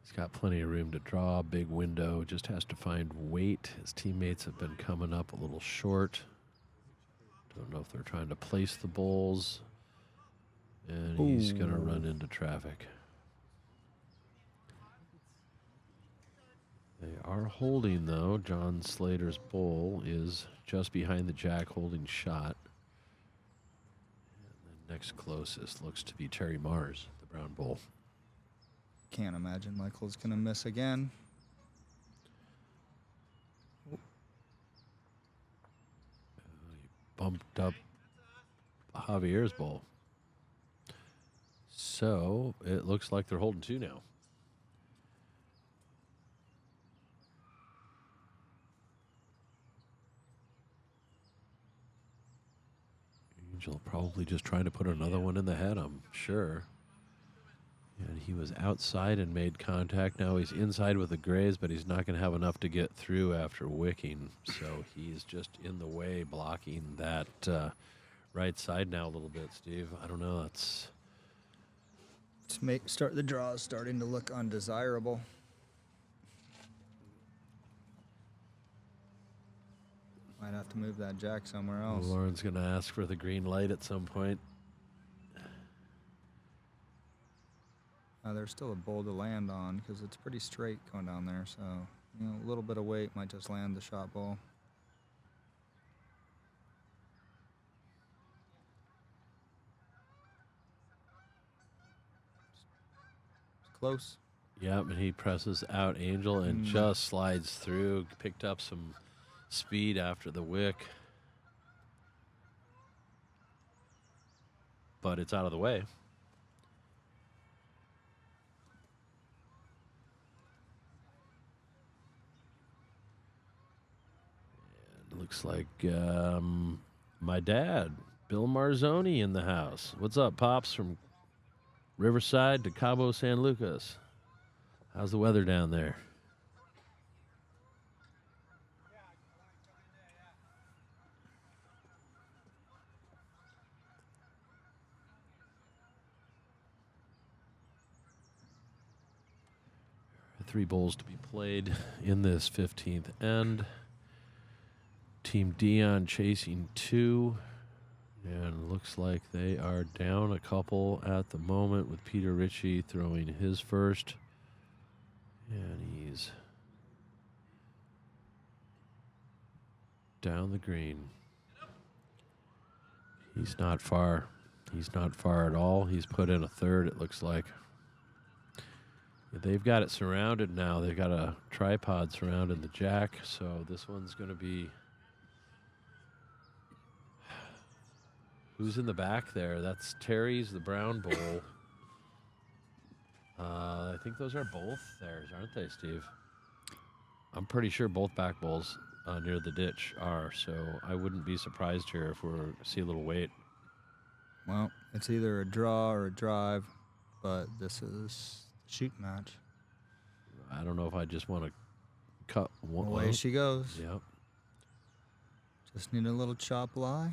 Speaker 1: He's got plenty of room to draw, big window, just has to find weight. His teammates have been coming up a little short. Don't know if they're trying to place the bowls. And he's going to run into traffic. They are holding, though. John Slater's bowl is just behind the jack, holding shot. And the next closest looks to be Terry Mars, the brown bowl.
Speaker 4: Can't imagine Michael's going to miss again.
Speaker 1: He bumped up Javier's bowl. So it looks like they're holding two now. Angel probably just trying to put another one in the head, I'm sure. And he was outside and made contact. Now he's inside with the grays, but he's not going to have enough to get through after wicking. So he's just in the way, blocking that right side now a little bit, Steve. I don't know. That's...
Speaker 4: Start the draws starting to look undesirable. Might have to move that jack somewhere else.
Speaker 1: Lauren's going to ask for the green light at some point.
Speaker 4: There's still a bowl to land on because it's pretty straight going down there. So, you know, a little bit of weight might just land the shot bowl. It's close.
Speaker 1: Yep, and he presses out Angel and just slides through. Picked up some speed after the wick. But it's out of the way. Looks like my dad, Bill Marzoni, in the house. What's up, Pops, from Riverside to Cabo San Lucas? How's the weather down there? Three bowls to be played in this 15th end. Team DION chasing two, and looks like they are down a couple at the moment with Peter Ritchie throwing his first, and he's down the green. He's not far. He's not far at all. He's put in a third, it looks like. They've got it surrounded now. They've got a tripod surrounding the jack, so this one's going to be... Who's in the back there? That's Terry's, the brown bowl. I think those are both theirs, aren't they, Steve? I'm pretty sure both back bowls near the ditch are, so I wouldn't be surprised here if we see a little weight.
Speaker 4: Well, it's either a draw or a drive, but this is a shoot match.
Speaker 1: I don't know if I just want to cut one.
Speaker 4: Away she goes.
Speaker 1: Yep.
Speaker 4: Just need a little chop lie.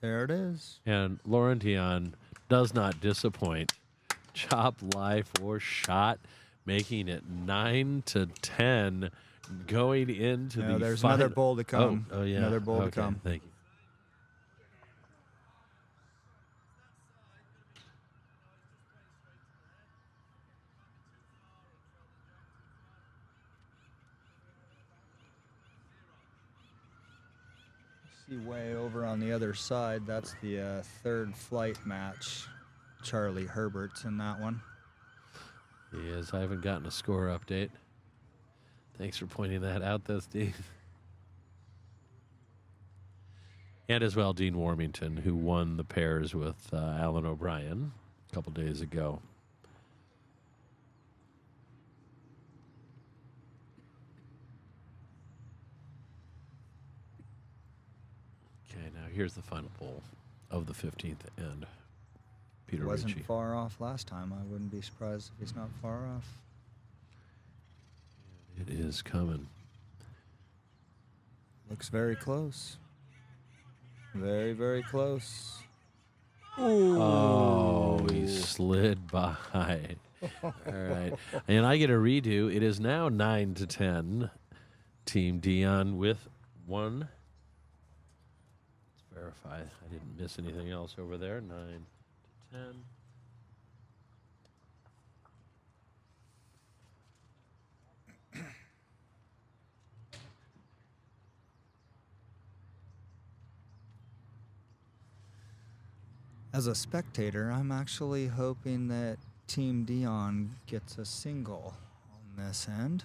Speaker 4: There it is.
Speaker 1: And Laurentian does not disappoint. Chop, lie, for shot, making it 9-10, going into the
Speaker 4: there's
Speaker 1: final.
Speaker 4: another bowl to come.
Speaker 1: Oh yeah.
Speaker 4: Another bowl to
Speaker 1: Okay,
Speaker 4: come.
Speaker 1: Thank you.
Speaker 4: See way over on the other side, that's the third flight match. Charlie Herbert's in that one.
Speaker 1: He is. I haven't gotten a score update. Thanks for pointing that out, though, Steve. And as well, Dean Warmington, who won the pairs with Alan O'Brien a couple days ago. Okay, now here's the final bowl of the 15th end. Peter
Speaker 4: Wasn't
Speaker 1: Ritchie.
Speaker 4: far off last time. I wouldn't be surprised if he's not far off.
Speaker 1: It is coming.
Speaker 4: Looks very close. Very, very close. Ooh.
Speaker 1: Oh, he slid by. All right. And I get a redo. It is now 9-10. Team DION with 1. Let's verify. I didn't miss anything else over there. 9-10.
Speaker 4: As a spectator, I'm actually hoping that Team DION gets a single on this end.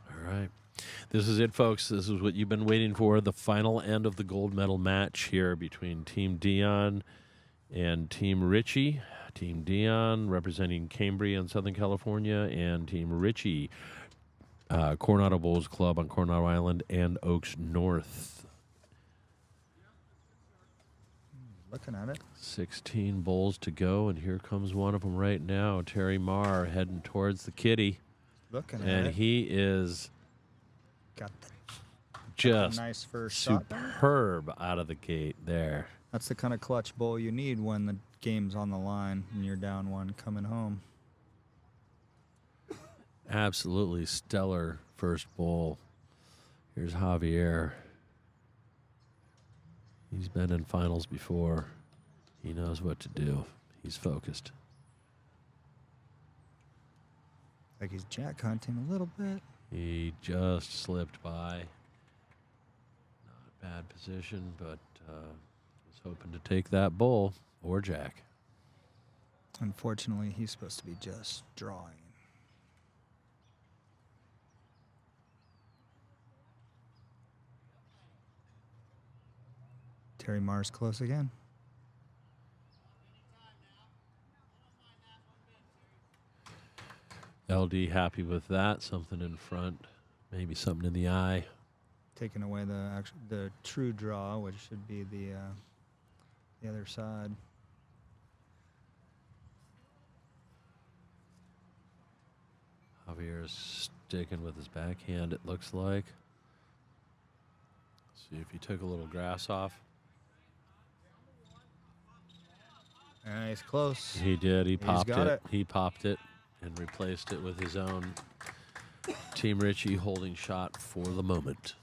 Speaker 1: All right. This is it, folks. This is what you've been waiting for. The final end of the gold medal match here between Team DION and Team Ritchie. Team DION representing Cambria in Southern California, and Team Ritchie, Coronado Bowls Club on Coronado Island and Oaks North.
Speaker 4: Looking at it.
Speaker 1: 16 bowls to go, and here comes one of them right now. Terry Marr heading towards the kitty,
Speaker 4: Looking at
Speaker 1: and
Speaker 4: it.
Speaker 1: he is
Speaker 4: Got the
Speaker 1: just
Speaker 4: nice first shot.
Speaker 1: superb out of the gate there.
Speaker 4: That's the kind of clutch bowl you need when the game's on the line and you're down 1 coming home.
Speaker 1: Absolutely stellar first bowl. Here's Javier. He's been in finals before. He knows what to do. He's focused.
Speaker 4: Like he's jack hunting a little bit.
Speaker 1: He just slipped by. Not bad position, but was hoping to take that bull or jack.
Speaker 4: Unfortunately, he's supposed to be just drawing. Terry Marr's close again.
Speaker 1: LD happy with that. Something in front, maybe something in the eye.
Speaker 4: Taking away the true draw, which should be the other side.
Speaker 1: Javier's sticking with his backhand, it looks like. See if he took a little grass off.
Speaker 4: He's close.
Speaker 1: He did. He popped
Speaker 4: got it.
Speaker 1: He popped it and replaced it with his own. Team Ritchie holding shot for the moment.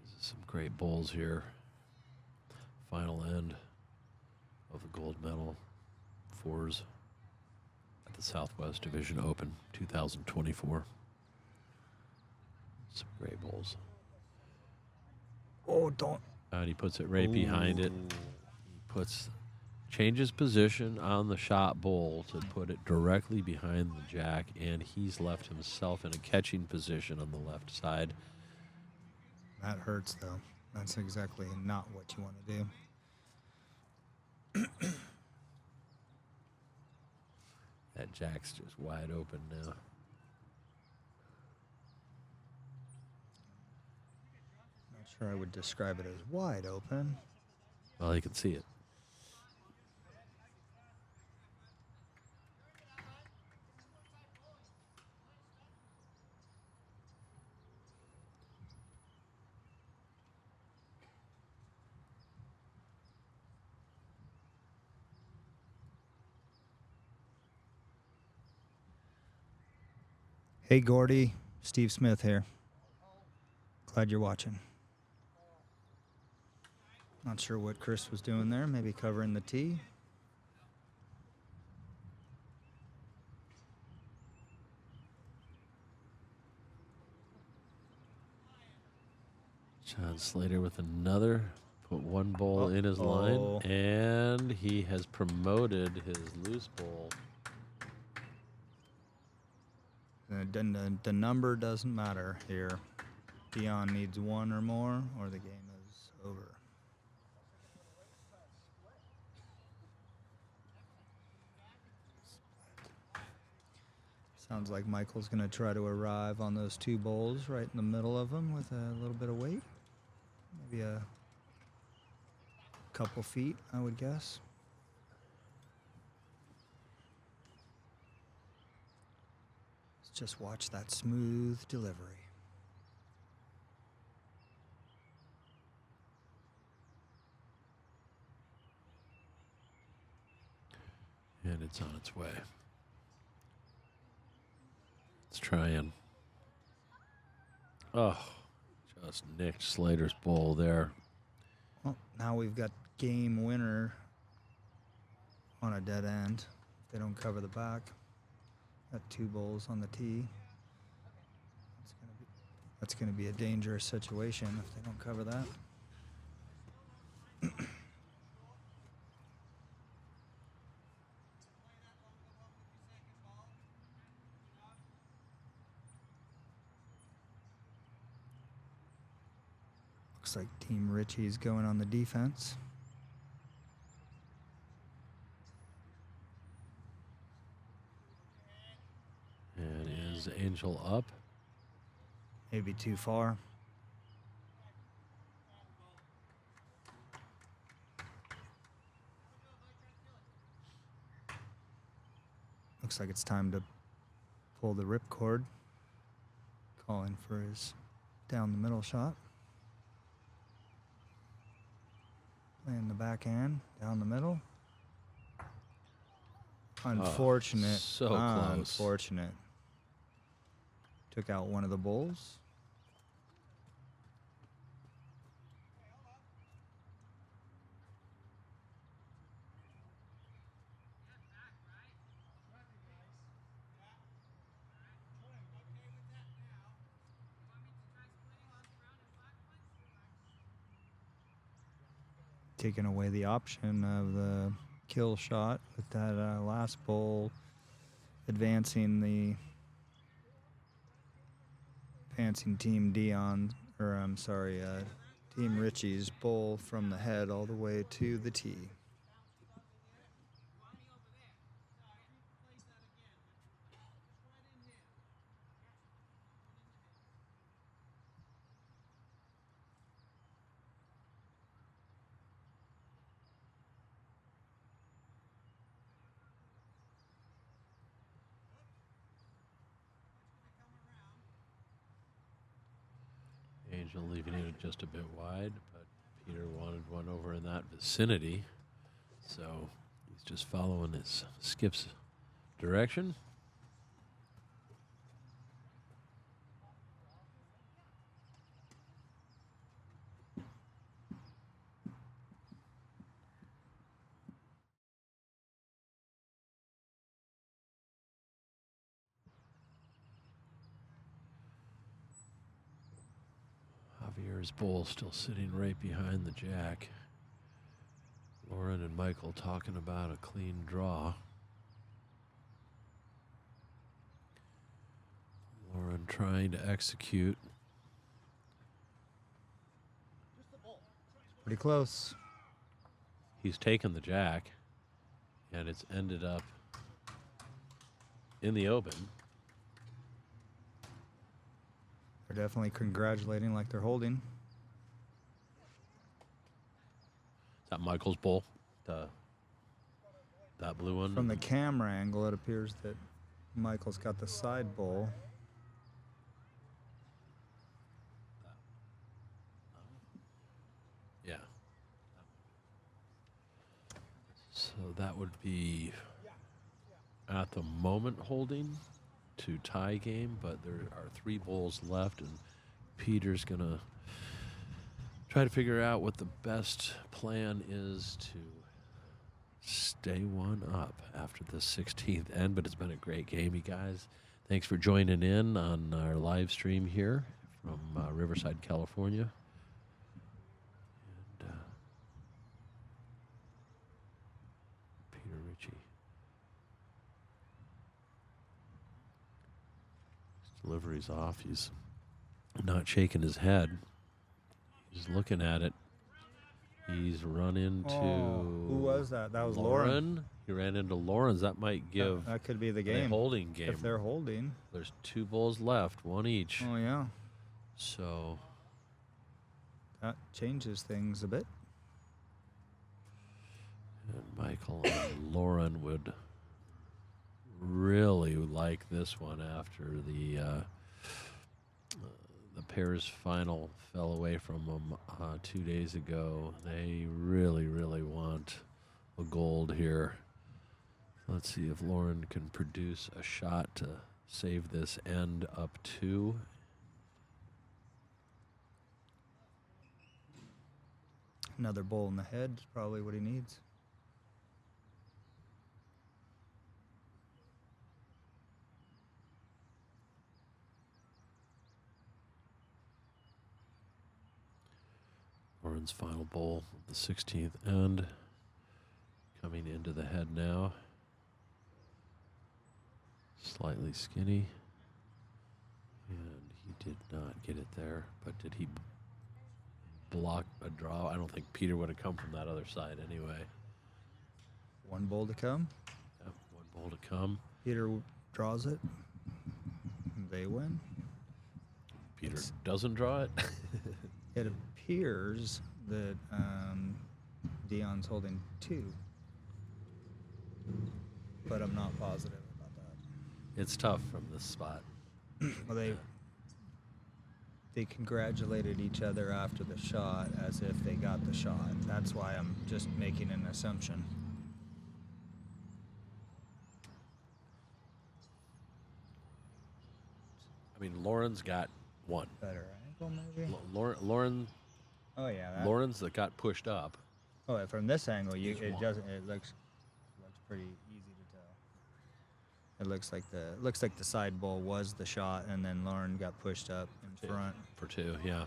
Speaker 1: These are some great bowls here. Final end of the gold medal fours at the Southwest Division Open 2024. Some great bowls.
Speaker 4: Oh, don't.
Speaker 1: And he puts it right behind it. He changes position on the shot bowl to put it directly behind the jack, and he's left himself in a catching position on the left side.
Speaker 4: That hurts, though. That's exactly not what you want to do.
Speaker 1: That jack's just wide open now.
Speaker 4: Not sure I would describe it as wide open.
Speaker 1: Well, you can see it.
Speaker 4: Hey, Gordy. Steve Smith here. Glad you're watching. Not sure what Chris was doing there. Maybe covering the tee.
Speaker 1: John Slater with another. Put one bowl in his line, and he has promoted his loose bowl.
Speaker 4: The number doesn't matter here. DION needs one or more, or the game is over. Sounds like Michael's going to try to arrive on those two bowls right in the middle of them with a little bit of weight. Maybe a couple feet, I would guess. Let's just watch that smooth delivery.
Speaker 1: And it's on its way. Let's try and... Oh, just nicked Slater's bowl there.
Speaker 4: Well, now we've got game winner on a dead end. If they don't cover the back. Got two bowls on the tee. That's gonna be a dangerous situation if they don't cover that. Looks like Team Richie's going on the defense.
Speaker 1: And is Angel up?
Speaker 4: Maybe too far. Looks like it's time to pull the ripcord. Calling for his down the middle shot. Playing the backhand, down the middle. Unfortunate.
Speaker 1: So close.
Speaker 4: Unfortunate. Took out one of the bowls. Taking away the option of the kill shot with that last bowl, advancing Team DION, or I'm sorry, Team Richie's bowl from the head all the way to the tee.
Speaker 1: Angel leaving it just a bit wide, but Peter wanted one over in that vicinity. So he's just following his skip's direction. Javier's bowl still sitting right behind the jack. Lauren and Michael talking about a clean draw. Lauren trying to execute.
Speaker 4: Pretty close.
Speaker 1: He's taken the jack, and it's ended up in the open.
Speaker 4: They're definitely congratulating like they're holding.
Speaker 1: Is that Michael's bowl? That blue one?
Speaker 4: From the camera angle, it appears that Michael's got the side bowl.
Speaker 1: Yeah. So that would be at the moment holding to tie game, but there are 3 bowls left, and Peter's going to try to figure out what the best plan is to stay one up after the 16th end. But it's been a great game, you guys. Thanks for joining in on our live stream here from Riverside, California. And Peter Ritchie. His delivery's off. He's not shaking his head. He's looking at it. He's run into...
Speaker 4: who was that? That was Lauren.
Speaker 1: He ran into Lauren's. That might give
Speaker 4: That could be the
Speaker 1: a
Speaker 4: game.
Speaker 1: holding game.
Speaker 4: If they're holding.
Speaker 1: There's 2 bulls left, 1 each.
Speaker 4: Oh, yeah.
Speaker 1: So
Speaker 4: That changes things a bit.
Speaker 1: and Michael and Lauren would really like this one after the pairs final fell away from them 2 days ago. They really, really want a gold here. Let's see if Lauren can produce a shot to save this end up 2.
Speaker 4: Another bull in the head is probably what he needs.
Speaker 1: Lauren's final bowl of the 16th end coming into the head now. Slightly skinny. And he did not get it there, but did he block a draw? I don't think Peter would have come from that other side anyway.
Speaker 4: 1 bull to come.
Speaker 1: Yep, 1 bowl to come.
Speaker 4: Peter draws it. They win.
Speaker 1: Peter doesn't draw it.
Speaker 4: It appears that Dion's holding 2, but I'm not positive about that.
Speaker 1: It's tough from this spot.
Speaker 4: Well, they congratulated each other after the shot as if they got the shot. That's why I'm just making an assumption.
Speaker 1: I mean, Lauren's got 1.
Speaker 4: Better angle, maybe?
Speaker 1: Lauren.
Speaker 4: Oh, yeah.
Speaker 1: Lauren's that got pushed up.
Speaker 4: Oh, from this angle,
Speaker 1: He's
Speaker 4: it
Speaker 1: one.
Speaker 4: doesn't. It looks pretty easy to tell. It looks like the side bull was the shot, and then Lauren got pushed up in front.
Speaker 1: For 2, yeah.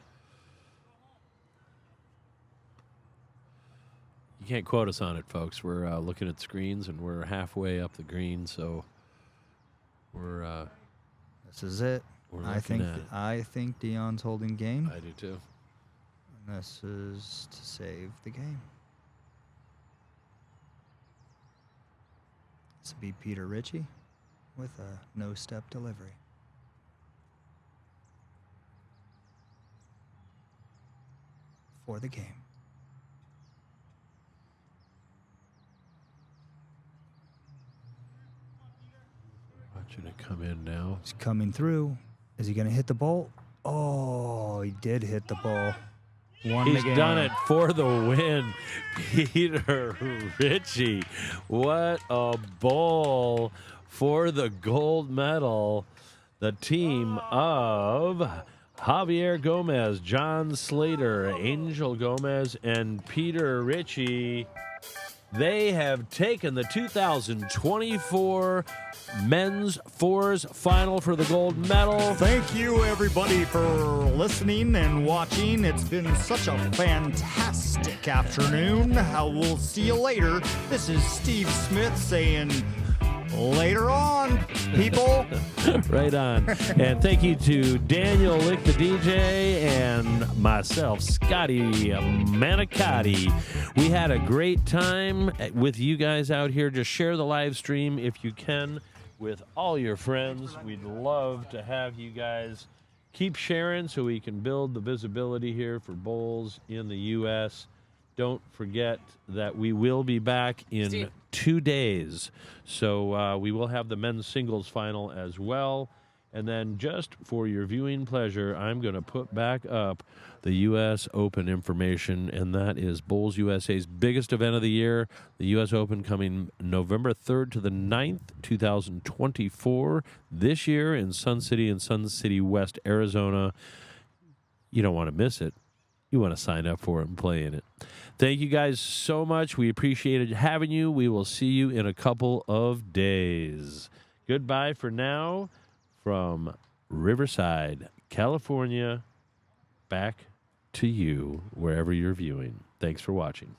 Speaker 1: You can't quote us on it, folks. We're looking at screens, and we're halfway up the green, so we're.
Speaker 4: This is it.
Speaker 1: We're
Speaker 4: I
Speaker 1: looking
Speaker 4: think
Speaker 1: at it.
Speaker 4: I think Dion's holding game.
Speaker 1: I do too.
Speaker 4: And this is to save the game. This would be Peter Ritchie with a no-step delivery. For the game.
Speaker 1: Watching it come in now.
Speaker 4: He's coming through. Is he going to hit the bolt? Oh, he did hit the ball. Won the
Speaker 1: He's
Speaker 4: game.
Speaker 1: done it for the win. Peter Ritchie. What a bowl for the gold medal. The team of Javier Gomez, John Slater, Angel Gomez, and Peter Ritchie. They have taken the 2024 men's fours final for the gold medal.
Speaker 4: Thank you, everybody, for listening and watching. It's been such a fantastic afternoon. We'll see you later. This is Steve Smith saying later on, people.
Speaker 1: Right on. And thank you to Daniel Lick, the DJ, and myself, Scotty Manicotti. We had a great time with you guys out here. Just share the live stream if you can with all your friends. We'd love to have you guys keep sharing so we can build the visibility here for bowls in the U.S. Don't forget that we will be back in 2 days. So we will have the men's singles final as well. And then just for your viewing pleasure, I'm going to put back up the U.S. Open information, and that is Bowls USA's biggest event of the year, the U.S. Open coming November 3rd to the 9th, 2024, this year in Sun City and Sun City West, Arizona. You don't want to miss it. You want to sign up for it and play in it. Thank you guys so much. We appreciated having you. We will see you in a couple of days. Goodbye for now from Riverside, California, back to you wherever you're viewing. Thanks for watching.